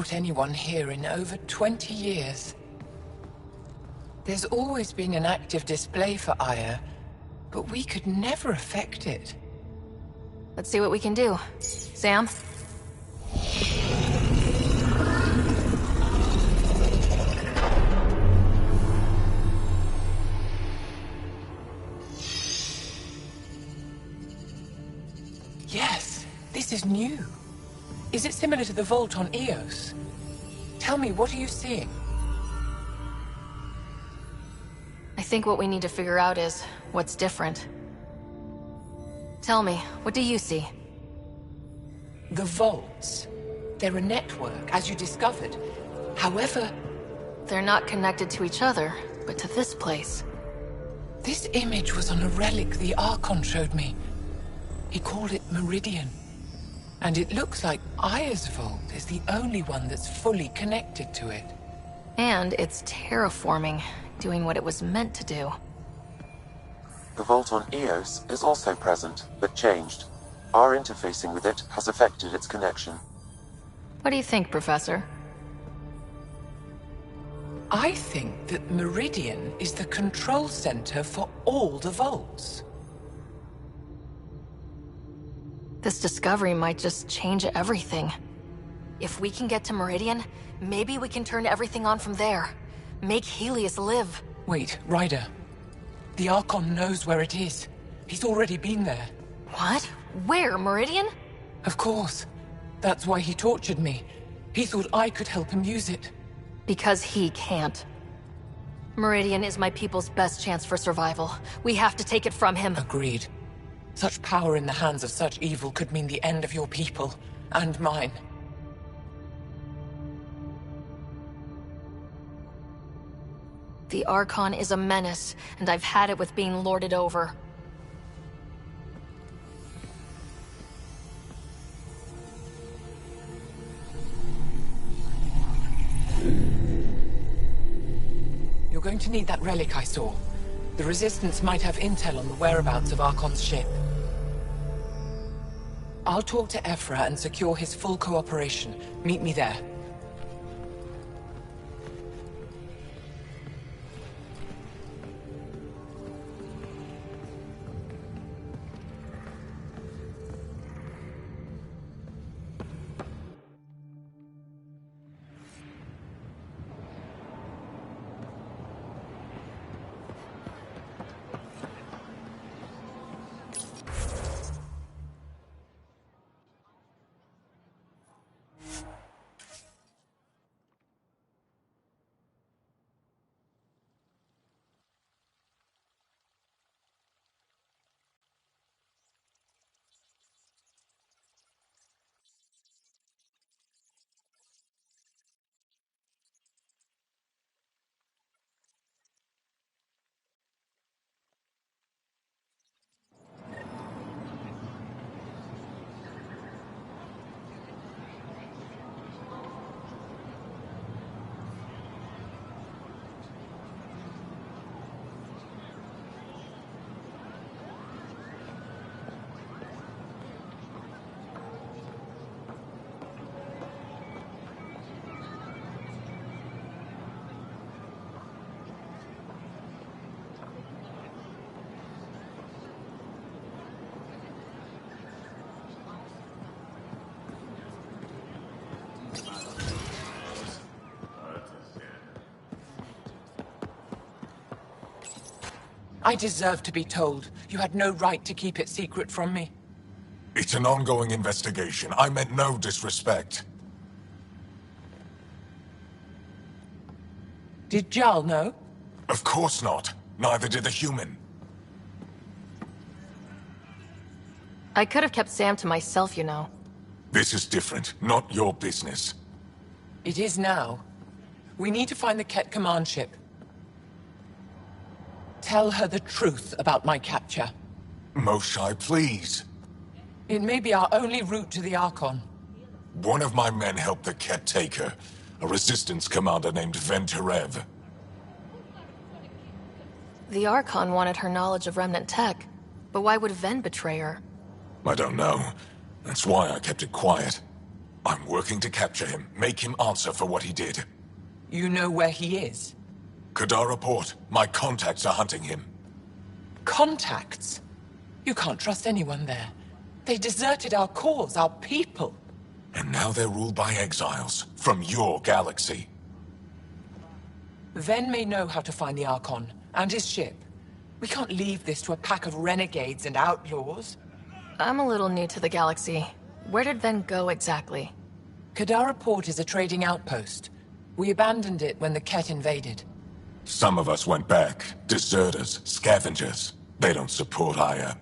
Speaker 10: brought anyone here in over 20 years. There's always been an active display for Aya, but we could never affect it.
Speaker 4: Let's see what we can do. Sam?
Speaker 10: Yes, this is new. Is it similar to the vault on Eos? Tell me, what are you seeing?
Speaker 4: I think what we need to figure out is what's different. Tell me, what do you see?
Speaker 10: The vaults. They're a network, as you discovered. However...
Speaker 4: They're not connected to each other, but to this place.
Speaker 10: This image was on a relic the Archon showed me. He called it Meridian. And it looks like Aya's vault is the only one that's fully connected to it.
Speaker 4: And it's terraforming, doing what it was meant to do.
Speaker 1: The vault on Eos is also present, but changed. Our interfacing with it has affected its connection.
Speaker 4: What do you think, Professor?
Speaker 10: I think that Meridian is the control center for all the vaults.
Speaker 4: This discovery might just change everything. If we can get to Meridian, maybe we can turn everything on from there. Make Helios live.
Speaker 10: Wait, Ryder. The Archon knows where it is. He's already been there.
Speaker 4: What? Where? Meridian?
Speaker 10: Of course. That's why he tortured me. He thought I could help him use it.
Speaker 4: Because he can't. Meridian is my people's best chance for survival. We have to take it from him.
Speaker 10: Agreed. Such power in the hands of such evil could mean the end of your people, and mine.
Speaker 4: The Archon is a menace, and I've had it with being lorded over.
Speaker 10: You're going to need that relic I saw. The Resistance might have intel on the whereabouts of Archon's ship. I'll talk to Ephra and secure his full cooperation. Meet me there. I deserve to be told. You had no right to keep it secret from me.
Speaker 13: It's an ongoing investigation. I meant no disrespect.
Speaker 10: Did Jal know?
Speaker 13: Of course not. Neither did the human.
Speaker 4: I could have kept Sam to myself, you know.
Speaker 13: This is different. Not your business.
Speaker 10: It is now. We need to find the Ket command ship. Tell her the truth about my capture.
Speaker 13: Moshai, please.
Speaker 10: It may be our only route to the Archon.
Speaker 13: One of my men helped the Ket take her. A resistance commander named Venturev.
Speaker 4: The Archon wanted her knowledge of Remnant tech, but why would Ven betray her?
Speaker 13: I don't know. That's why I kept it quiet.
Speaker 5: I'm working to capture him, make him answer for what he did.
Speaker 10: You know where he is?
Speaker 5: Kadara Port. My contacts are hunting him.
Speaker 10: Contacts? You can't trust anyone there. They deserted our cause, our people.
Speaker 5: And now they're ruled by exiles from your galaxy.
Speaker 10: Ven may know how to find the Archon and his ship. We can't leave this to a pack of renegades and outlaws.
Speaker 4: I'm a little new to the galaxy. Where did Ven go exactly?
Speaker 10: Kadara Port is a trading outpost. We abandoned it when the Ket invaded.
Speaker 5: Some of us went back. Deserters, scavengers. They don't support Aya.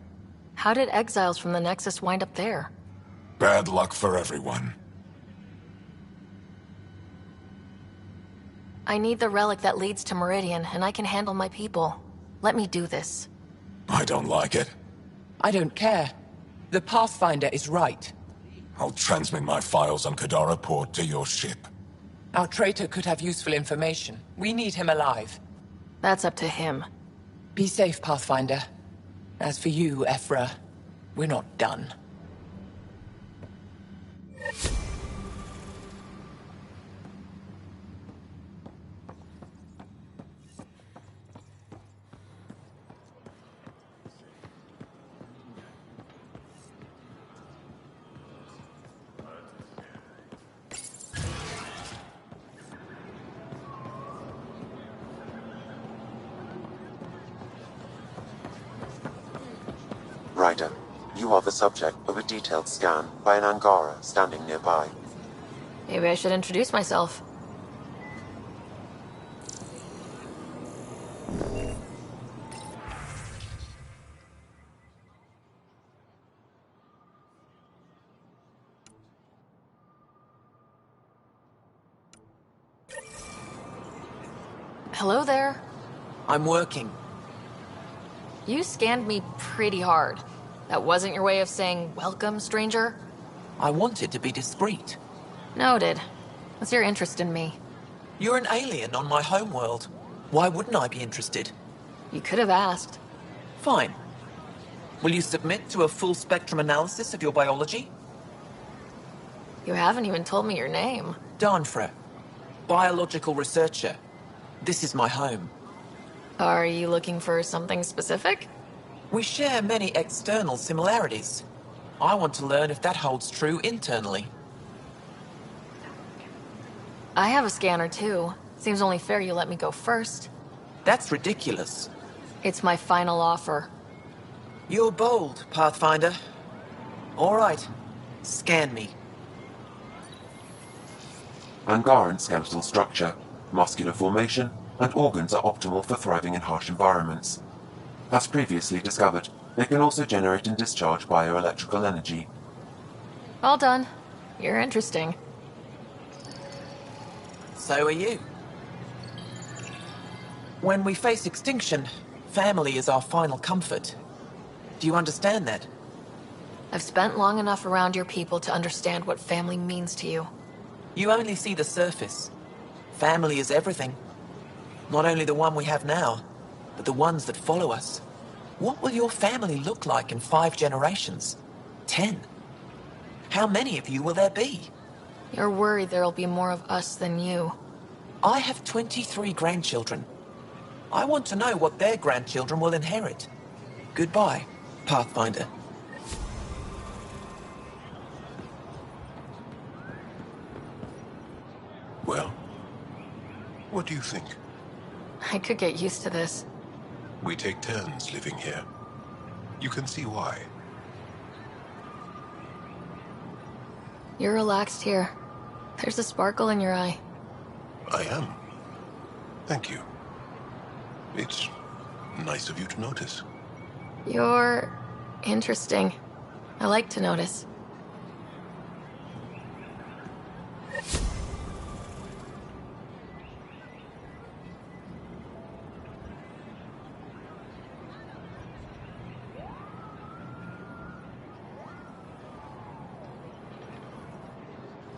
Speaker 4: How did exiles from the Nexus wind up there?
Speaker 5: Bad luck for everyone.
Speaker 4: I need the relic that leads to Meridian, and I can handle my people. Let me do this.
Speaker 5: I don't like it.
Speaker 10: I don't care. The Pathfinder is right.
Speaker 5: I'll transmit my files on Kadara Port to your ship.
Speaker 10: Our traitor could have useful information. We need him alive.
Speaker 4: That's up to him.
Speaker 10: Be safe, Pathfinder. As for you, Ephra, we're not done.
Speaker 1: Ryder, you are the subject of a detailed scan by an Angara standing nearby.
Speaker 4: Maybe I should introduce myself. Hello there.
Speaker 10: I'm working.
Speaker 4: You scanned me pretty hard. That wasn't your way of saying, welcome, stranger?
Speaker 10: I wanted to be discreet.
Speaker 4: Noted. What's your interest in me?
Speaker 10: You're an alien on my homeworld. Why wouldn't I be interested?
Speaker 4: You could have asked.
Speaker 10: Fine. Will you submit to a full spectrum analysis of your biology?
Speaker 4: You haven't even told me your name.
Speaker 10: Darnfra. Biological researcher. This is my home.
Speaker 4: Are you looking for something specific?
Speaker 10: We share many external similarities. I want to learn if that holds true internally.
Speaker 4: I have a scanner too. Seems only fair you let me go first.
Speaker 10: That's ridiculous.
Speaker 4: It's my final offer.
Speaker 10: You're bold, Pathfinder. All right. Scan me.
Speaker 1: Angaran skeletal structure, muscular formation, and organs are optimal for thriving in harsh environments. As previously discovered, they can also generate and discharge bioelectrical energy.
Speaker 4: All done. You're interesting.
Speaker 10: So are you. When we face extinction, family is our final comfort. Do you understand that?
Speaker 4: I've spent long enough around your people to understand what family means to you.
Speaker 10: You only see the surface. Family is everything. Not only the one we have now, but the ones that follow us. What will your family look like in 5 generations? 10? How many of you will there be?
Speaker 4: You're worried there'll be more of us than you.
Speaker 10: I have 23 grandchildren. I want to know what their grandchildren will inherit. Goodbye, Pathfinder.
Speaker 13: Well, what do you think?
Speaker 4: I could get used to this.
Speaker 13: We take turns living here. You can see why.
Speaker 4: You're relaxed here. There's a sparkle in your eye.
Speaker 13: I am. Thank you. It's nice of you to notice.
Speaker 4: You're interesting. I like to notice.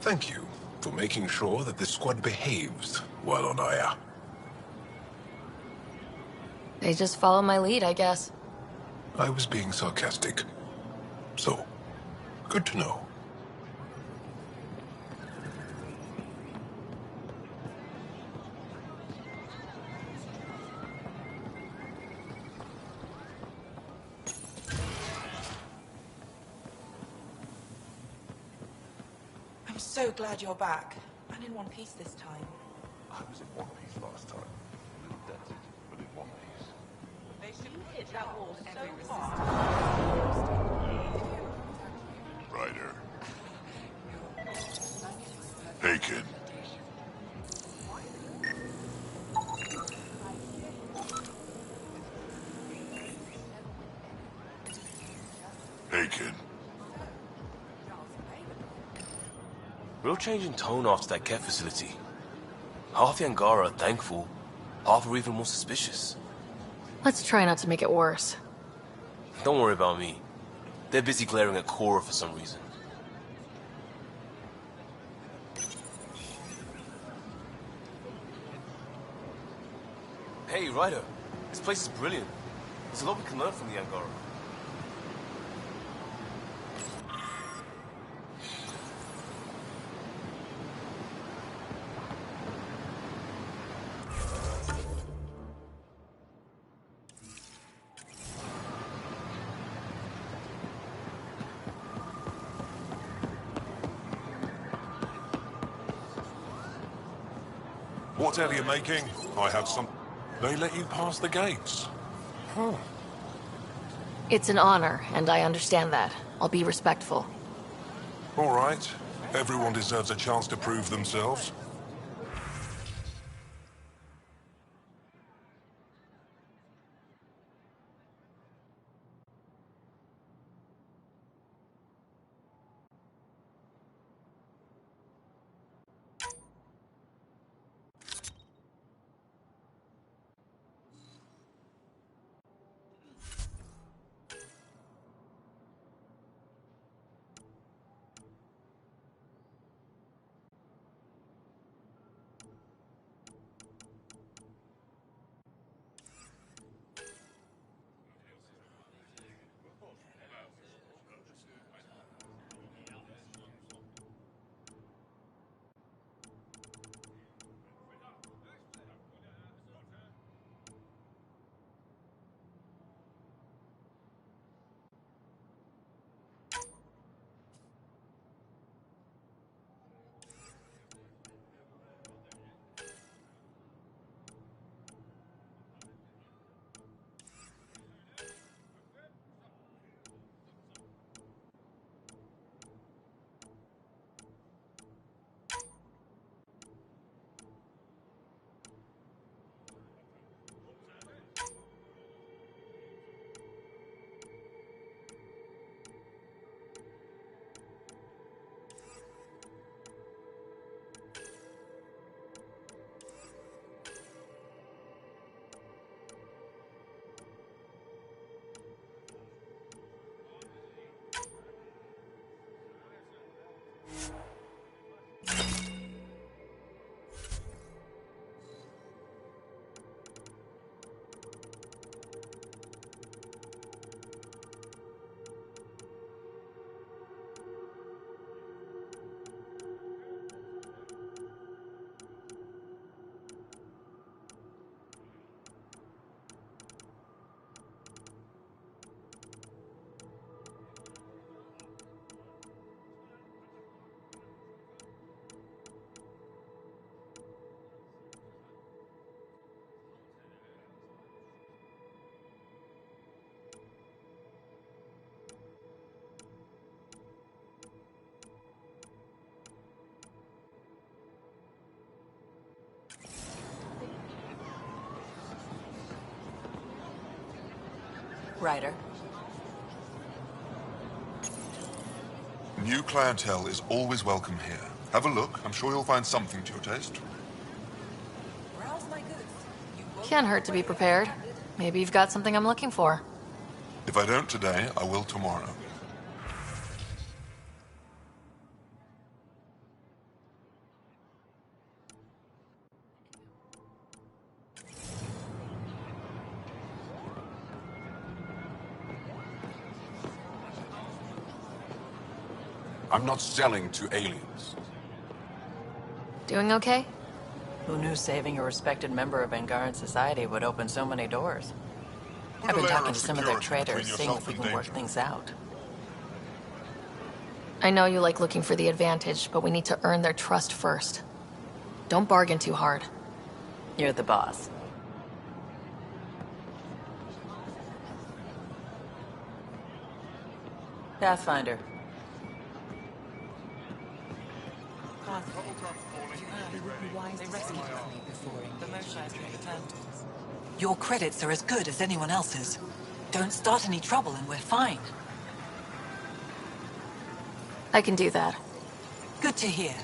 Speaker 13: Thank you for making sure that the squad behaves while on Aya.
Speaker 4: They just follow my lead, I guess.
Speaker 13: I was being sarcastic. So, good to know.
Speaker 10: so glad you're back. And in one piece this time.
Speaker 5: I was in one piece last time. A little dented, but in one piece.
Speaker 10: They should hit that wall so hard.
Speaker 2: Ryder. Hey, kid. Hey, kid.
Speaker 21: Real change in tone after that Ket facility. Half the Angara are thankful, half are even more suspicious.
Speaker 4: Let's try not to make it worse.
Speaker 21: Don't worry about me. They're busy glaring at Cora for some reason. Hey, Ryder. This place is brilliant. There's a lot we can learn from the Angara.
Speaker 5: What are you making? I have some... They let you pass the gates. Huh.
Speaker 4: It's an honor, and I understand that. I'll be respectful.
Speaker 5: All right. Everyone deserves a chance to prove themselves.
Speaker 11: Ryder.
Speaker 5: New clientele is always welcome here. Have a look. I'm sure you'll find something to your taste.
Speaker 4: Can't hurt to be prepared. Maybe you've got something I'm looking for.
Speaker 5: If I don't today, I will tomorrow. I'm not selling to aliens.
Speaker 4: Doing okay?
Speaker 11: Who knew saving a respected member of Angaran society would open so many doors? I've been talking to some of their traders, seeing if we can work things out.
Speaker 4: I know you like looking for the advantage, but we need to earn their trust first. Don't bargain too hard.
Speaker 11: You're the boss. Pathfinder.
Speaker 9: Your credits are as good as anyone else's. Don't start any trouble and we're fine.
Speaker 4: I can do that.
Speaker 9: Good to hear.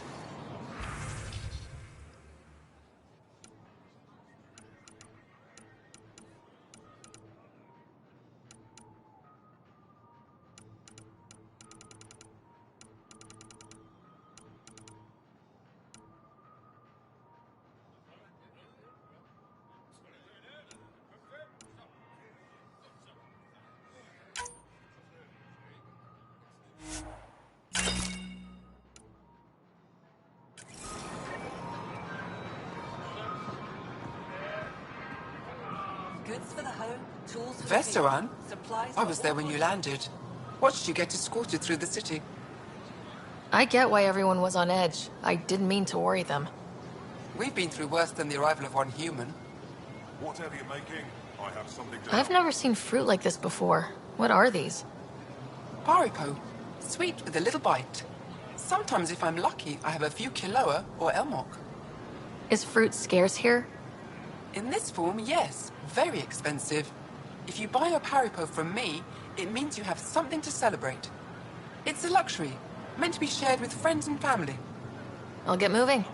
Speaker 9: Goods for the home, tools for the
Speaker 10: Veteran?
Speaker 9: field, supplies
Speaker 10: I
Speaker 9: for
Speaker 10: was there when you landed. Watched you get escorted through the city.
Speaker 4: I get why everyone was on edge. I didn't mean to worry them.
Speaker 10: We've been through worse than the arrival of one human.
Speaker 7: Whatever you're making, I have something to
Speaker 4: I've never seen fruit like this before. What are these?
Speaker 10: Paripo. Sweet with a little bite. Sometimes if I'm lucky, I have a few Kiloa or Elmok.
Speaker 4: Is fruit scarce here?
Speaker 10: In this form, yes. Very expensive. If you buy a Paripo from me, it means you have something to celebrate. It's a luxury, meant to be shared with friends and family.
Speaker 4: I'll get moving.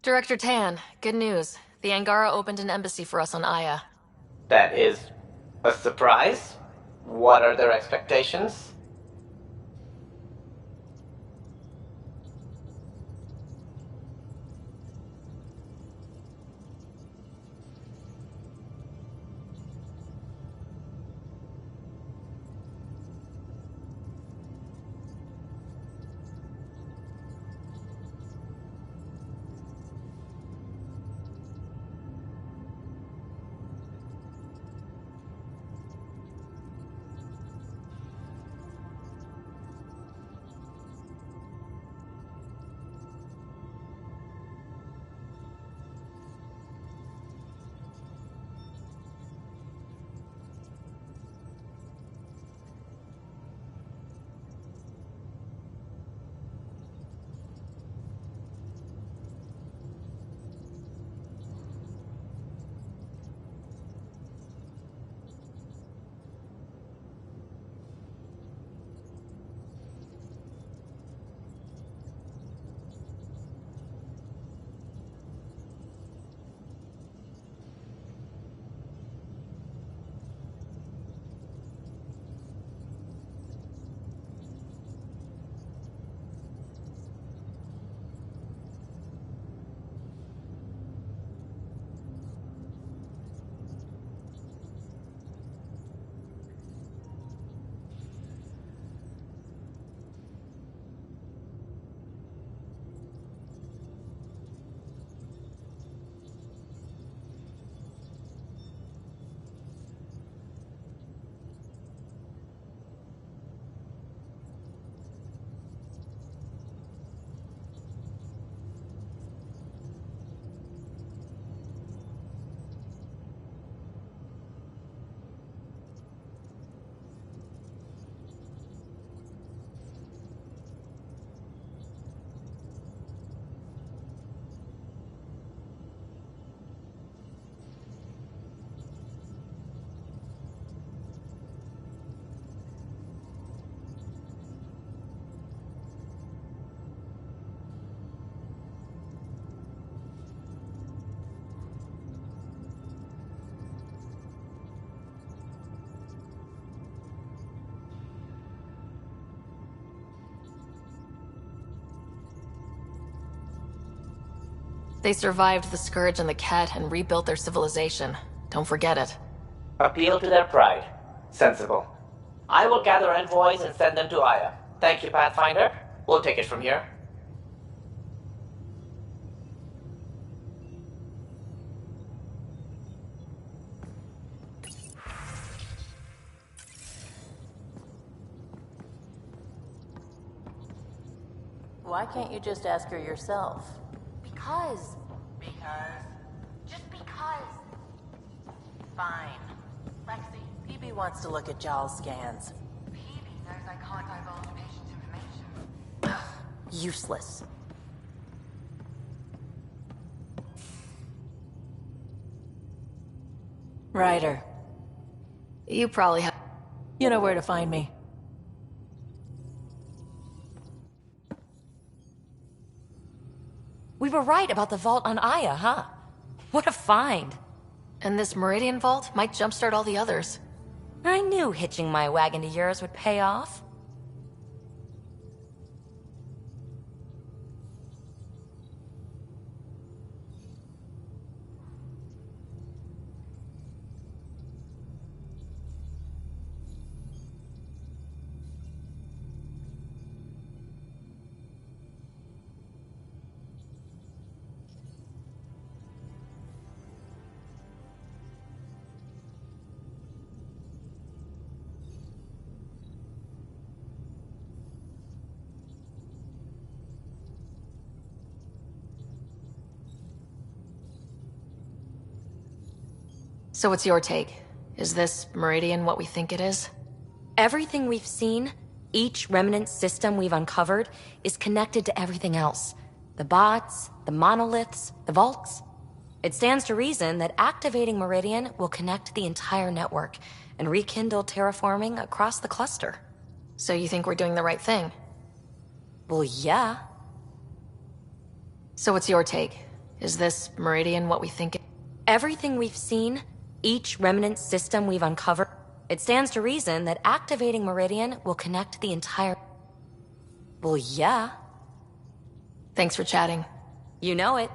Speaker 4: Director Tan, good news. The Angara opened an embassy for us on Aya.
Speaker 22: That is a surprise? What are their expectations?
Speaker 4: They survived the Scourge and the Ket and rebuilt their civilization. Don't forget it.
Speaker 22: Appeal to their pride. Sensible. I will gather envoys and send them to Aya. Thank you, Pathfinder. We'll take it from here.
Speaker 11: Why can't you just ask her yourself?
Speaker 17: Because.
Speaker 11: Just because. Fine. Lexi, PB wants to look at Jaal's scans.
Speaker 17: PB knows I can't divulge patient information.
Speaker 11: Useless. Ryder.
Speaker 4: You probably have...
Speaker 11: You know where to find me.
Speaker 16: We were right about the vault on Aya, huh? What a find.
Speaker 4: And this Meridian vault might jumpstart all the others.
Speaker 16: I knew hitching my wagon to yours would pay off.
Speaker 4: So what's your take? Is this Meridian what we think it is?
Speaker 16: Everything we've seen, each remnant system we've uncovered, is connected to everything else. The bots, the monoliths, the vaults. It stands to reason that activating Meridian will connect the entire network and rekindle terraforming across the cluster.
Speaker 4: So you think we're doing the right thing?
Speaker 16: Well, yeah.
Speaker 4: So what's your take? Is this Meridian what we think it...
Speaker 16: Everything we've seen, each remnant system we've uncovered, it stands to reason that activating Meridian will connect the entire... Well, yeah.
Speaker 4: Thanks for chatting.
Speaker 16: You know it.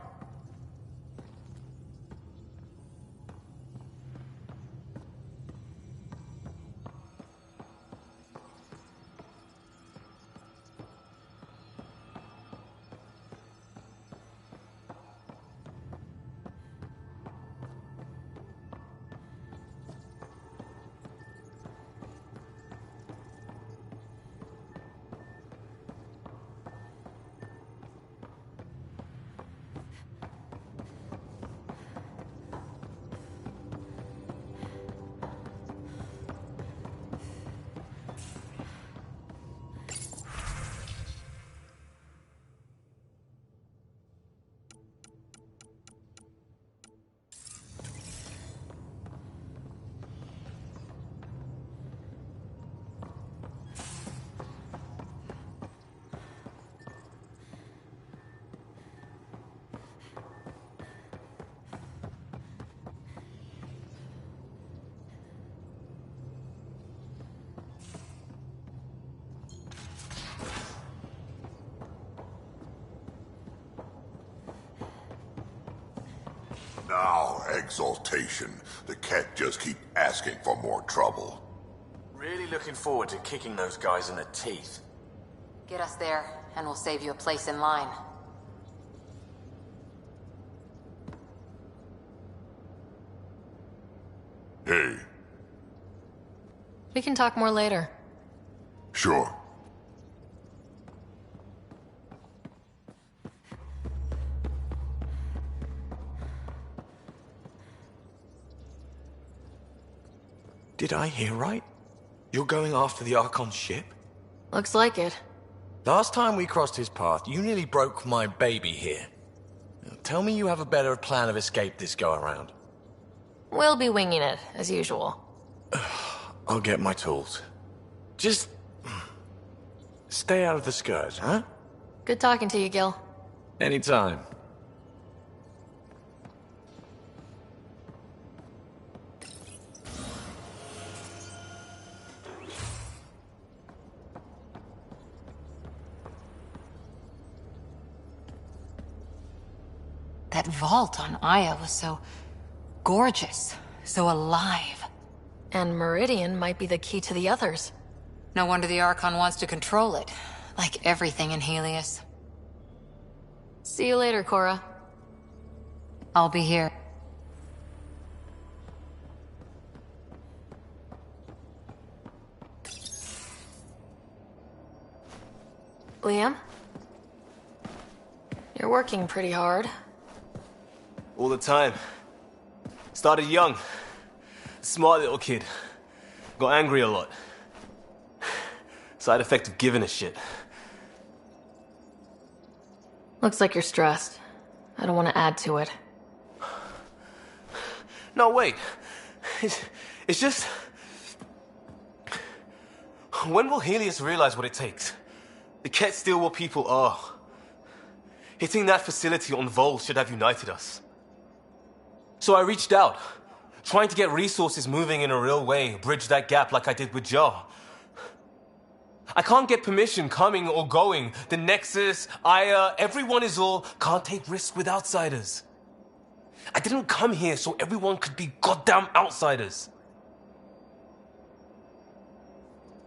Speaker 2: Now, exaltation. The Ket just keep asking for more trouble.
Speaker 15: Really looking forward to kicking those guys in the teeth.
Speaker 12: Get us there, and we'll save you a place in line.
Speaker 2: Hey.
Speaker 4: We can talk more later.
Speaker 2: Sure.
Speaker 15: Did I hear right? You're going after the Archon ship?
Speaker 4: Looks like it.
Speaker 15: Last time we crossed his path, you nearly broke my baby here. Now, tell me you have a better plan of escape this go-around.
Speaker 4: We'll be winging it, as usual.
Speaker 15: I'll get my tools. Just... stay out of the Scourge, huh?
Speaker 4: Good talking to you, Gil.
Speaker 15: Anytime.
Speaker 12: That vault on Aya was so gorgeous, so alive.
Speaker 4: And Meridian might be the key to the others.
Speaker 12: No wonder the Archon wants to control it, like everything in Helios.
Speaker 4: See you later, Cora.
Speaker 12: I'll be here.
Speaker 4: Liam? You're working pretty hard.
Speaker 21: All the time. Started young. Smart little kid. Got angry a lot. Side effect of giving a shit.
Speaker 4: Looks like you're stressed. I don't want to add to it.
Speaker 21: No, wait. It's just... When will Helios realize what it takes? The Ket still what people are. Hitting that facility on Vol should have united us. So I reached out, trying to get resources moving in a real way, bridge that gap like I did with Jar. I can't get permission coming or going. The Nexus, Aya, everyone is all, can't take risks with outsiders. I didn't come here so everyone could be goddamn outsiders.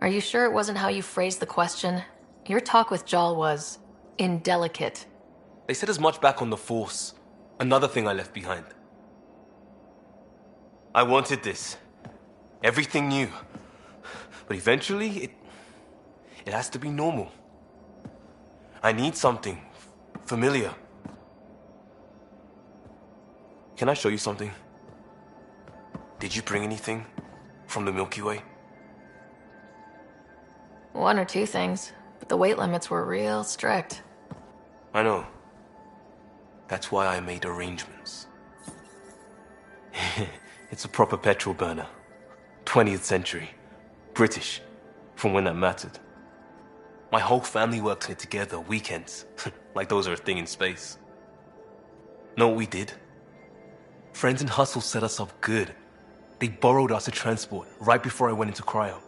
Speaker 4: Are you sure it wasn't how you phrased the question? Your talk with Jal was indelicate.
Speaker 21: They said as much back on the Force. Another thing I left behind. I wanted this. Everything new. But eventually, it has to be normal. I need something familiar. Can I show you something? Did you bring anything from the Milky Way?
Speaker 4: One or two things, but the weight limits were real strict.
Speaker 21: I know. That's why I made arrangements. It's a proper petrol burner. 20th century. British. From when that mattered. My whole family worked on it together, weekends. Like those are a thing in space. Know what we did? Friends in Hustle set us up good. They borrowed us a transport right before I went into cryo.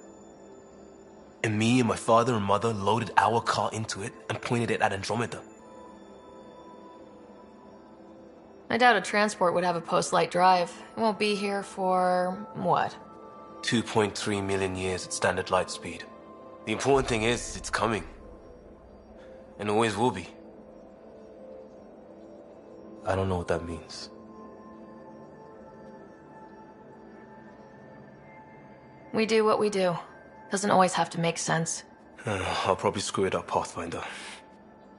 Speaker 21: And me and my father and mother loaded our car into it and pointed it at Andromeda.
Speaker 4: I doubt a transport would have a post-light drive. It won't be here for... what?
Speaker 21: 2.3 million years at standard light speed. The important thing is, it's coming. And always will be. I don't know what that means.
Speaker 4: We do what we do. Doesn't always have to make sense.
Speaker 21: I'll probably screw it up, Pathfinder.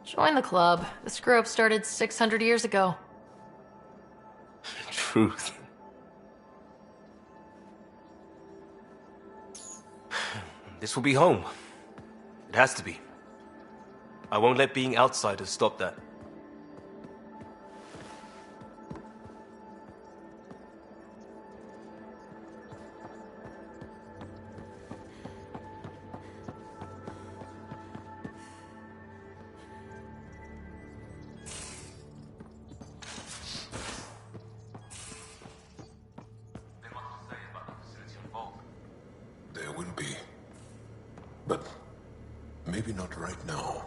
Speaker 4: Join the club. The screw-up started 600 years ago.
Speaker 21: Truth. This will be home. It has to be. I won't let being outsiders stop that.
Speaker 13: There will be. But maybe not right now.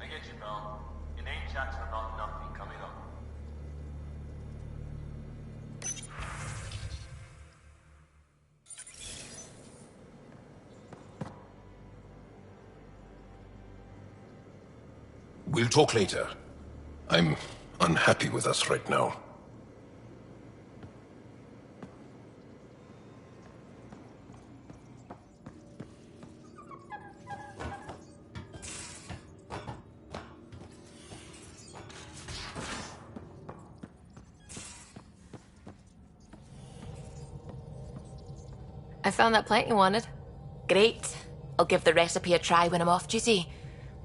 Speaker 21: I get you, pal. Inane chats about nothing coming up.
Speaker 13: We'll talk later. I'm unhappy with us right now.
Speaker 4: I found that plant you wanted.
Speaker 17: Great. I'll give the recipe a try when I'm off duty.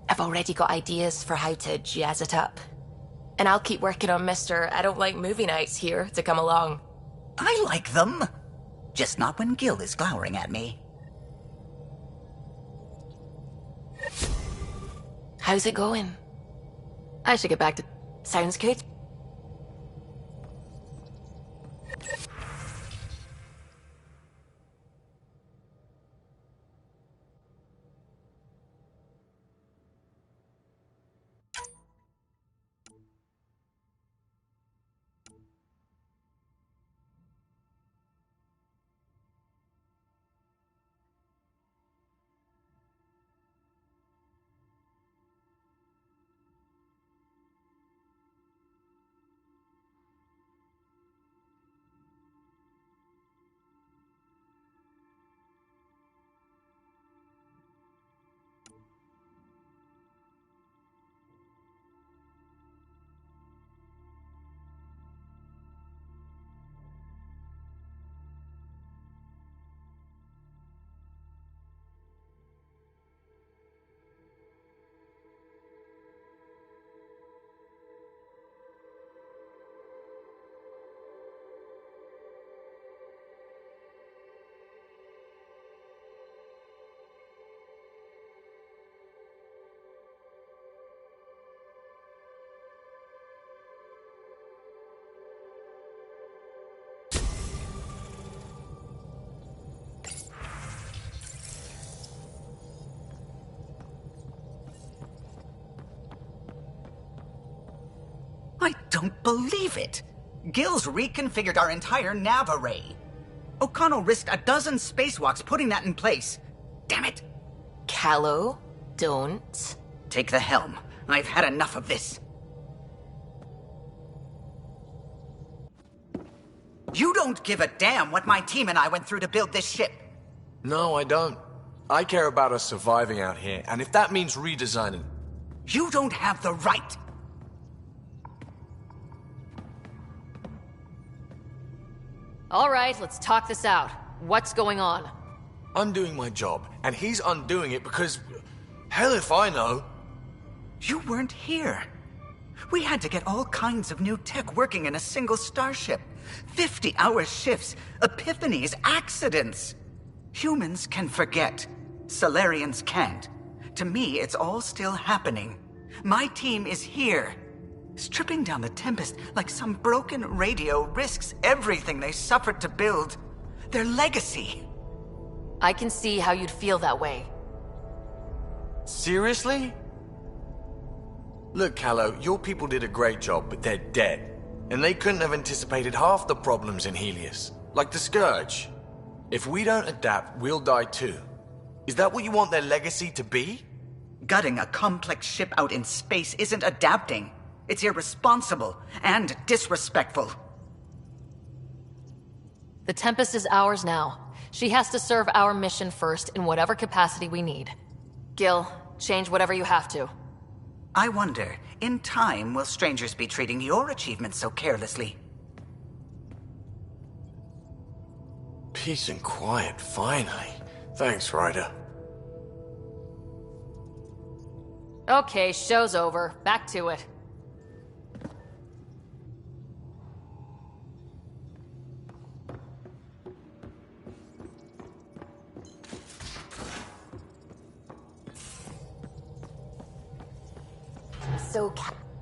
Speaker 17: I've already got ideas for how to jazz it up. And I'll keep working on Mr. I don't like movie nights here to come along.
Speaker 18: I like them. Just not when Gil is glowering at me.
Speaker 17: How's it going?
Speaker 4: I should get back to...
Speaker 17: Sounds good.
Speaker 18: I don't believe it! Gil's reconfigured our entire nav array. O'Connell risked a dozen spacewalks putting that in place. Damn it!
Speaker 17: Callow, don't.
Speaker 18: Take the helm. I've had enough of this. You don't give a damn what my team and I went through to build this ship.
Speaker 15: No, I don't. I care about us surviving out here, and if that means redesigning...
Speaker 18: You don't have the right!
Speaker 4: All right, let's talk this out. What's going on?
Speaker 15: I'm doing my job, and he's undoing it because... Hell if I know.
Speaker 18: You weren't here. We had to get all kinds of new tech working in a single starship. 50-hour shifts, epiphanies, accidents. Humans can forget. Solarians can't. To me, it's all still happening. My team is here. Stripping down the Tempest like some broken radio risks everything they suffered to build. Their legacy.
Speaker 4: I can see how you'd feel that way.
Speaker 15: Seriously? Look, Callow, your people did a great job, but they're dead. And they couldn't have anticipated half the problems in Helios. Like the Scourge. If we don't adapt, we'll die too. Is that what you want their legacy to be?
Speaker 18: Gutting a complex ship out in space isn't adapting. It's irresponsible and disrespectful.
Speaker 4: The Tempest is ours now. She has to serve our mission first in whatever capacity we need. Gil, change whatever you have to.
Speaker 18: I wonder, in time, will strangers be treating your achievements so carelessly?
Speaker 15: Peace and quiet, finally. Thanks, Ryder.
Speaker 4: Okay, show's over. Back to it.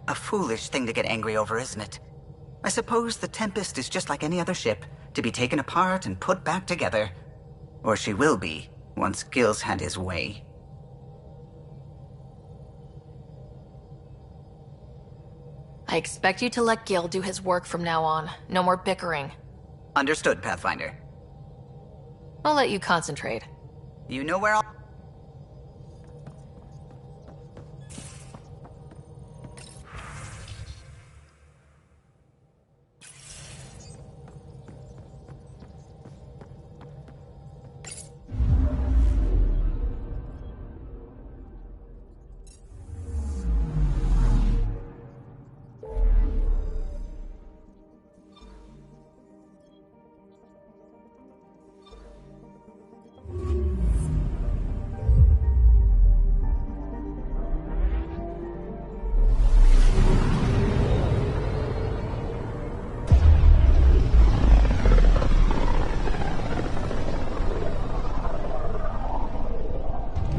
Speaker 18: A foolish thing to get angry over, isn't it? I suppose the Tempest is just like any other ship, to be taken apart and put back together. Or she will be, once Gil's had his way.
Speaker 4: I expect you to let Gil do his work from now on. No more bickering.
Speaker 18: Understood, Pathfinder.
Speaker 4: I'll let you concentrate.
Speaker 18: You know where I'll...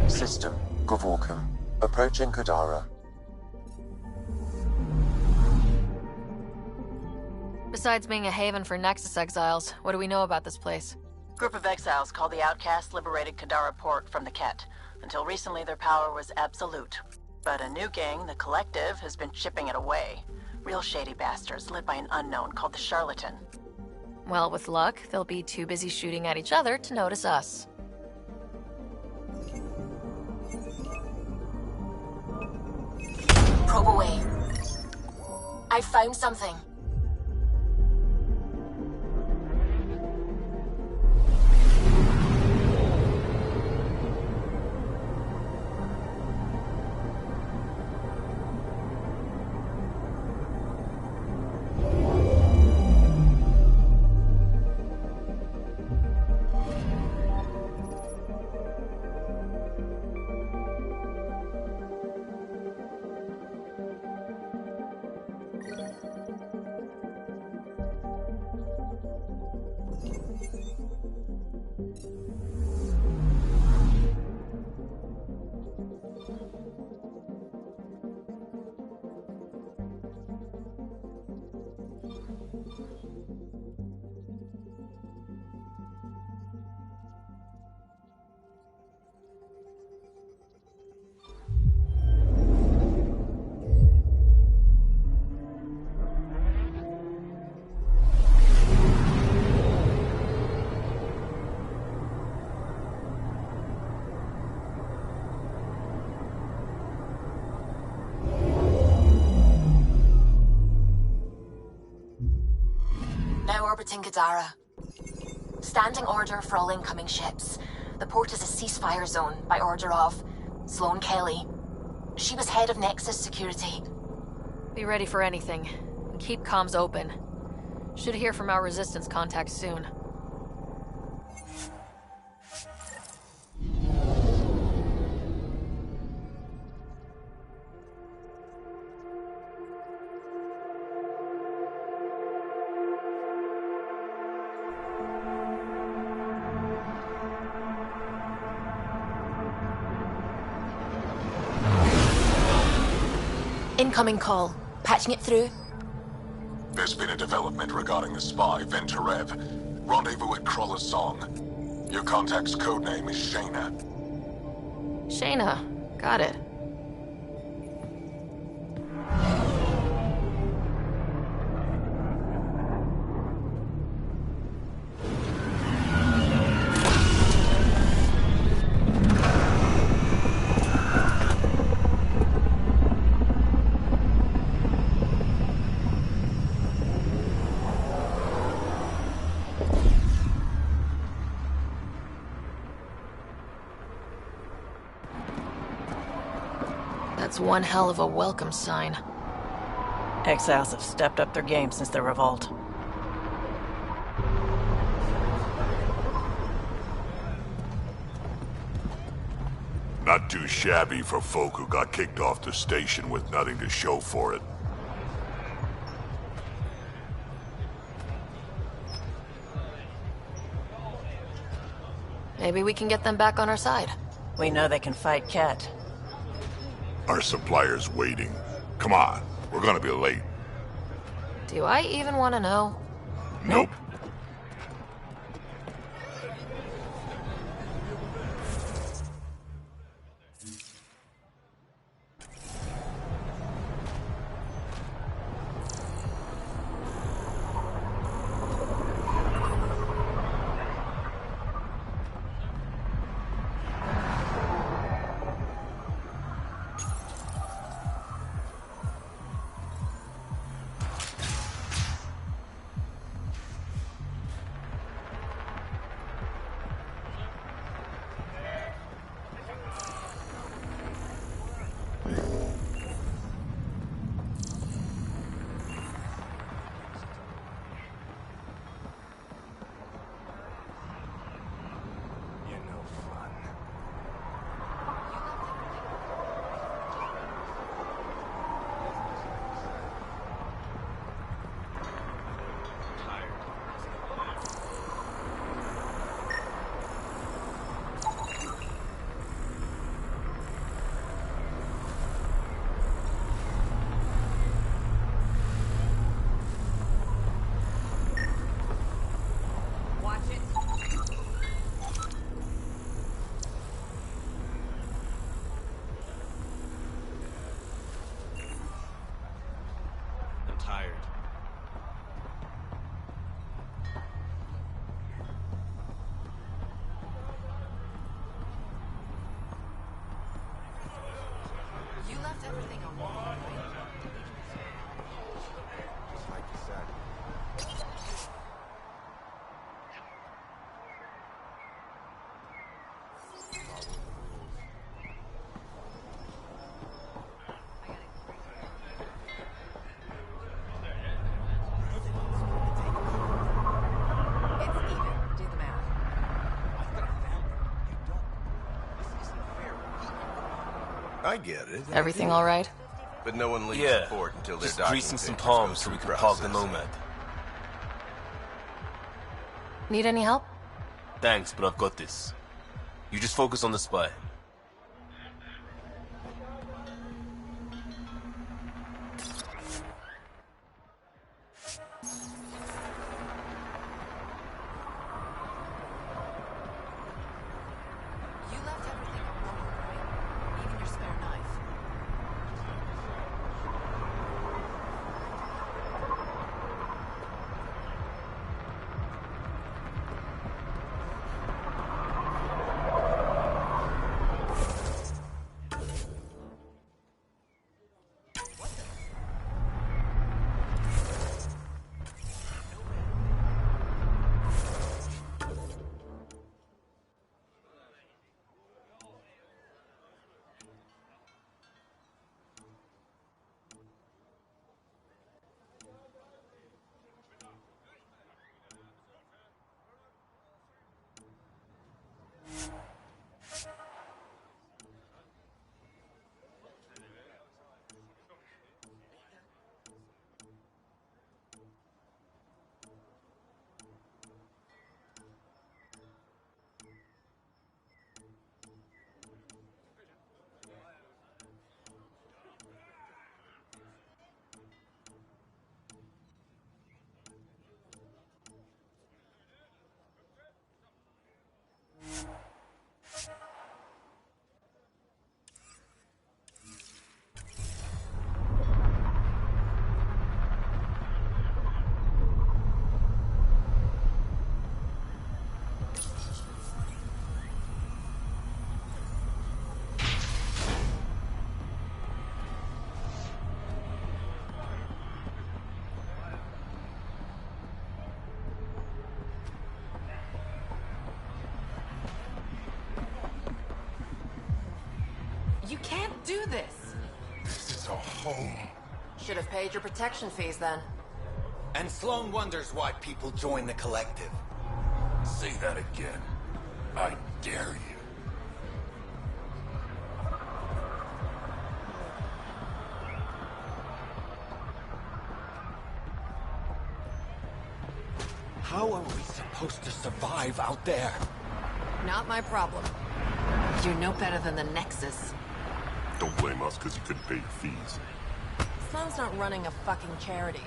Speaker 1: System, Gavorkum. Approaching Kadara.
Speaker 4: Besides being a haven for Nexus exiles, what do we know about this place?
Speaker 11: Group of exiles called the Outcasts liberated Kadara Port from the Ket. Until recently, their power was absolute. But a new gang, the Collective, has been chipping it away. Real shady bastards led by an unknown called the Charlatan.
Speaker 4: Well, with luck, they'll be too busy shooting at each other to notice us.
Speaker 17: Probe away. I found something. orbiting Gadara. Standing order for all incoming ships. The port is a ceasefire zone by order of Sloane Kelly. She was head of Nexus Security.
Speaker 4: Be ready for anything. And keep comms open. Should hear from our resistance contacts soon.
Speaker 17: Incoming call. Patching it through.
Speaker 13: There's been a development regarding the spy, Venturev. Rendezvous at Crawler's Song. Your contact's codename is Shayna.
Speaker 4: Shayna. Got it. That's one hell of a welcome sign.
Speaker 11: Exiles have stepped up their game since the revolt.
Speaker 2: Not too shabby for folk who got kicked off the station with nothing to show for it.
Speaker 4: Maybe we can get them back on our side.
Speaker 11: We know they can fight Ket.
Speaker 2: Our supplier's waiting. Come on, we're gonna be late.
Speaker 4: Do I even want to know?
Speaker 2: Nope.
Speaker 3: I get it.
Speaker 4: Everything all right?
Speaker 3: But no one leaves the port until they're
Speaker 21: just greasing some palms so we can park the Nomad.
Speaker 4: Need any help?
Speaker 21: Thanks, but I've got this. You just focus on the spy.
Speaker 11: do this?
Speaker 20: This is our home.
Speaker 11: Should have paid your protection fees then.
Speaker 5: And Sloan wonders why people join the collective.
Speaker 2: Say that again. I dare you.
Speaker 5: How are we supposed to survive out there?
Speaker 11: Not my problem.
Speaker 8: You're no better than the Nexus.
Speaker 2: Don't blame us because you couldn't pay your fees.
Speaker 11: Sloan's not running a fucking charity.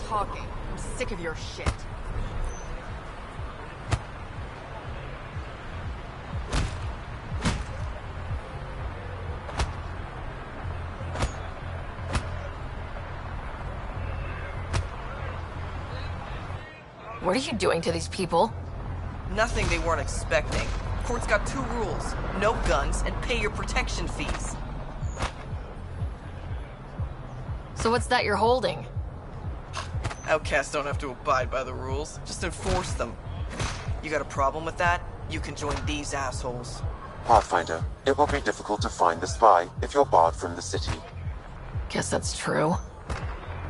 Speaker 11: Talking. I'm sick of your shit.
Speaker 4: What are you doing to these people?
Speaker 6: Nothing they weren't expecting. Court's got 2 rules. No guns and pay your protection fees.
Speaker 4: So what's that you're holding?
Speaker 6: Outcasts don't have to abide by the rules, just enforce them. You got a problem with that? You can join these assholes.
Speaker 1: Pathfinder, it will be difficult to find the spy if you're barred from the city.
Speaker 4: Guess that's true.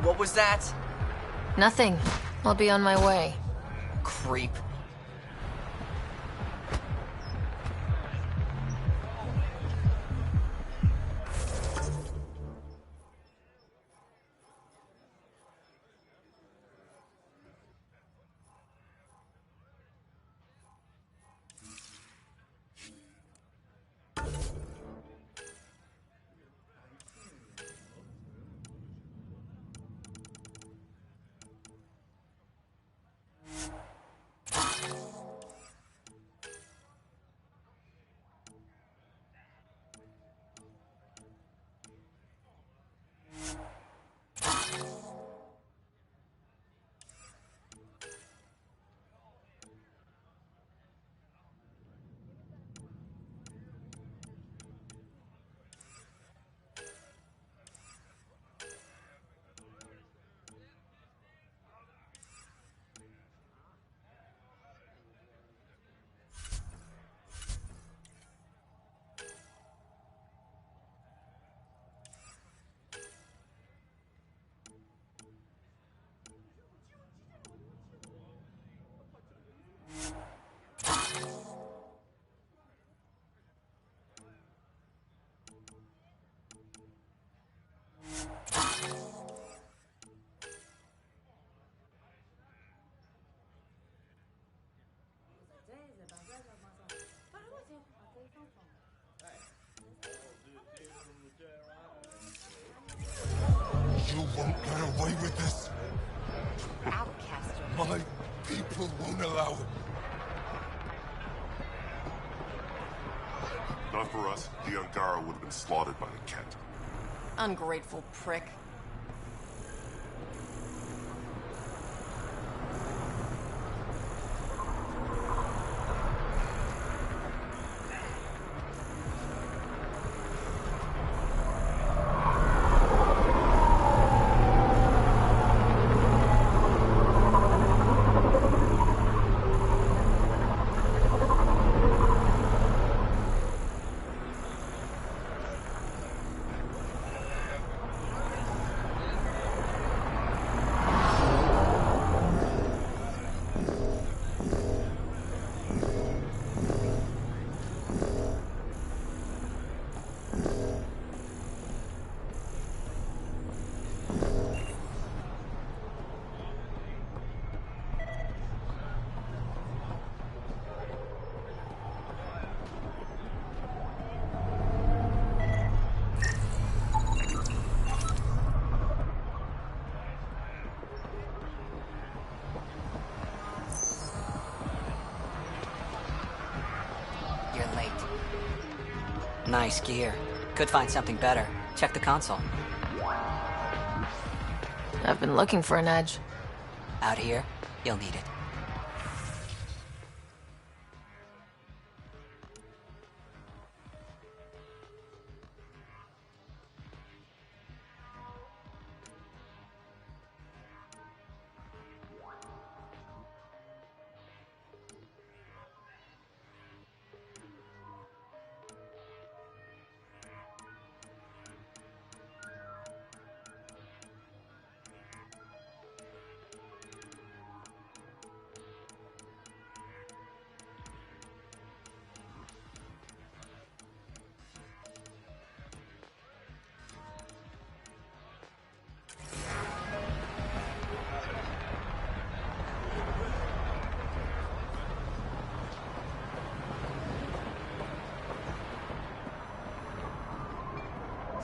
Speaker 6: What was that?
Speaker 4: Nothing. I'll be on my way.
Speaker 6: Creep.
Speaker 20: You won't get away with this. My people won't allow it.
Speaker 2: Not for us. The Angara would have been slaughtered by the Kett.
Speaker 11: Ungrateful prick.
Speaker 14: Nice gear. Could find something better. Check the console.
Speaker 4: I've been looking for an edge.
Speaker 14: Out here, you'll need it.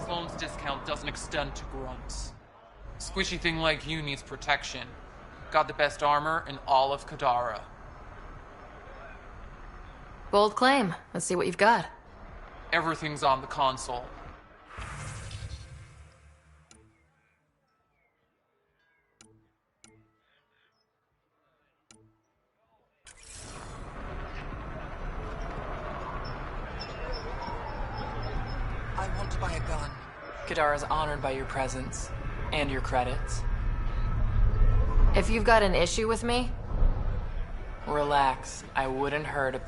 Speaker 19: Sloane's discount doesn't extend to grunts. Squishy thing like you needs protection. Got the best armor in all of Kadara.
Speaker 4: Bold claim. Let's see what you've got.
Speaker 19: Everything's on the console.
Speaker 10: I want to buy a gun. Kadara's honored by your presence. And your credits.
Speaker 4: If you've got an issue with me...
Speaker 10: Relax. I wouldn't hurt a...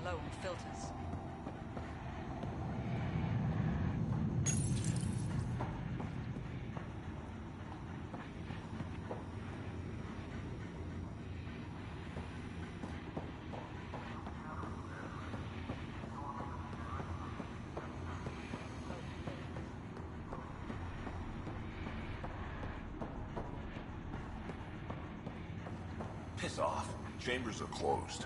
Speaker 14: Low on filters.
Speaker 2: Piss off. Chambers are closed.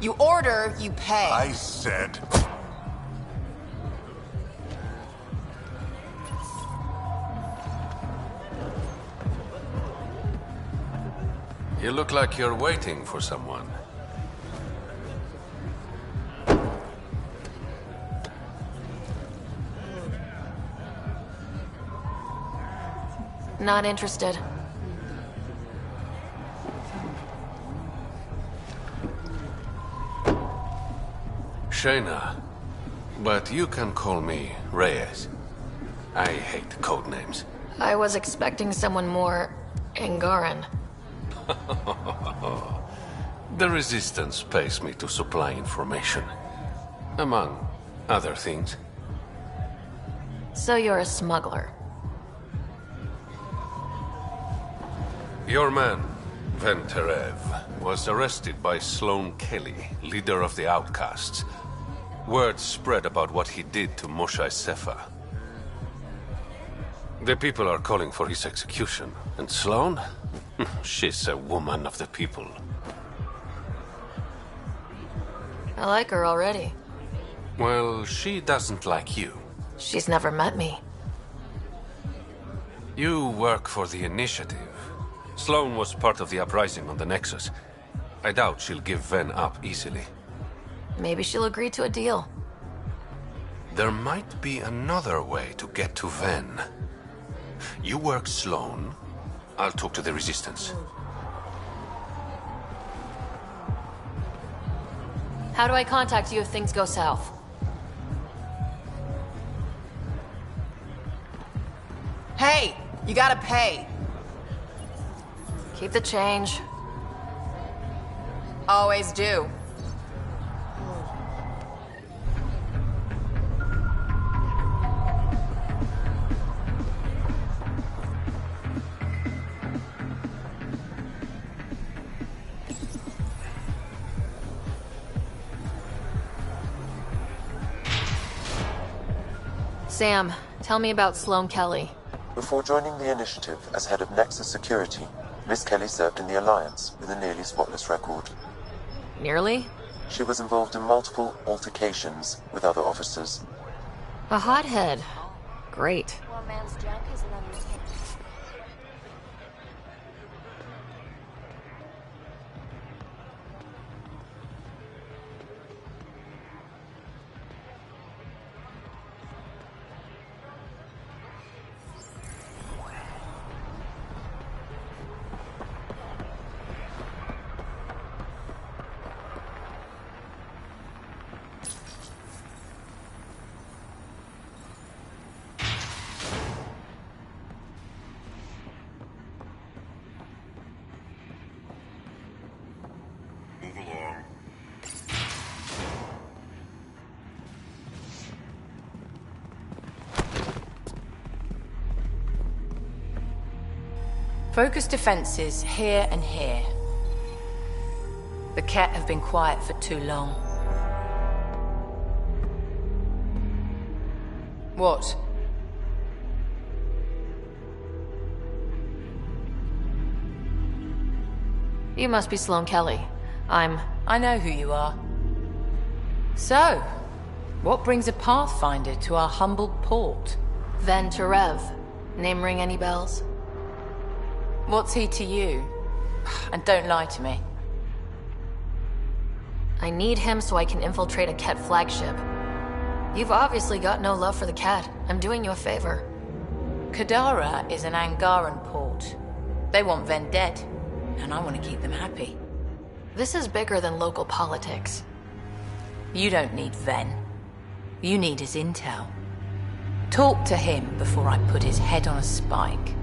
Speaker 6: You order, you pay.
Speaker 2: I said...
Speaker 7: You look like you're waiting for someone.
Speaker 4: Not interested.
Speaker 7: Shayna, but you can call me Reyes. I hate code names.
Speaker 4: I was expecting someone more Angaran.
Speaker 7: The Resistance pays me to supply information, among other things.
Speaker 4: So you're a smuggler.
Speaker 7: Your man, Van Terev, was arrested by Sloane Kelly, leader of the Outcasts. Word spread about what he did to Moshe Sefa. The people are calling for his execution. And Sloane? She's a woman of the people.
Speaker 4: I like her already.
Speaker 7: Well, she doesn't like you.
Speaker 4: She's never met me.
Speaker 7: You work for the Initiative. Sloane was part of the uprising on the Nexus. I doubt she'll give Ven up easily.
Speaker 4: Maybe she'll agree to a deal.
Speaker 7: There might be another way to get to Ven. You work Sloane, I'll talk to the Resistance.
Speaker 4: How do I contact you if things go south?
Speaker 6: Hey, you gotta pay.
Speaker 4: Keep the change.
Speaker 6: Always do.
Speaker 4: Sam, tell me about Sloane Kelly.
Speaker 1: Before joining the Initiative as head of Nexus Security, Miss Kelly served in the Alliance with a nearly spotless record.
Speaker 4: Nearly?
Speaker 1: She was involved in multiple altercations with other officers.
Speaker 4: A hothead. Great.
Speaker 2: Move along.
Speaker 11: Focus defenses here and here. The Ket have been quiet for too long. What?
Speaker 4: You must be Sloane Kelly.
Speaker 11: I know who you are. So, what brings a Pathfinder to our humbled port?
Speaker 4: Van Terev. Name ring any bells?
Speaker 11: What's he to you? And don't lie to me.
Speaker 4: I need him so I can infiltrate a Ket flagship. You've obviously got no love for the Ket. I'm doing you a favor.
Speaker 11: Kadara is an Angaran port. They want Ven dead, and I want to keep them happy.
Speaker 4: This is bigger than local politics.
Speaker 11: You don't need Ven. You need his intel. Talk to him before I put his head on a spike.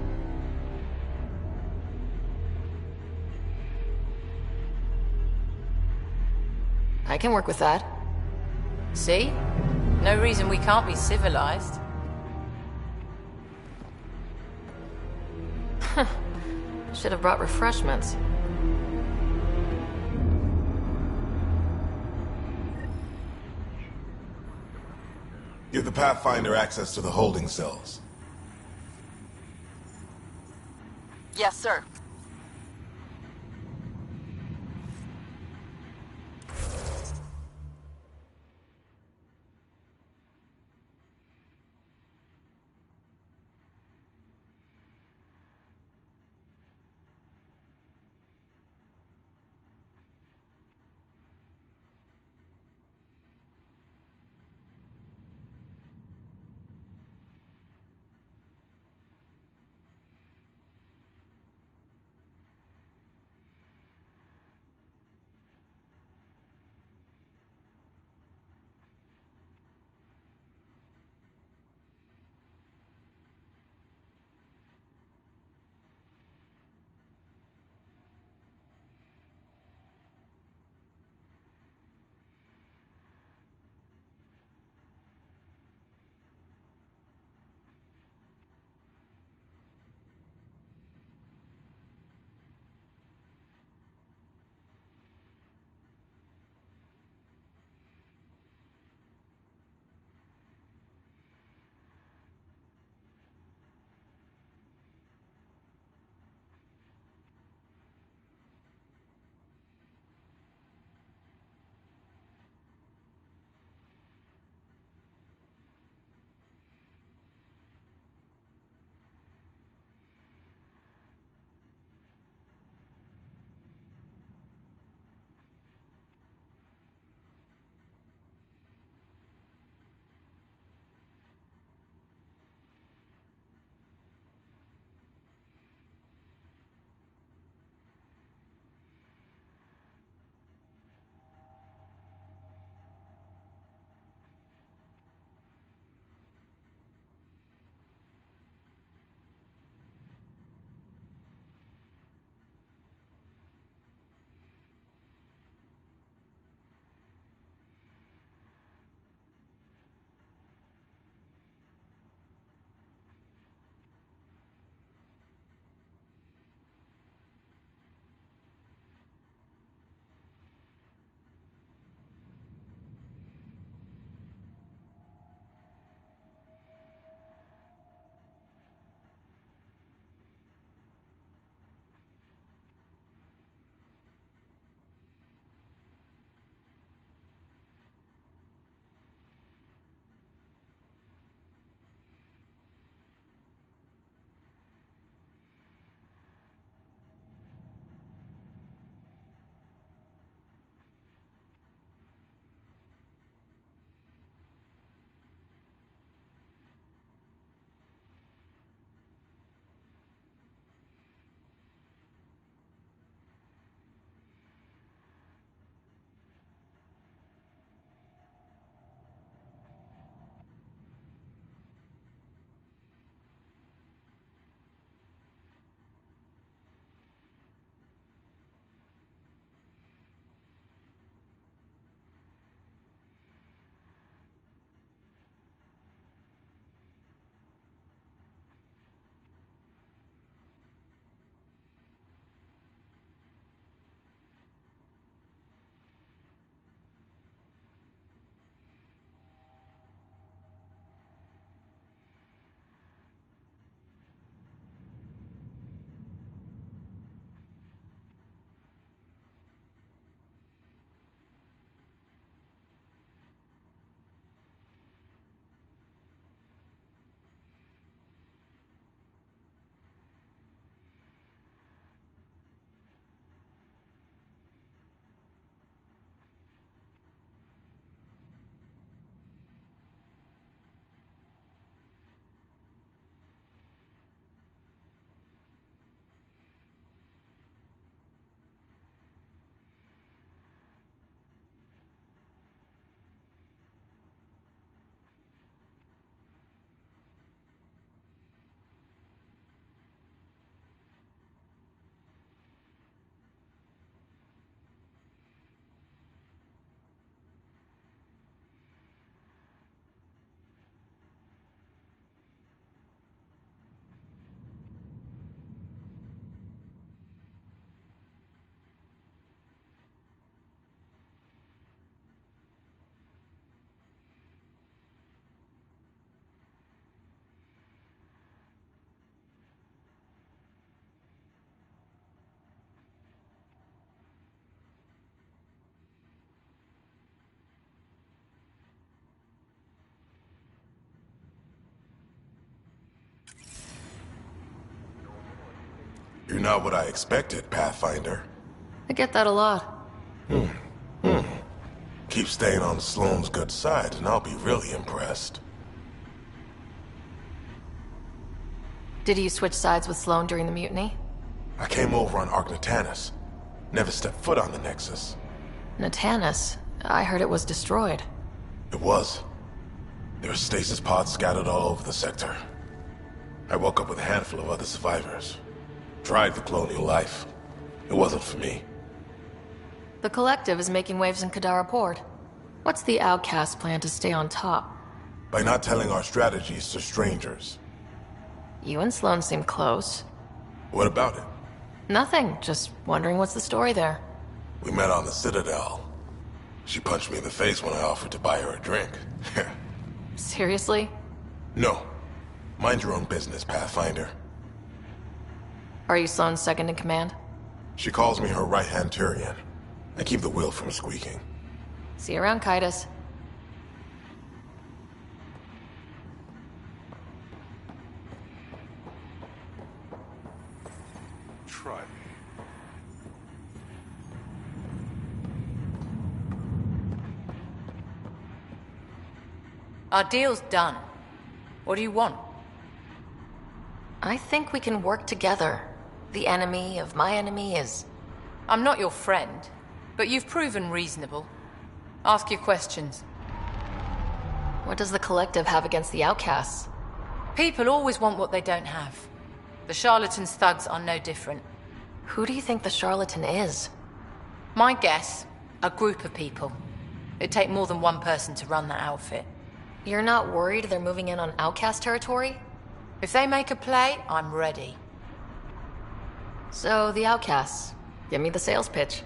Speaker 4: I can work with that.
Speaker 11: See? No reason we can't be civilized.
Speaker 4: Should have brought refreshments.
Speaker 5: Give the Pathfinder access to the holding cells.
Speaker 6: Yes, sir.
Speaker 2: You're not what I expected, Pathfinder.
Speaker 4: I get that a lot.
Speaker 2: Keep staying on Sloane's good side, and I'll be really impressed.
Speaker 4: Did you switch sides with Sloane during the mutiny?
Speaker 2: I came over on Arcnatanus. Never stepped foot on the Nexus.
Speaker 4: Natanus? I heard it was destroyed.
Speaker 2: It was. There were stasis pods scattered all over the sector. I woke up with a handful of other survivors. Tried the colonial life. It wasn't for me.
Speaker 4: The Collective is making waves in Kadara Port. What's the Outcast plan to stay on top?
Speaker 2: By not telling our strategies to strangers.
Speaker 4: You and Sloane seem close.
Speaker 2: What about it?
Speaker 4: Nothing, just wondering what's the story there.
Speaker 2: We met on the Citadel. She punched me in the face when I offered to buy her a drink.
Speaker 4: Seriously?
Speaker 2: No. Mind your own business, Pathfinder.
Speaker 4: Are you Sloane's second in command?
Speaker 2: She calls me her right-hand Turian. I keep the wheel from squeaking.
Speaker 4: See you around, Kaitis.
Speaker 7: Try me.
Speaker 11: Our deal's done. What do you want?
Speaker 4: I think we can work together. The enemy of my enemy is...
Speaker 11: I'm not your friend, but you've proven reasonable. Ask your questions.
Speaker 4: What does the Collective have against the Outcasts?
Speaker 11: People always want what they don't have. The Charlatan's thugs are no different.
Speaker 4: Who do you think the Charlatan is?
Speaker 11: My guess, a group of people. It'd take more than one person to run that outfit.
Speaker 4: You're not worried they're moving in on Outcast territory?
Speaker 11: If they make a play, I'm ready.
Speaker 4: So, the Outcasts. Give me the sales pitch.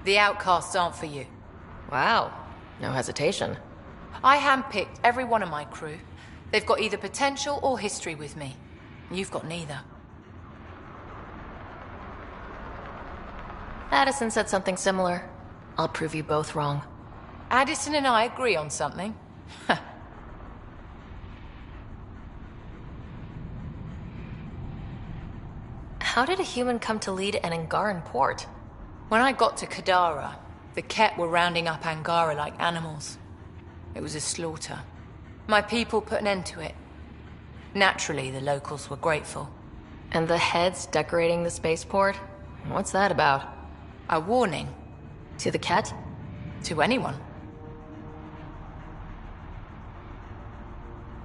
Speaker 11: The Outcasts aren't for you.
Speaker 4: Wow. No hesitation.
Speaker 11: I handpicked every one of my crew. They've got either potential or history with me. You've got neither.
Speaker 4: Addison said something similar. I'll prove you both wrong.
Speaker 11: Addison and I agree on something.
Speaker 4: How did a human come to lead an Angaran port?
Speaker 11: When I got to Kadara, the Ket were rounding up Angara like animals. It was a slaughter. My people put an end to it. Naturally, the locals were grateful.
Speaker 4: And the heads decorating the spaceport? What's that about?
Speaker 11: A warning.
Speaker 4: To the Ket?
Speaker 11: To anyone.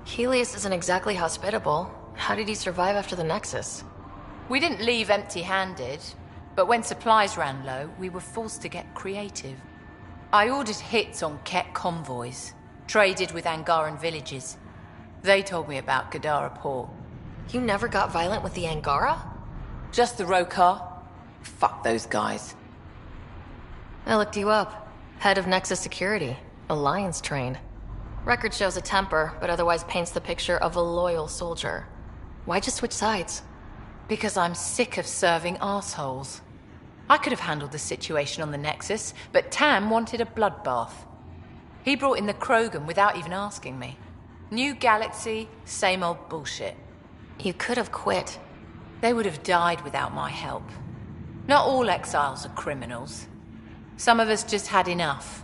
Speaker 4: Helios isn't exactly hospitable. How did he survive after the Nexus?
Speaker 11: We didn't leave empty-handed, but when supplies ran low, we were forced to get creative. I ordered hits on Ket convoys, traded with Angaran villages. They told me about Kadara Port.
Speaker 4: You never got violent with the Angara?
Speaker 11: Just the Rokar. Fuck those guys.
Speaker 4: I looked you up. Head of Nexus Security. Alliance trained. Record shows a temper, but otherwise paints the picture of a loyal soldier. Why'd you switch sides?
Speaker 11: Because I'm sick of serving assholes. I could have handled the situation on the Nexus, but Tam wanted a bloodbath. He brought in the Krogan without even asking me. New galaxy, same old bullshit.
Speaker 4: You could have quit.
Speaker 11: They would have died without my help. Not all exiles are criminals. Some of us just had enough.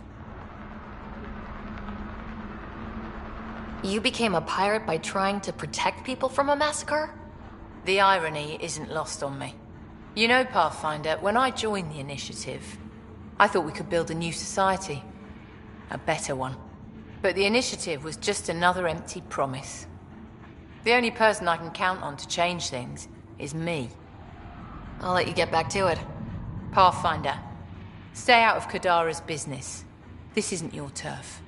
Speaker 4: You became a pirate by trying to protect people from a massacre?
Speaker 11: The irony isn't lost on me. You know, Pathfinder, when I joined the Initiative, I thought we could build a new society. A better one. But the Initiative was just another empty promise. The only person I can count on to change things is me.
Speaker 4: I'll let you get back to it.
Speaker 11: Pathfinder, stay out of Kadara's business. This isn't your turf.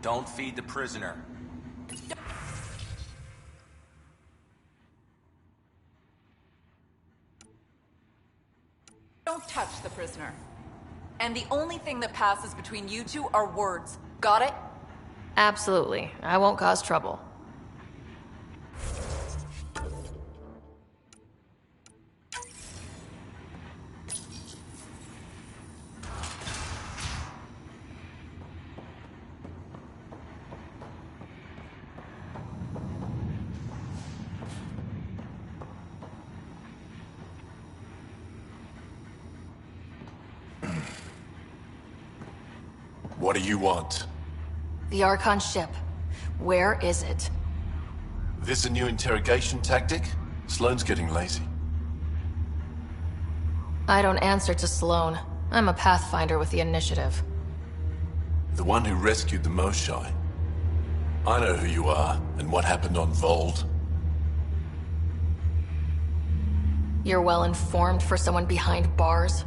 Speaker 9: Don't feed the prisoner.
Speaker 22: Don't touch the prisoner. And the only thing that passes between you two are words. Got it?
Speaker 4: Absolutely. I won't cause trouble.
Speaker 13: What do you want?
Speaker 4: The Archon ship. Where is it?
Speaker 13: This a new interrogation tactic? Sloane's getting lazy.
Speaker 4: I don't answer to Sloane. I'm a Pathfinder with the initiative.
Speaker 13: The one who rescued the Moshai. I know who you are, and what happened on Vold.
Speaker 4: You're well informed for someone behind bars?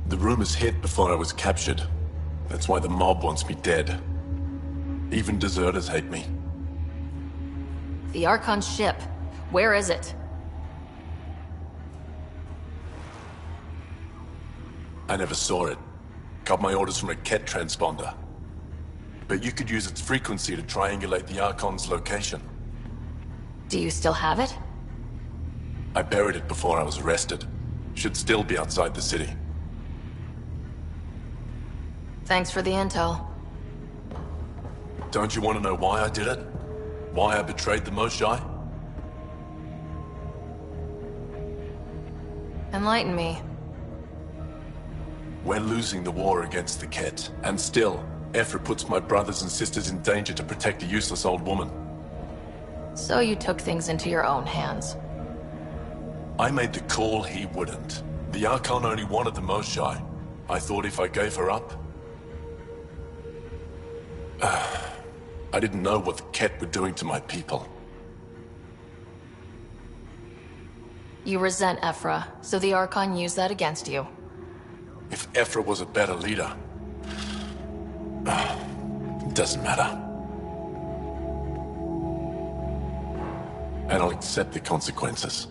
Speaker 13: The rumors hit before I was captured. That's why the mob wants me dead. Even deserters hate me.
Speaker 4: The Archon ship. Where is it?
Speaker 13: I never saw it. Got my orders from a Ket transponder. But you could use its frequency to triangulate the Archon's location.
Speaker 4: Do you still have it?
Speaker 13: I buried it before I was arrested. Should still be outside the city.
Speaker 4: Thanks for the intel.
Speaker 13: Don't you want to know why I did it? Why I betrayed the Moshai?
Speaker 4: Enlighten me.
Speaker 13: We're losing the war against the Ket, and still, Ephra puts my brothers and sisters in danger to protect a useless old woman.
Speaker 4: So you took things into your own hands.
Speaker 13: I made the call he wouldn't. The Archon only wanted the Moshai. I thought if I gave her up... I didn't know what the Ket were doing to my people.
Speaker 4: You resent Ephra, so the Archon used that against you.
Speaker 13: If Ephra was a better leader... it doesn't matter. And I'll accept the consequences.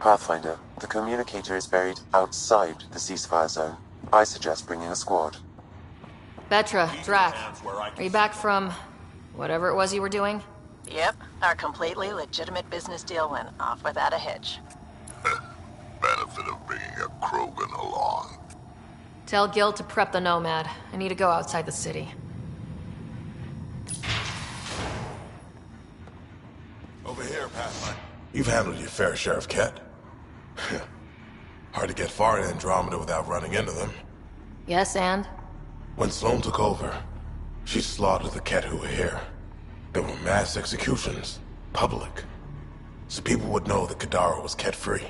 Speaker 1: Pathfinder, the communicator is buried outside the ceasefire zone. I suggest bringing a squad.
Speaker 4: Betra, Drac, are you back from whatever it was you were doing?
Speaker 23: Yep, our completely legitimate business deal went off without a hitch.
Speaker 2: Benefit of bringing a Krogan along.
Speaker 4: Tell Gil to prep the Nomad. I need to go outside the city.
Speaker 5: Over here, Pathfinder. You've handled your fair share of Ket. Hard to get far in Andromeda without running into them.
Speaker 4: Yes, and?
Speaker 5: When Sloane took over, she slaughtered the Ket who were here. There were mass executions, public. So people would know that Kadara was Ket-free.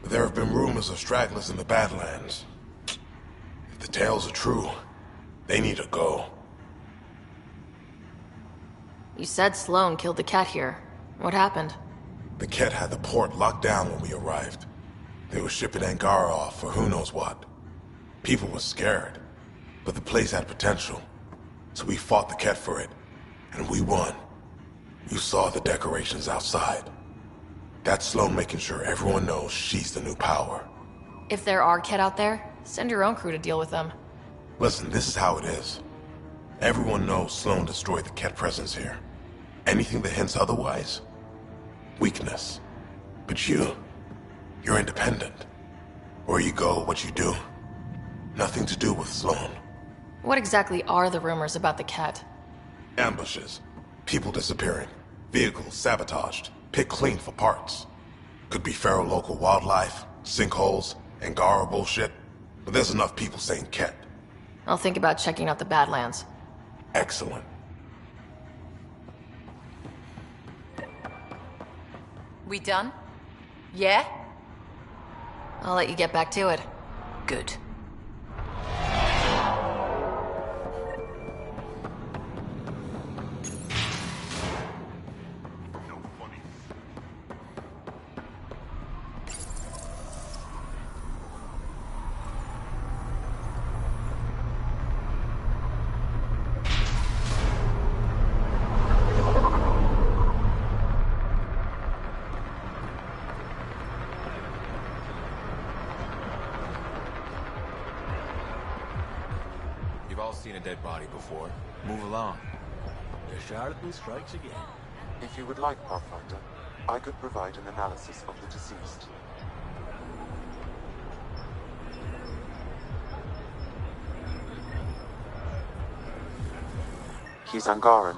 Speaker 5: But there have been rumors of stragglers in the Badlands. If the tales are true, they need to go.
Speaker 4: You said Sloane killed the cat here. What happened?
Speaker 5: The Ket had the port locked down when we arrived. They were shipping Angara off for who knows what. People were scared, but the place had potential. So we fought the Ket for it, and we won. You saw the decorations outside. That's Sloane making sure everyone knows she's the new power.
Speaker 4: If there are Ket out there, send your own crew to deal with them.
Speaker 5: Listen, this is how it is. Everyone knows Sloane destroyed the Ket presence here. Anything that hints otherwise, weakness. But you're independent. Where you go, what you do, nothing to do with Sloane.
Speaker 4: What exactly are the rumors about the cat?
Speaker 5: Ambushes, people disappearing, vehicles sabotaged, picked clean for parts. Could be feral local wildlife, sinkholes, Angara bullshit. But there's enough people saying Ket.
Speaker 4: I'll think about checking out the Badlands.
Speaker 5: Excellent.
Speaker 22: We done? Yeah?
Speaker 4: I'll let you get back to it.
Speaker 22: Good.
Speaker 5: all seen a dead body before. Move along. The charlatan strikes again.
Speaker 1: If you would like, Pathfinder, I could provide an analysis of the deceased. He's Angaran.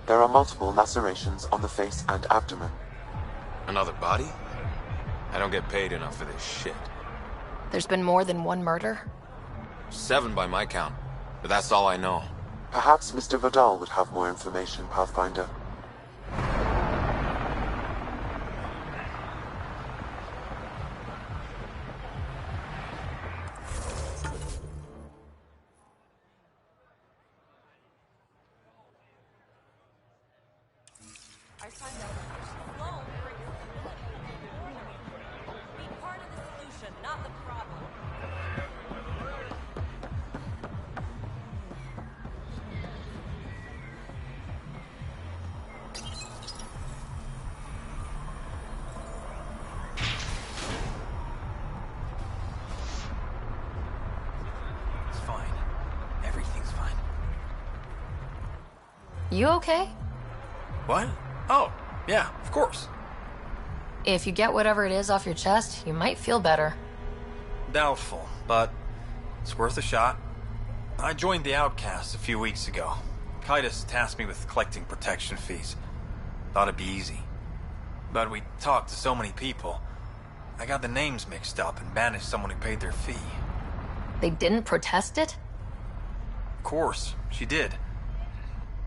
Speaker 1: There are multiple lacerations on the face and abdomen.
Speaker 5: Another body? I don't get paid enough for this shit.
Speaker 4: There's been more than one murder?
Speaker 5: 7 by my count, but that's all I know.
Speaker 1: Perhaps Mr. Vidal would have more information, Pathfinder.
Speaker 22: I signed up for Sloan brings stability. Be part of the solution, not the problem.
Speaker 5: It's fine. Everything's fine.
Speaker 4: You okay?
Speaker 15: What? Oh, yeah, of course.
Speaker 4: If you get whatever it is off your chest, you might feel better.
Speaker 9: Doubtful, but it's worth a shot. I joined the Outcasts a few weeks ago. Kaitis tasked me with collecting protection fees. Thought it'd be easy. But we talked to so many people. I got the names mixed up and banished someone who paid their fee.
Speaker 4: They didn't protest it?
Speaker 9: Of course, she did.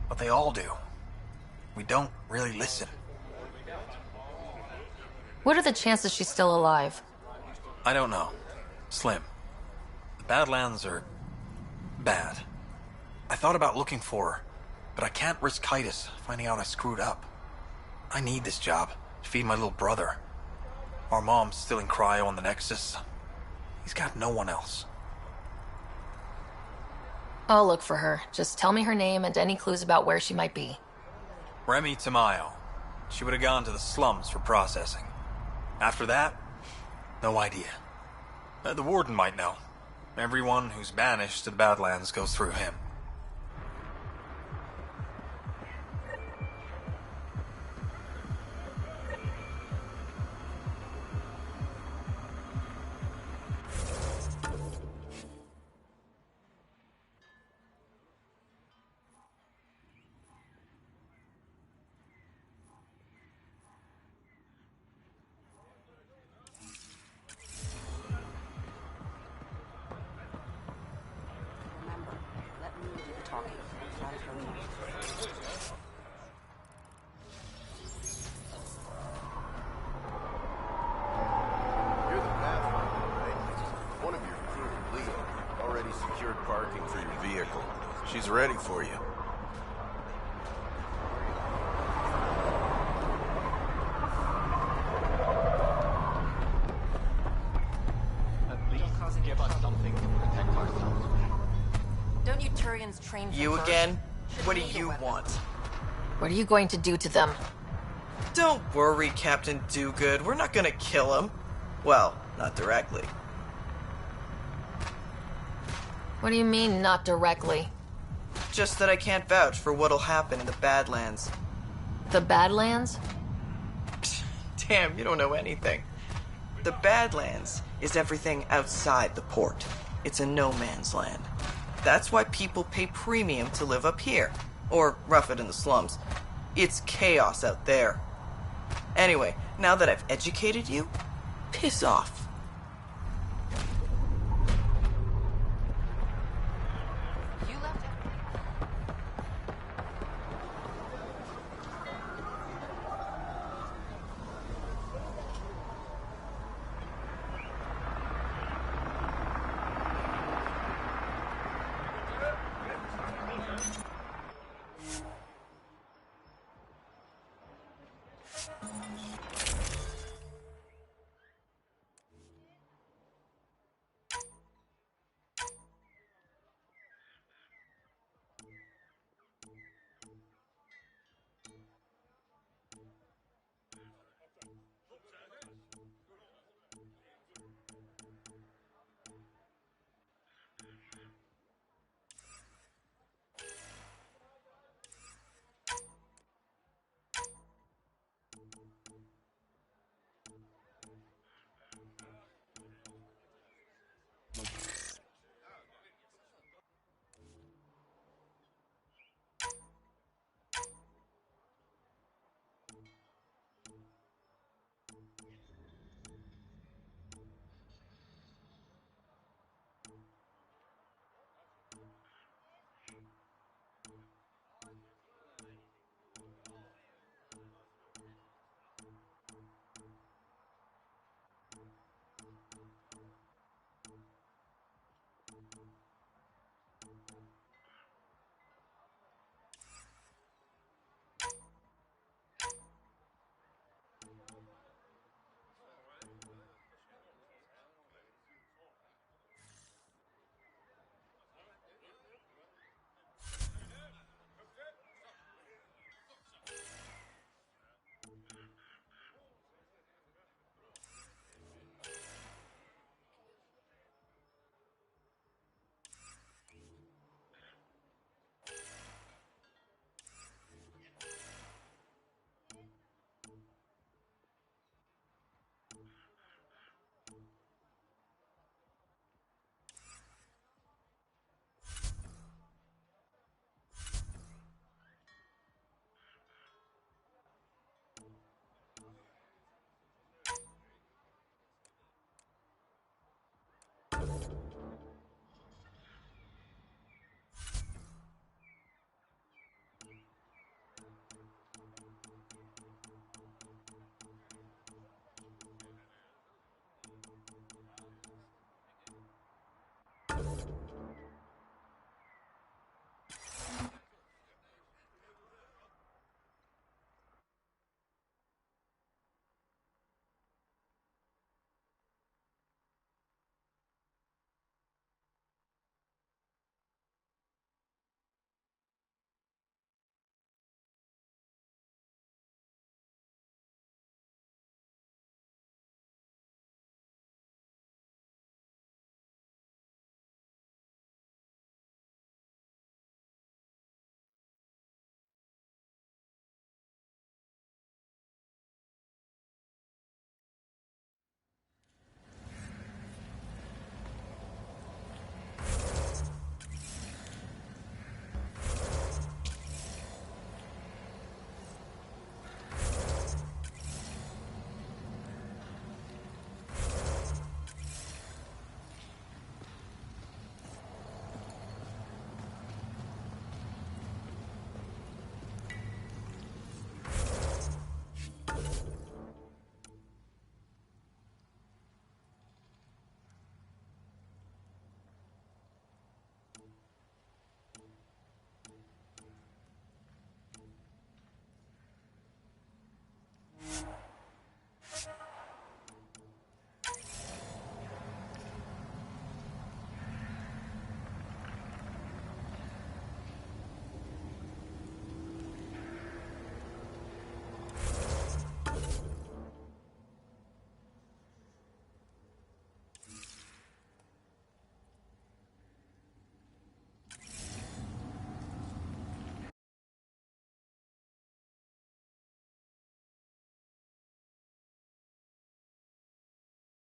Speaker 9: But they all do. We don't really listen.
Speaker 4: What are the chances she's still alive?
Speaker 9: I don't know. Slim. The Badlands are bad. I thought about looking for her, but I can't risk Kaitis finding out I screwed up. I need this job to feed my little brother. Our mom's still in cryo on the Nexus. He's got no one else.
Speaker 4: I'll look for her. Just tell me her name and any clues about where she might be.
Speaker 9: Remy Tamayo. She would have gone to the slums for processing. After that, no idea. The warden might know. Everyone who's banished to the Badlands goes through him.
Speaker 3: You're the Pathfinder, right? One of your crew, Leo, already secured parking for your vehicle. She's ready for you.
Speaker 12: Give us something to protect ourselves.
Speaker 22: Don't you Turians train for
Speaker 6: You
Speaker 22: birds?
Speaker 6: again? What do you want?
Speaker 4: What are you going to do to them?
Speaker 6: Don't worry, Captain Do-Good. We're not gonna kill him. Well, not directly.
Speaker 4: What do you mean, not directly?
Speaker 6: Just that I can't vouch for what'll happen in the Badlands.
Speaker 4: The Badlands?
Speaker 6: Damn, you don't know anything. The Badlands is everything outside the port. It's a no man's land. That's why people pay premium to live up here. Or rough it in the slums. It's chaos out there. Anyway, now that I've educated you, piss off.